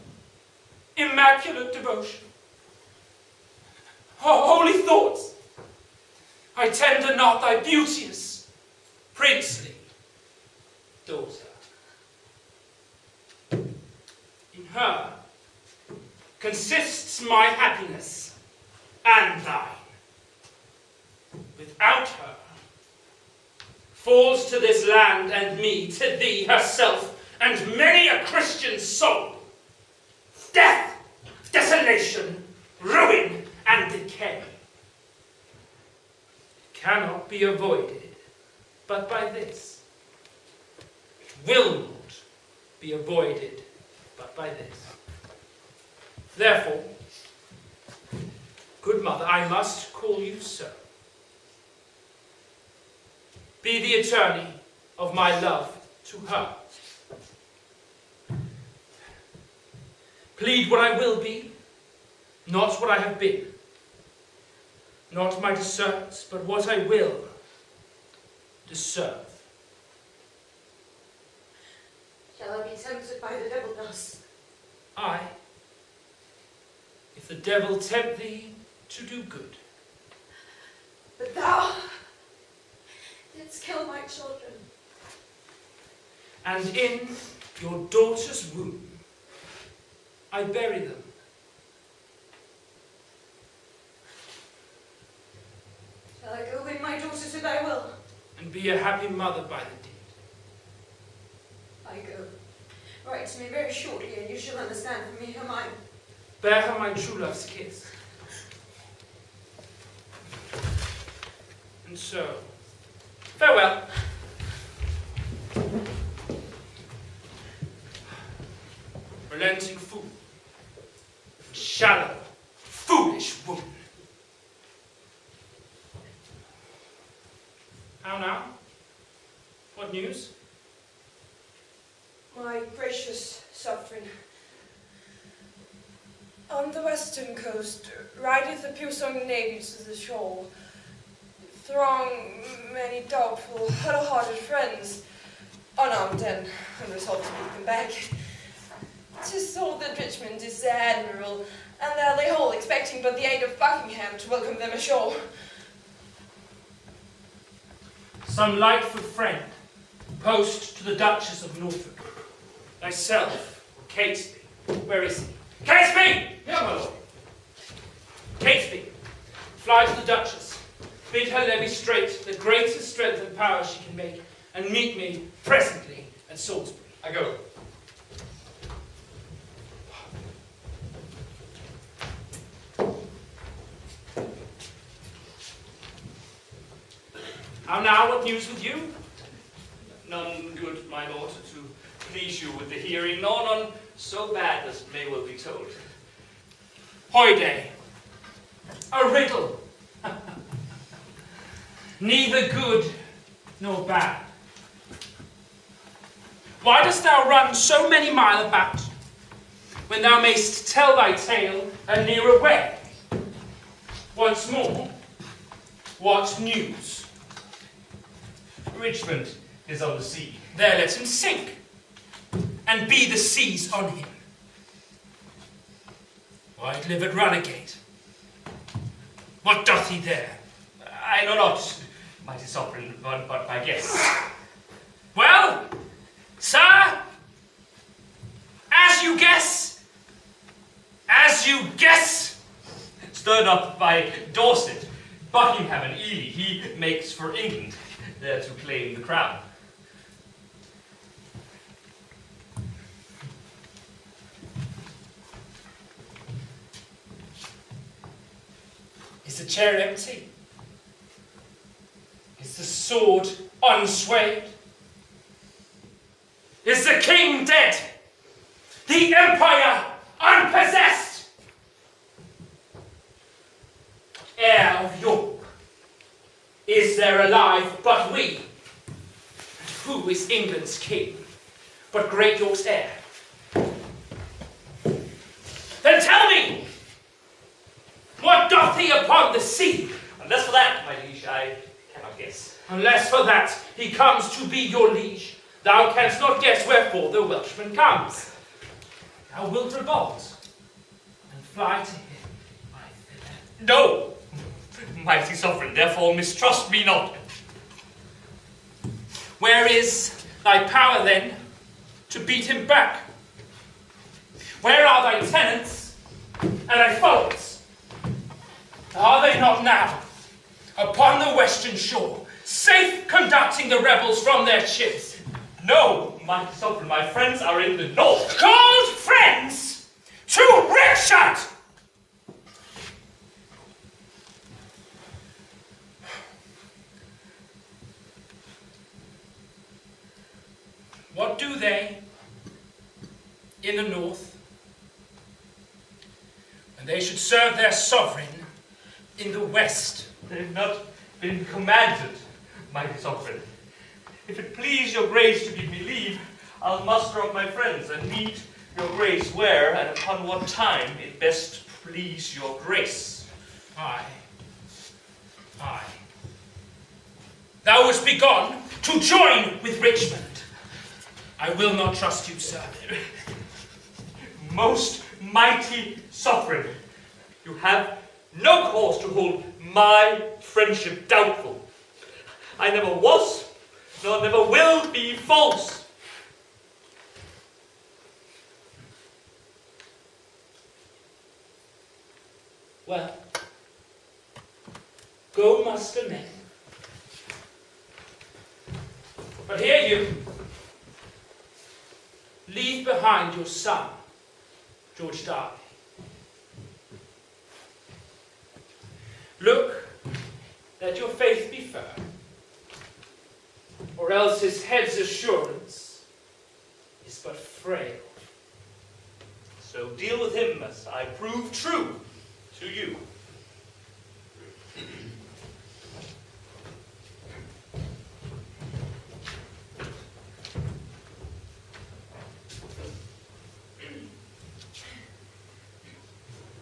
immaculate devotion, holy thoughts, I tender not thy beauteous, princely daughter. In her consists my happiness and thine. Without her falls to this land and me, to thee herself, and many a Christian soul, death, desolation, ruin, and decay. Cannot be avoided but by this. Will not be avoided but by this. Therefore, good mother, I must call you so. Be the attorney of my love to her. Plead what I will be, not what I have been. Not my deserts, but what I will deserve. Shall I be tempted by the devil thus? Aye, if the devil tempt thee to do good. But thou didst kill my children. And in your daughter's womb I bury them. Shall I go win my daughter to thy will? And be a happy mother by the deed. I go. Write to me very shortly, and you shall understand from me her mind. Bear her my true love's kiss. And so, farewell. Relenting fool, shallow, foolish woman. How now? What news? My gracious sovereign, on the western coast rideth a Pusong navy to the shore. Throng many doubtful, hollow-hearted friends, unarmed and unresolved to beat them back. 'Tis thought that Richmond is their admiral, and there they hold, expecting but the aid of Buckingham to welcome them ashore. Some lightfoot friend, post to the Duchess of Norfolk. Thyself, Catesby. Where is he? Catesby! Here, my lord. Catesby, fly to the Duchess. Bid her levy straight the greatest strength and power she can make, and meet me presently at Salisbury. I go. How now, what news with you? None good, my lord, to please you with the hearing, nor none so bad as may well be told. Hoyday, a riddle. Neither good nor bad. Why dost thou run so many mile about, when thou mayst tell thy tale a nearer way? Once more, what news? Richmond is on the sea. There let him sink, and be the seas on him. White-livered runagate, what doth he there? I know not, mighty sovereign, but by guess. Well, sir, as you guess, Stirred up by Dorset, Buckingham and Ely, he makes for England, there to claim the crown. Is the chair empty? Is the sword unswayed? Is the king dead? The empire unpossessed? Heir of York, is there alive but we? And who is England's king but great York's heir? Then tell me, what doth he upon the sea? Unless for that, my liege, I cannot guess. Unless for that he comes to be your liege, thou canst not guess wherefore the Welshman comes. Thou wilt revolt, fly to him. No, mighty sovereign, therefore mistrust me not. Where is thy power then to beat him back? Where are thy tenants and thy followers? Are they not now upon the western shore, safe conducting the rebels from their ships? No, mighty sovereign, my friends are in the north. Called friends to Richard! What do they in the north when they should serve their sovereign in the west? They've not been commanded, mighty sovereign. If it please your grace to give me leave, I'll muster up my friends and meet your grace where and upon what time it best please your grace. Aye. Thou wast begone to join with Richmond. I will not trust you, sir. Most mighty sovereign, you have no cause to hold my friendship doubtful. I never was, nor never will be false. Well, go muster men. But hear you, leave behind your son, George Darby. Look that your faith be firm, or else his head's assurance is but frail. So deal with him as I prove true to you.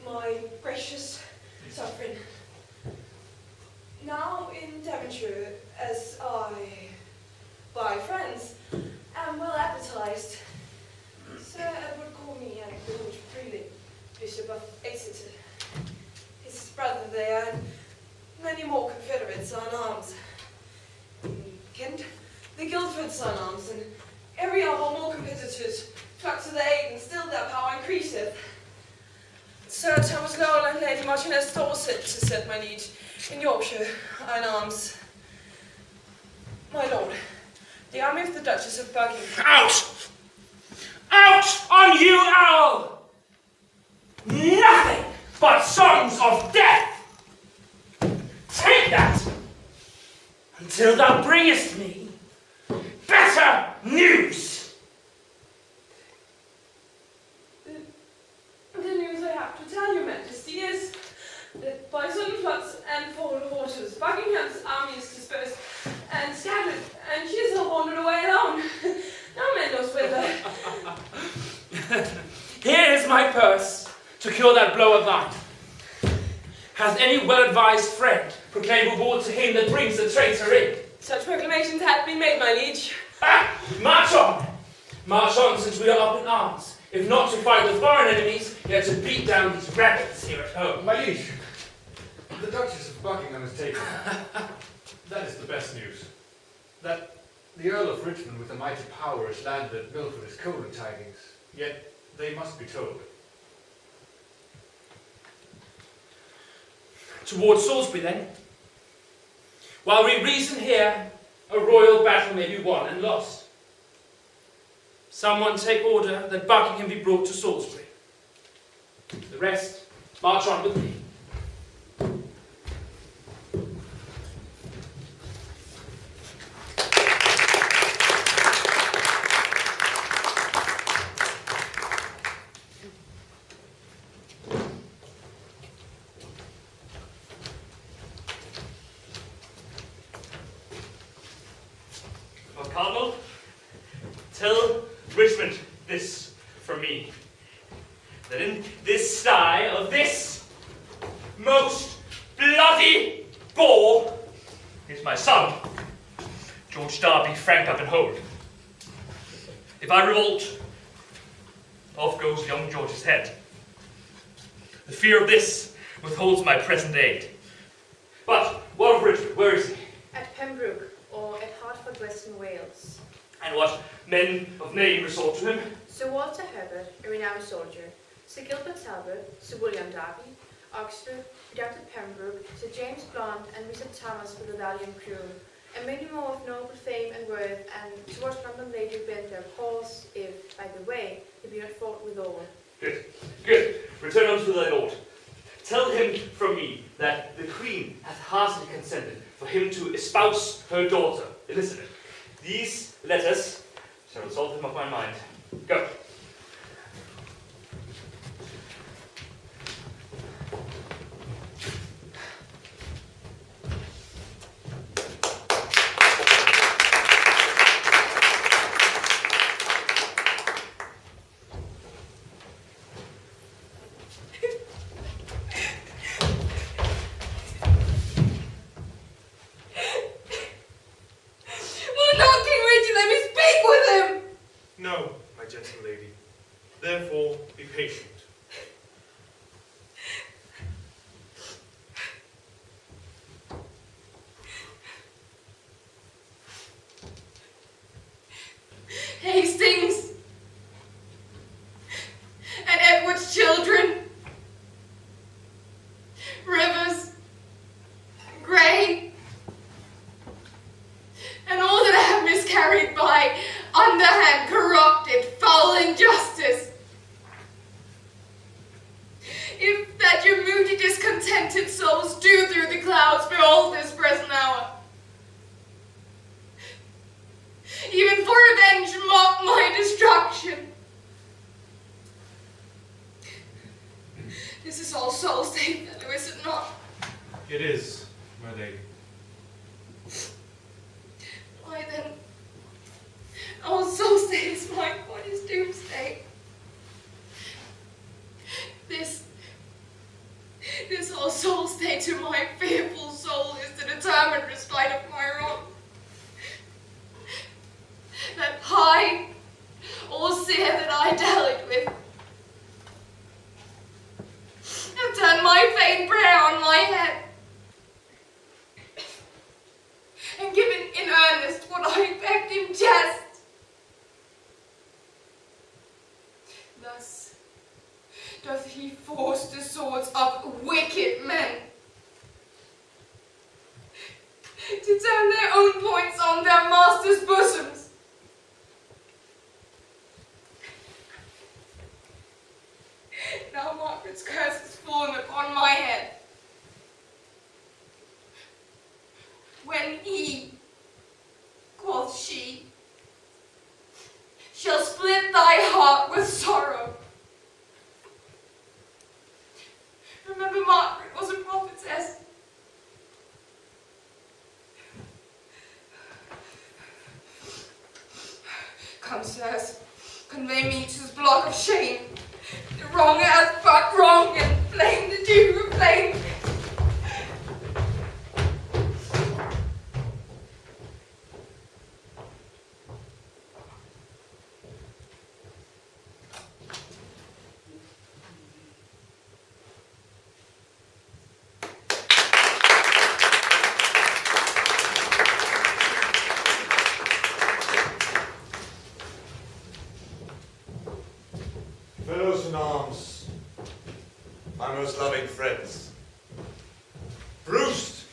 My gracious sovereign, now in Devonshire, as I, by friends, am well advertised, Sir Edward Gormley and Lord Freeling, Bishop of Exeter, his brother there, and many more confederates on arms. In Kent, the Guildfords on arms, and every other more competitors flock to the aid, and still their power increaseth. Sir Thomas Lowell and Lady Marchioness Dorset to set my liege in Yorkshire on arms. My lord, the army of the Duchess of Buckingham. Out! Out on you, owl! Nothing but songs of death! Take that, until thou bringest me better news! The news I have to tell your majesty is that by sudden floods and fallen waters, Buckingham's army is dispersed and scattered, and she has all wandered away alone. No man knows whither. Here is my purse to cure that blow of thine. Hath any well-advised friend proclaimed a war to him that brings the traitor in? Such proclamations have been made, my liege. March on! March on, since we are up in arms. If not to fight the foreign enemies, yet to beat down these rebels here at home. My liege, the Duchess of Buckingham is taken. That is the best news. That the Earl of Richmond with a mighty power is landed at Milford is colder tidings, yet they must be told. Towards Salisbury, then. While we reason here, a royal battle may be won and lost. Someone take order that Buckingham be brought to Salisbury. The rest, march on with me. Lord Cardinal, tell Richmond this from me, that in this sty of this most bloody boar is my son, George Darby, franked up and hold. If I revolt, off goes young George's head. The fear of this withholds my present aid. But what of Richard? Where is he? At Pembroke, or at Hertford, Western Wales. And what men of name resort to him? Sir Walter Herbert, a renowned soldier, Sir Gilbert Talbot, Sir William Darby, Oxford, Dr. Pembroke, Sir James Blunt, and Mr. Thomas with the valiant crew, and many more of noble fame and worth, and towards London they do bend their cause, if, by the way, they be not fought withal. Good, good. Return unto thy lord. Tell him from me that the queen hath heartily consented for him to espouse her daughter, Elizabeth. These letters shall resolve him of my mind. Go. No, my gentle lady. Therefore, be patient. Hastings and Edward's children, Rivers, Grey, and all that I have miscarried by underhand, corrupted, foul injustice. If that your moody, discontented souls do through the clouds behold this present hour, even for revenge mock my destruction. This is All Souls' Day, fellow, is it not? It is, my lady. Why then, All Souls' Day is mine, what is doomsday? This All Souls' Day to my fearful soul is the determined respite of my wrong. That high, all seer that I dallied with, have turned my vain prayer on my head, and given in earnest what I begged in jest. Thus doth he force the swords of wicked men to turn their own points on their masters' bosoms. Now Margaret's curse has fallen upon my head. When he, quoth she, shall split thy heart with sorrow. Remember, Margaret was a prophetess. Come, sirs, convey me to this block of shame. The wrong hath but wrong, and blame the due of blame. Fellows in arms, my most loving friends, bruised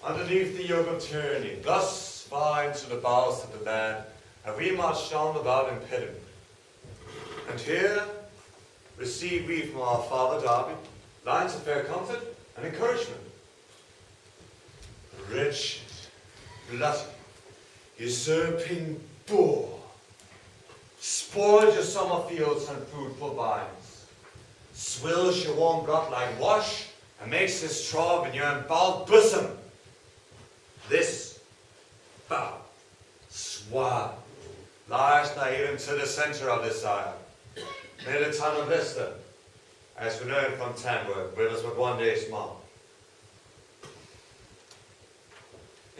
underneath the yoke of tyranny, thus far into the bowels of the land, have we marched on without impediment. And here receive we from our father Darby lines of fair comfort and encouragement. The wretched, bloody, usurping boor spoiled your summer fields and fruitful vines, swills your warm blood like wash, and makes his trough in your emboweled bosom. This foul swine lies now even to the center of this isle, near the town of Leicester, as we know it from Tamworth, with us but one day's march.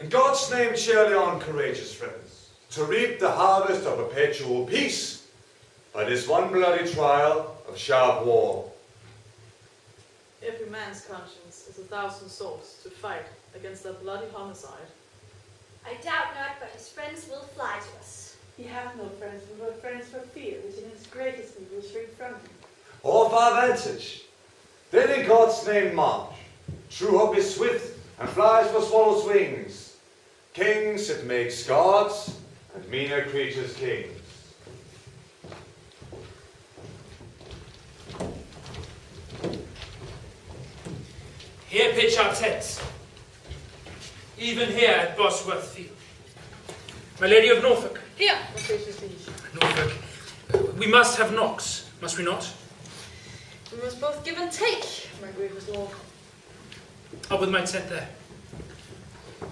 In God's name, cheerly on, courageous friends, to reap the harvest of perpetual peace by this one bloody trial of sharp war. man's conscience is 1,000 swords to fight against that bloody homicide. I doubt not, but his friends will fly to us. He hath no friends, but friends for fear, which in his greatest need will shrink from him. All for our vantage. Then in God's name march. True hope is swift and flies for swallows' wings. Kings it makes gods, and meaner creatures kings. Here pitch our tents. Even here at Bosworth Field. My Lady of Norfolk. Here. Norfolk. We must have knocks, must we not? We must both give and take, my gracious lord. Up with my tent there.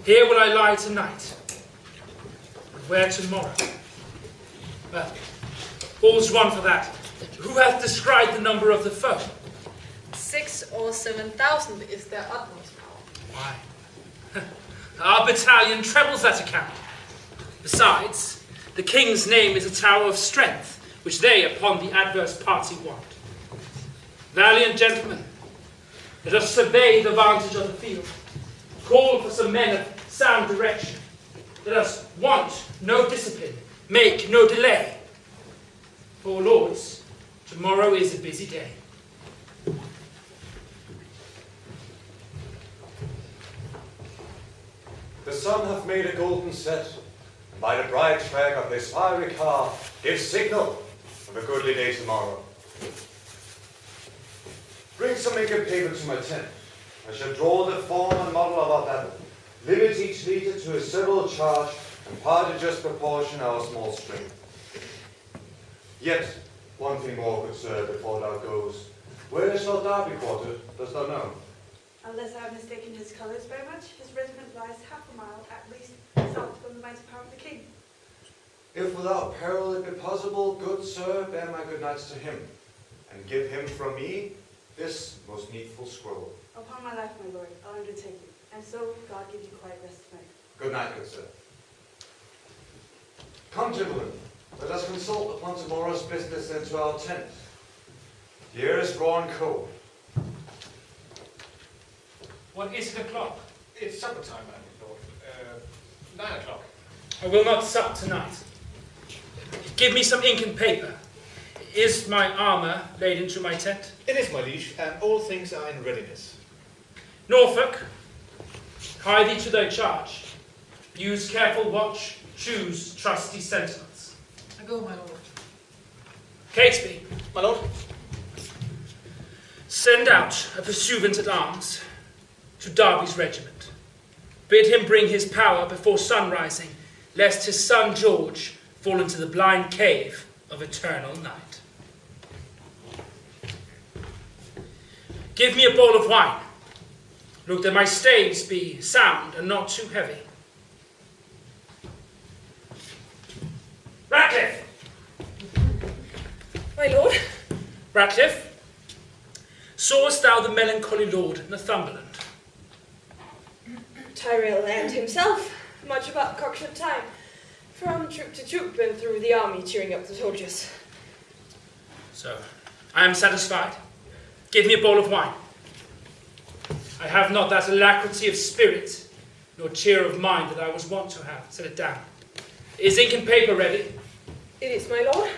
Here will I lie tonight. But where tomorrow? Well, all's one for that. Who hath described the number of the foe? 6,000 or 7,000 is their utmost power. Why? Our battalion trebles that account. Besides, the king's name is a tower of strength, which they upon the adverse party want. Valiant gentlemen, let us survey the vantage of the field. Call for some men of sound direction. Let us want no discipline, make no delay. For lords, tomorrow is a busy day. The sun hath made a golden set, and by the bright track of this fiery car gives signal of a goodly day tomorrow. Bring some ink and paper to my tent. I shall draw the form and model of our battle, limit each leader to a several charge, and part in just proportion our small strength. Yet, one thing more, good sir, before thou goes. Where is Lord Derby quartered, dost thou know? Unless I have mistaken his colours very much, his regiment lies half a mile at least south from the mighty power of the king. If without peril it be possible, good sir, bear my good nights to him, and give him from me this most needful scroll. Upon my life, my lord, I'll undertake it, and so God give you quiet rest tonight. Good night, good sir. Come, gentlemen, let us consult upon tomorrow's business into our tent. The air is raw and cold. What is it o'clock? It's supper time, my lord. 9 o'clock. I will not sup tonight. Give me some ink and paper. Is my armour laid into my tent? It is, my liege, and all things are in readiness. Norfolk, hie thee to thy charge. Use careful watch, choose trusty sentinels. I go, my lord. Catesby. My lord. Send out a pursuivant at arms to Derby's regiment. Bid him bring his power before sunrising, lest his son George fall into the blind cave of eternal night. Give me a bowl of wine. Look that my staves be sound and not too heavy. Ratcliffe! My lord? Ratcliffe, sawest thou the melancholy Lord Northumberland? Tyrell and himself, much about cockshut time, from troop to troop and through the army cheering up the soldiers. So, I am satisfied. Give me a bowl of wine. I have not that alacrity of spirit, nor cheer of mind that I was wont to have. Set it down. Is ink and paper ready? It is, my lord.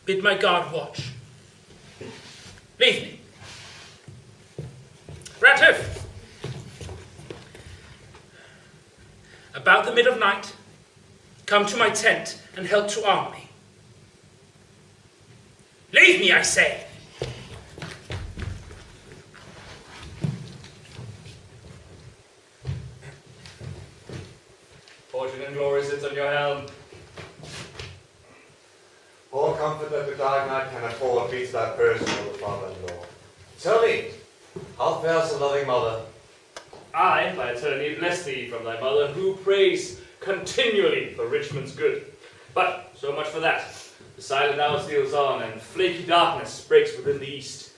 Bid my guard watch. Leave me. Ratcliffe! About the mid of night, come to my tent and help to arm me. Leave me, I say! Fortune and glory sits on your helm. All comfort that the dark night can afford beats that person of the father-in-law. Tell me, how fares the loving mother? I, by eternity, bless thee from thy mother, who prays continually for Richmond's good. But so much for that. The silent hour steals on, and flaky darkness breaks within the east.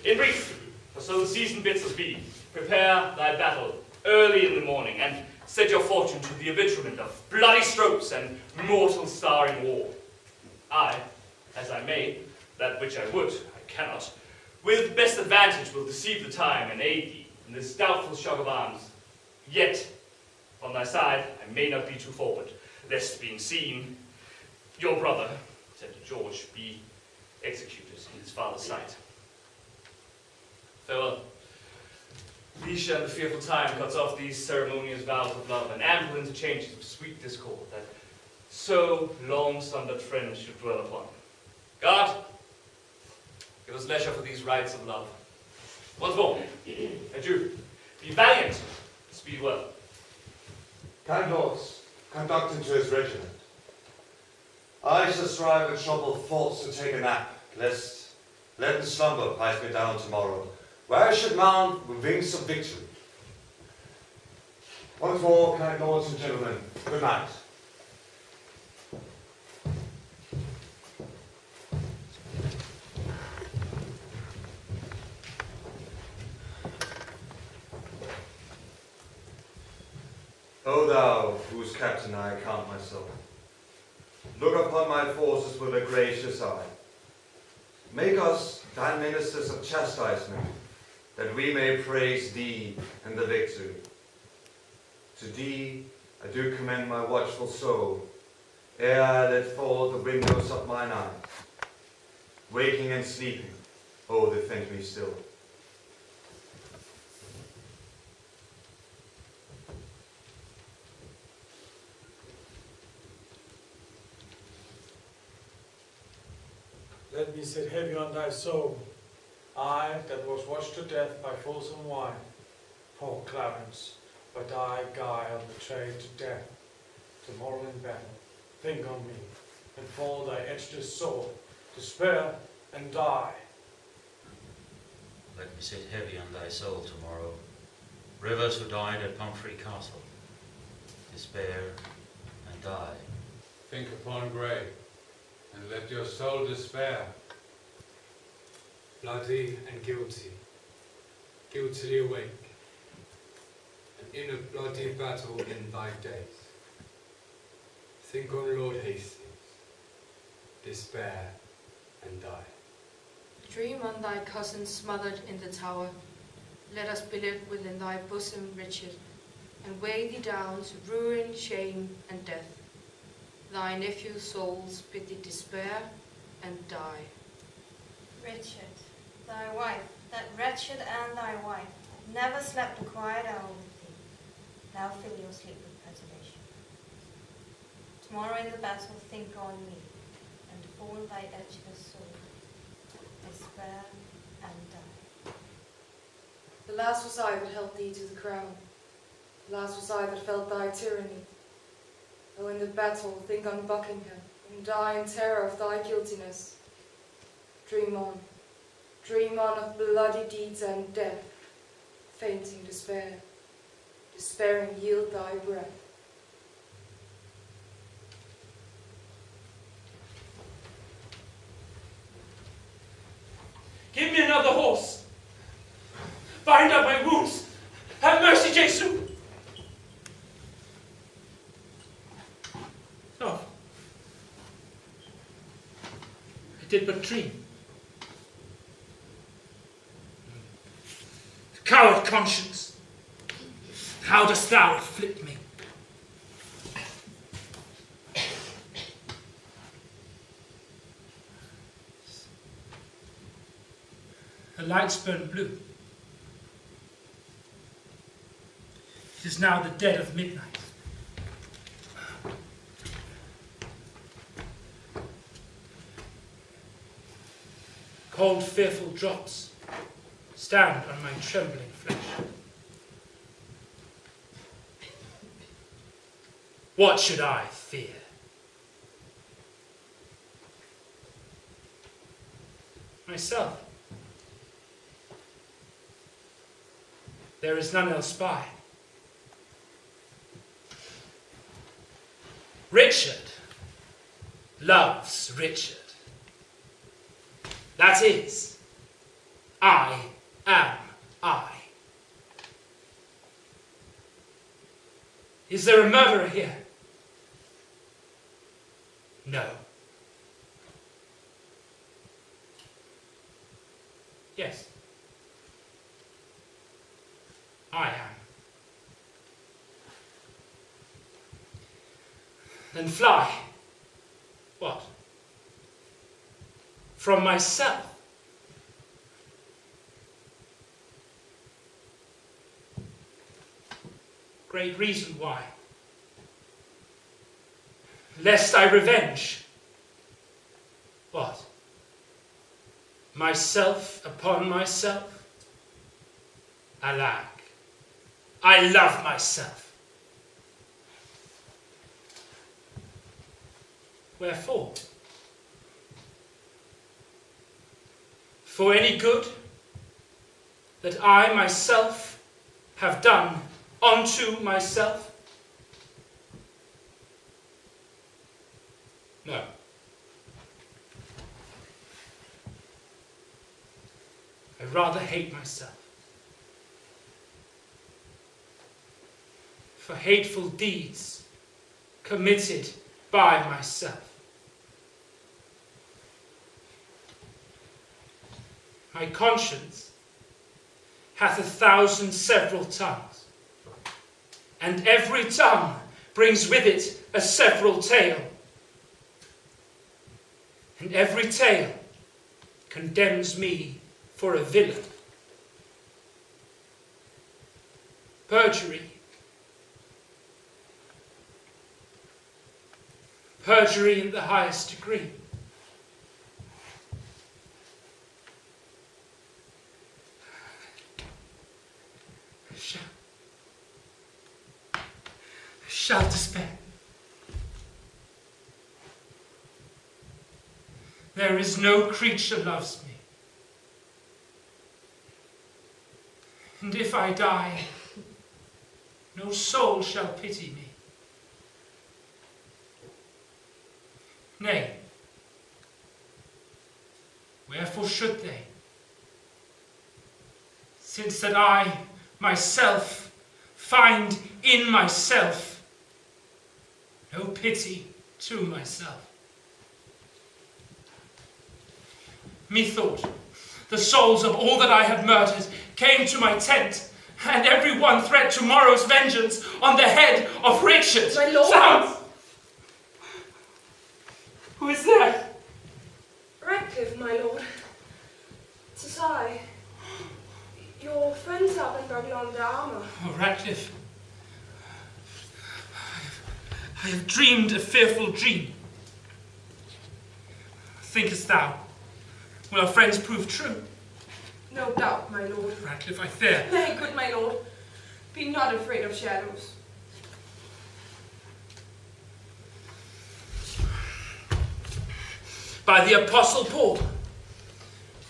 In brief, for so the season bids us be, prepare thy battle early in the morning, and set your fortune to the arbitrament of bloody strokes and mortal starring war. I, as I may, that which I would, I cannot, with best advantage will deceive the time and aid thee in this doubtful shock of arms. Yet, on thy side, I may not be too forward, lest being seen, your brother, said George, be executed in his father's sight. Farewell. Leisure and the fearful time cuts off these ceremonious vows of love and ample interchanges of sweet discord that so long-sundered friends should dwell upon. God, give us leisure for these rites of love. Once more, adieu. Be valiant, speed well. Kind lords, conduct him to his regiment. I shall strive with troubled thoughts to take a nap, lest leaden slumber pies me down tomorrow, where I should mount with wings of victory. Once more, kind lords and gentlemen, good night. O thou, whose captain I account myself, look upon my forces with a gracious eye. Make us thy ministers of chastisement, that we may praise thee in the victory. To thee I do commend my watchful soul, ere I let fall the windows of mine eyes. Waking and sleeping, oh, defend me still. Let me sit heavy on thy soul, I that was washed to death by fulsome wine. Poor Clarence, by thy guile betrayed to death. Tomorrow in battle, think on me, and fall thy edged sword, despair and die. Let me sit heavy on thy soul tomorrow, Rivers who died at Pomfrey Castle, despair and die. Think upon Grey, and let your soul despair. Bloody and guilty, guiltily awake, and in a bloody battle in thy days. Think on Lord Hastings, despair and die. Dream on thy cousin smothered in the tower. Let us live within thy bosom, Richard, and weigh thee down to ruin, shame, and death. Thy nephew's souls bid thee despair and die. Richard, thy wife, that wretched and thy wife, never slept a quiet hour with thee. Now fill your sleep with perturbation. Tomorrow in the battle think on me, and fall thy edgeless soul, despair and die. The last was I that held thee to the crown. The last was I that felt thy tyranny. Oh, in the battle think on Buckingham, and die in terror of thy guiltiness. Dream on of bloody deeds and death, fainting despair, despairing yield thy breath. Give me another horse. Bind up my wounds. Have mercy, Jesu. No. I did but dream. Coward conscience, how dost thou afflict me? The lights burn blue. It is now the dead of midnight. Cold, fearful drops stand on my trembling flesh. What should I fear? Myself. There is none else by. Richard loves Richard. That is, I am I. Is there a murderer here? No. Yes. I am. Then fly. What? From myself. Great reason why. Lest I revenge. What? Myself upon myself? Alack, I love myself. Wherefore? For any good that I myself have done unto myself? No. I rather hate myself. For hateful deeds committed by myself. My conscience hath 1,000 several tongues, and every tongue brings with it a several tale, and every tale condemns me for a villain. Perjury. Perjury in the highest degree. Shall despair. There is no creature loves me. And if I die, no soul shall pity me. Nay, wherefore should they? Since that I myself find in myself no pity to myself. Methought the souls of all that I had murdered came to my tent, and every one threat tomorrow's vengeance on the head of Richard. My lord! Sounds! Who is there? Ratcliffe, my lord. 'Tis I. Your friends up in Babylon armor. Oh, Ratcliffe. I have dreamed a fearful dream. Thinkest thou, will our friends prove true? No doubt, my lord. Ratcliffe, I fear. Nay, good my lord, be not afraid of shadows. By the Apostle Paul,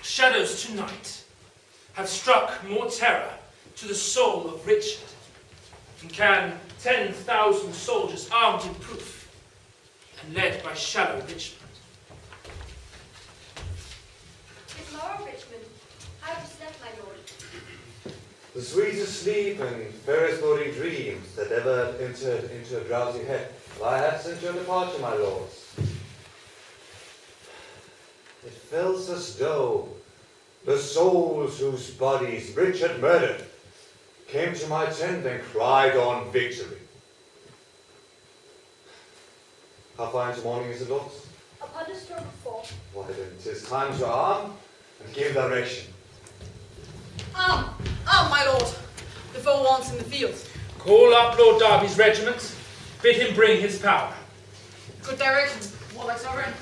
shadows tonight have struck more terror to the soul of Richard than can 10,000 soldiers armed in proof and led by shallow Richmond. Good morrow, Richmond. How have you slept, my lord? The sweetest sleep and fairest boding dreams that ever entered into a drowsy head I had since your departure, my lords. It felt as though the souls whose bodies Richard murdered came to my tent and cried on victory. How fine to morning is it, lords? Upon the stroke of 4. Why then, 'tis time to arm and give direction. Arm, my lord. The foe wants in the field. Call up Lord Derby's regiment, bid him bring his power. Good direction, warlike sovereign.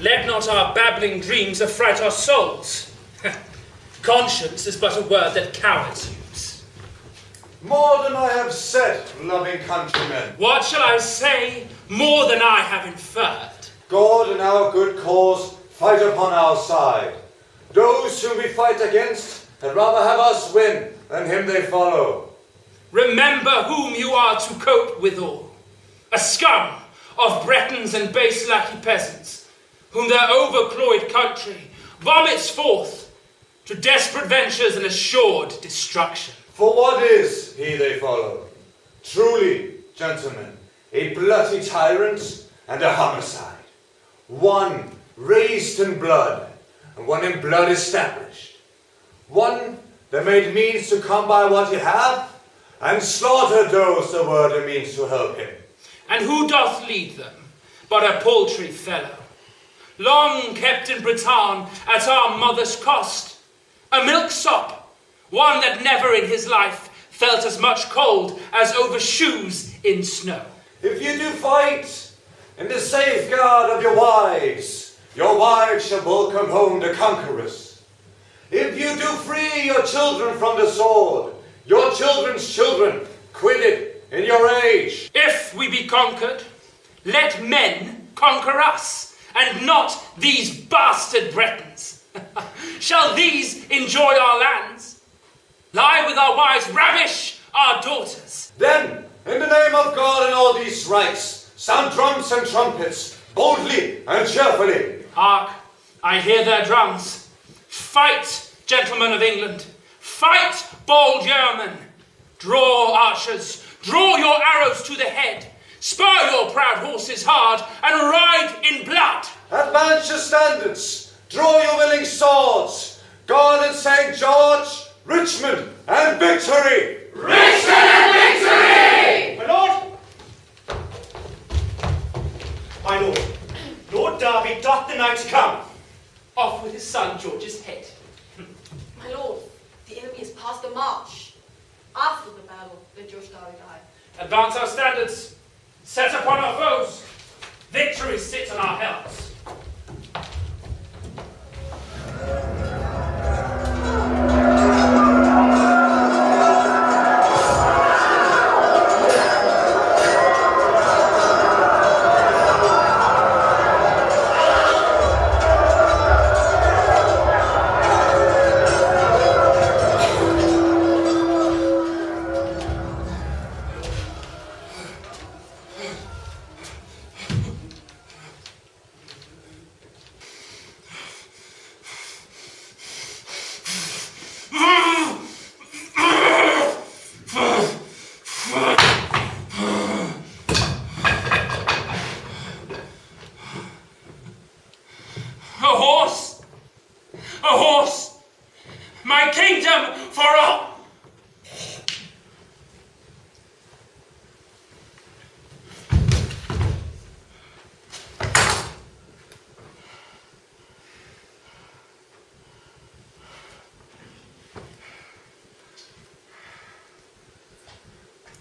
Let not our babbling dreams affright our souls. Conscience is but a word that cowards use. More than I have said, loving countrymen. What shall I say more than I have inferred? God and our good cause fight upon our side. Those whom we fight against had rather have us win than him they follow. Remember whom you are to cope withal. A scum of Bretons and base lackey peasants, whom their overcloyed country vomits forth to desperate ventures and assured destruction. For what is he they follow? Truly, gentlemen, a bloody tyrant and a homicide. One raised in blood, and one in blood established. one that made means to come by what he have, and slaughtered those that were the means to help him. And who doth lead them but a paltry fellow, long kept in Britain at our mother's cost, a milksop, one that never in his life felt as much cold as over shoes in snow. If you do fight in the safeguard of your wives shall welcome home the conquerors. If you do free your children from the sword, your children's children quit it in your age. If we be conquered, let men conquer us, and not these bastard Bretons. Shall these enjoy our lands? Lie with our wives, ravish our daughters. Then, in the name of God and all these rights, sound drums and trumpets, boldly and cheerfully. Hark, I hear their drums. Fight, gentlemen of England. Fight, bold yeomen. Draw, archers. Draw your arrows to the head. Spur your proud horses hard, and ride in blood. Advance your standards. Draw your willing swords. God and St. George, Richmond and victory! Richmond and victory! My lord! My lord, Lord Derby doth the knight come. Off with his son George's head. My lord, the enemy is past the march. After the battle, let George Derby die. Advance our standards. Set upon our foes. Victory sits on our helms. A horse! My kingdom for all!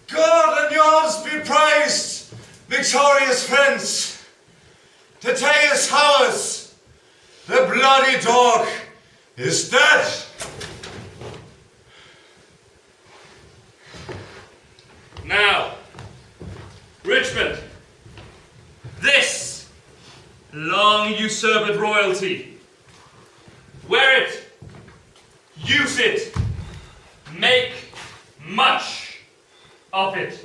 God and yours be praised, victorious friends. The day is ours. The bloody dog is dead. Now, Richmond, this long usurped royalty, wear it, use it, make much of it.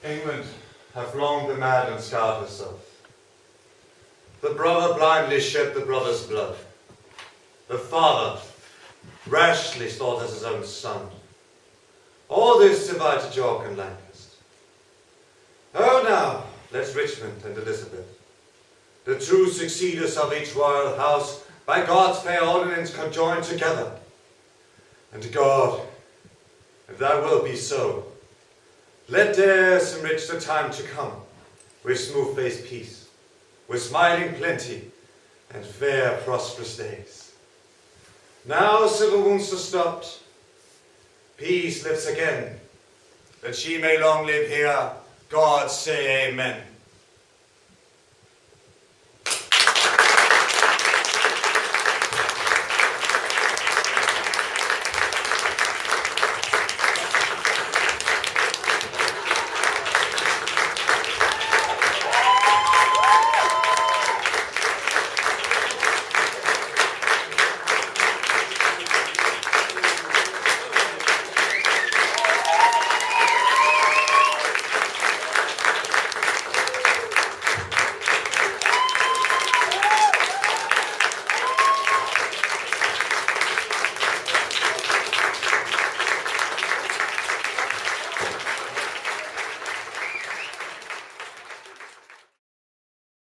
England hath long been mad and scarred herself. The brother blindly shed the brother's blood. The father rashly slaughters his own son. All this divided York and Lancaster. Oh, now, let Richmond and Elizabeth, the true succeeders of each royal house, by God's fair ordinance conjoined together. And God, if thy will be so, let theirs enrich the time to come, with smooth-faced peace, with smiling plenty, and fair prosperous days. Now civil wounds are stopped, peace lives again, that she may long live here, God say amen.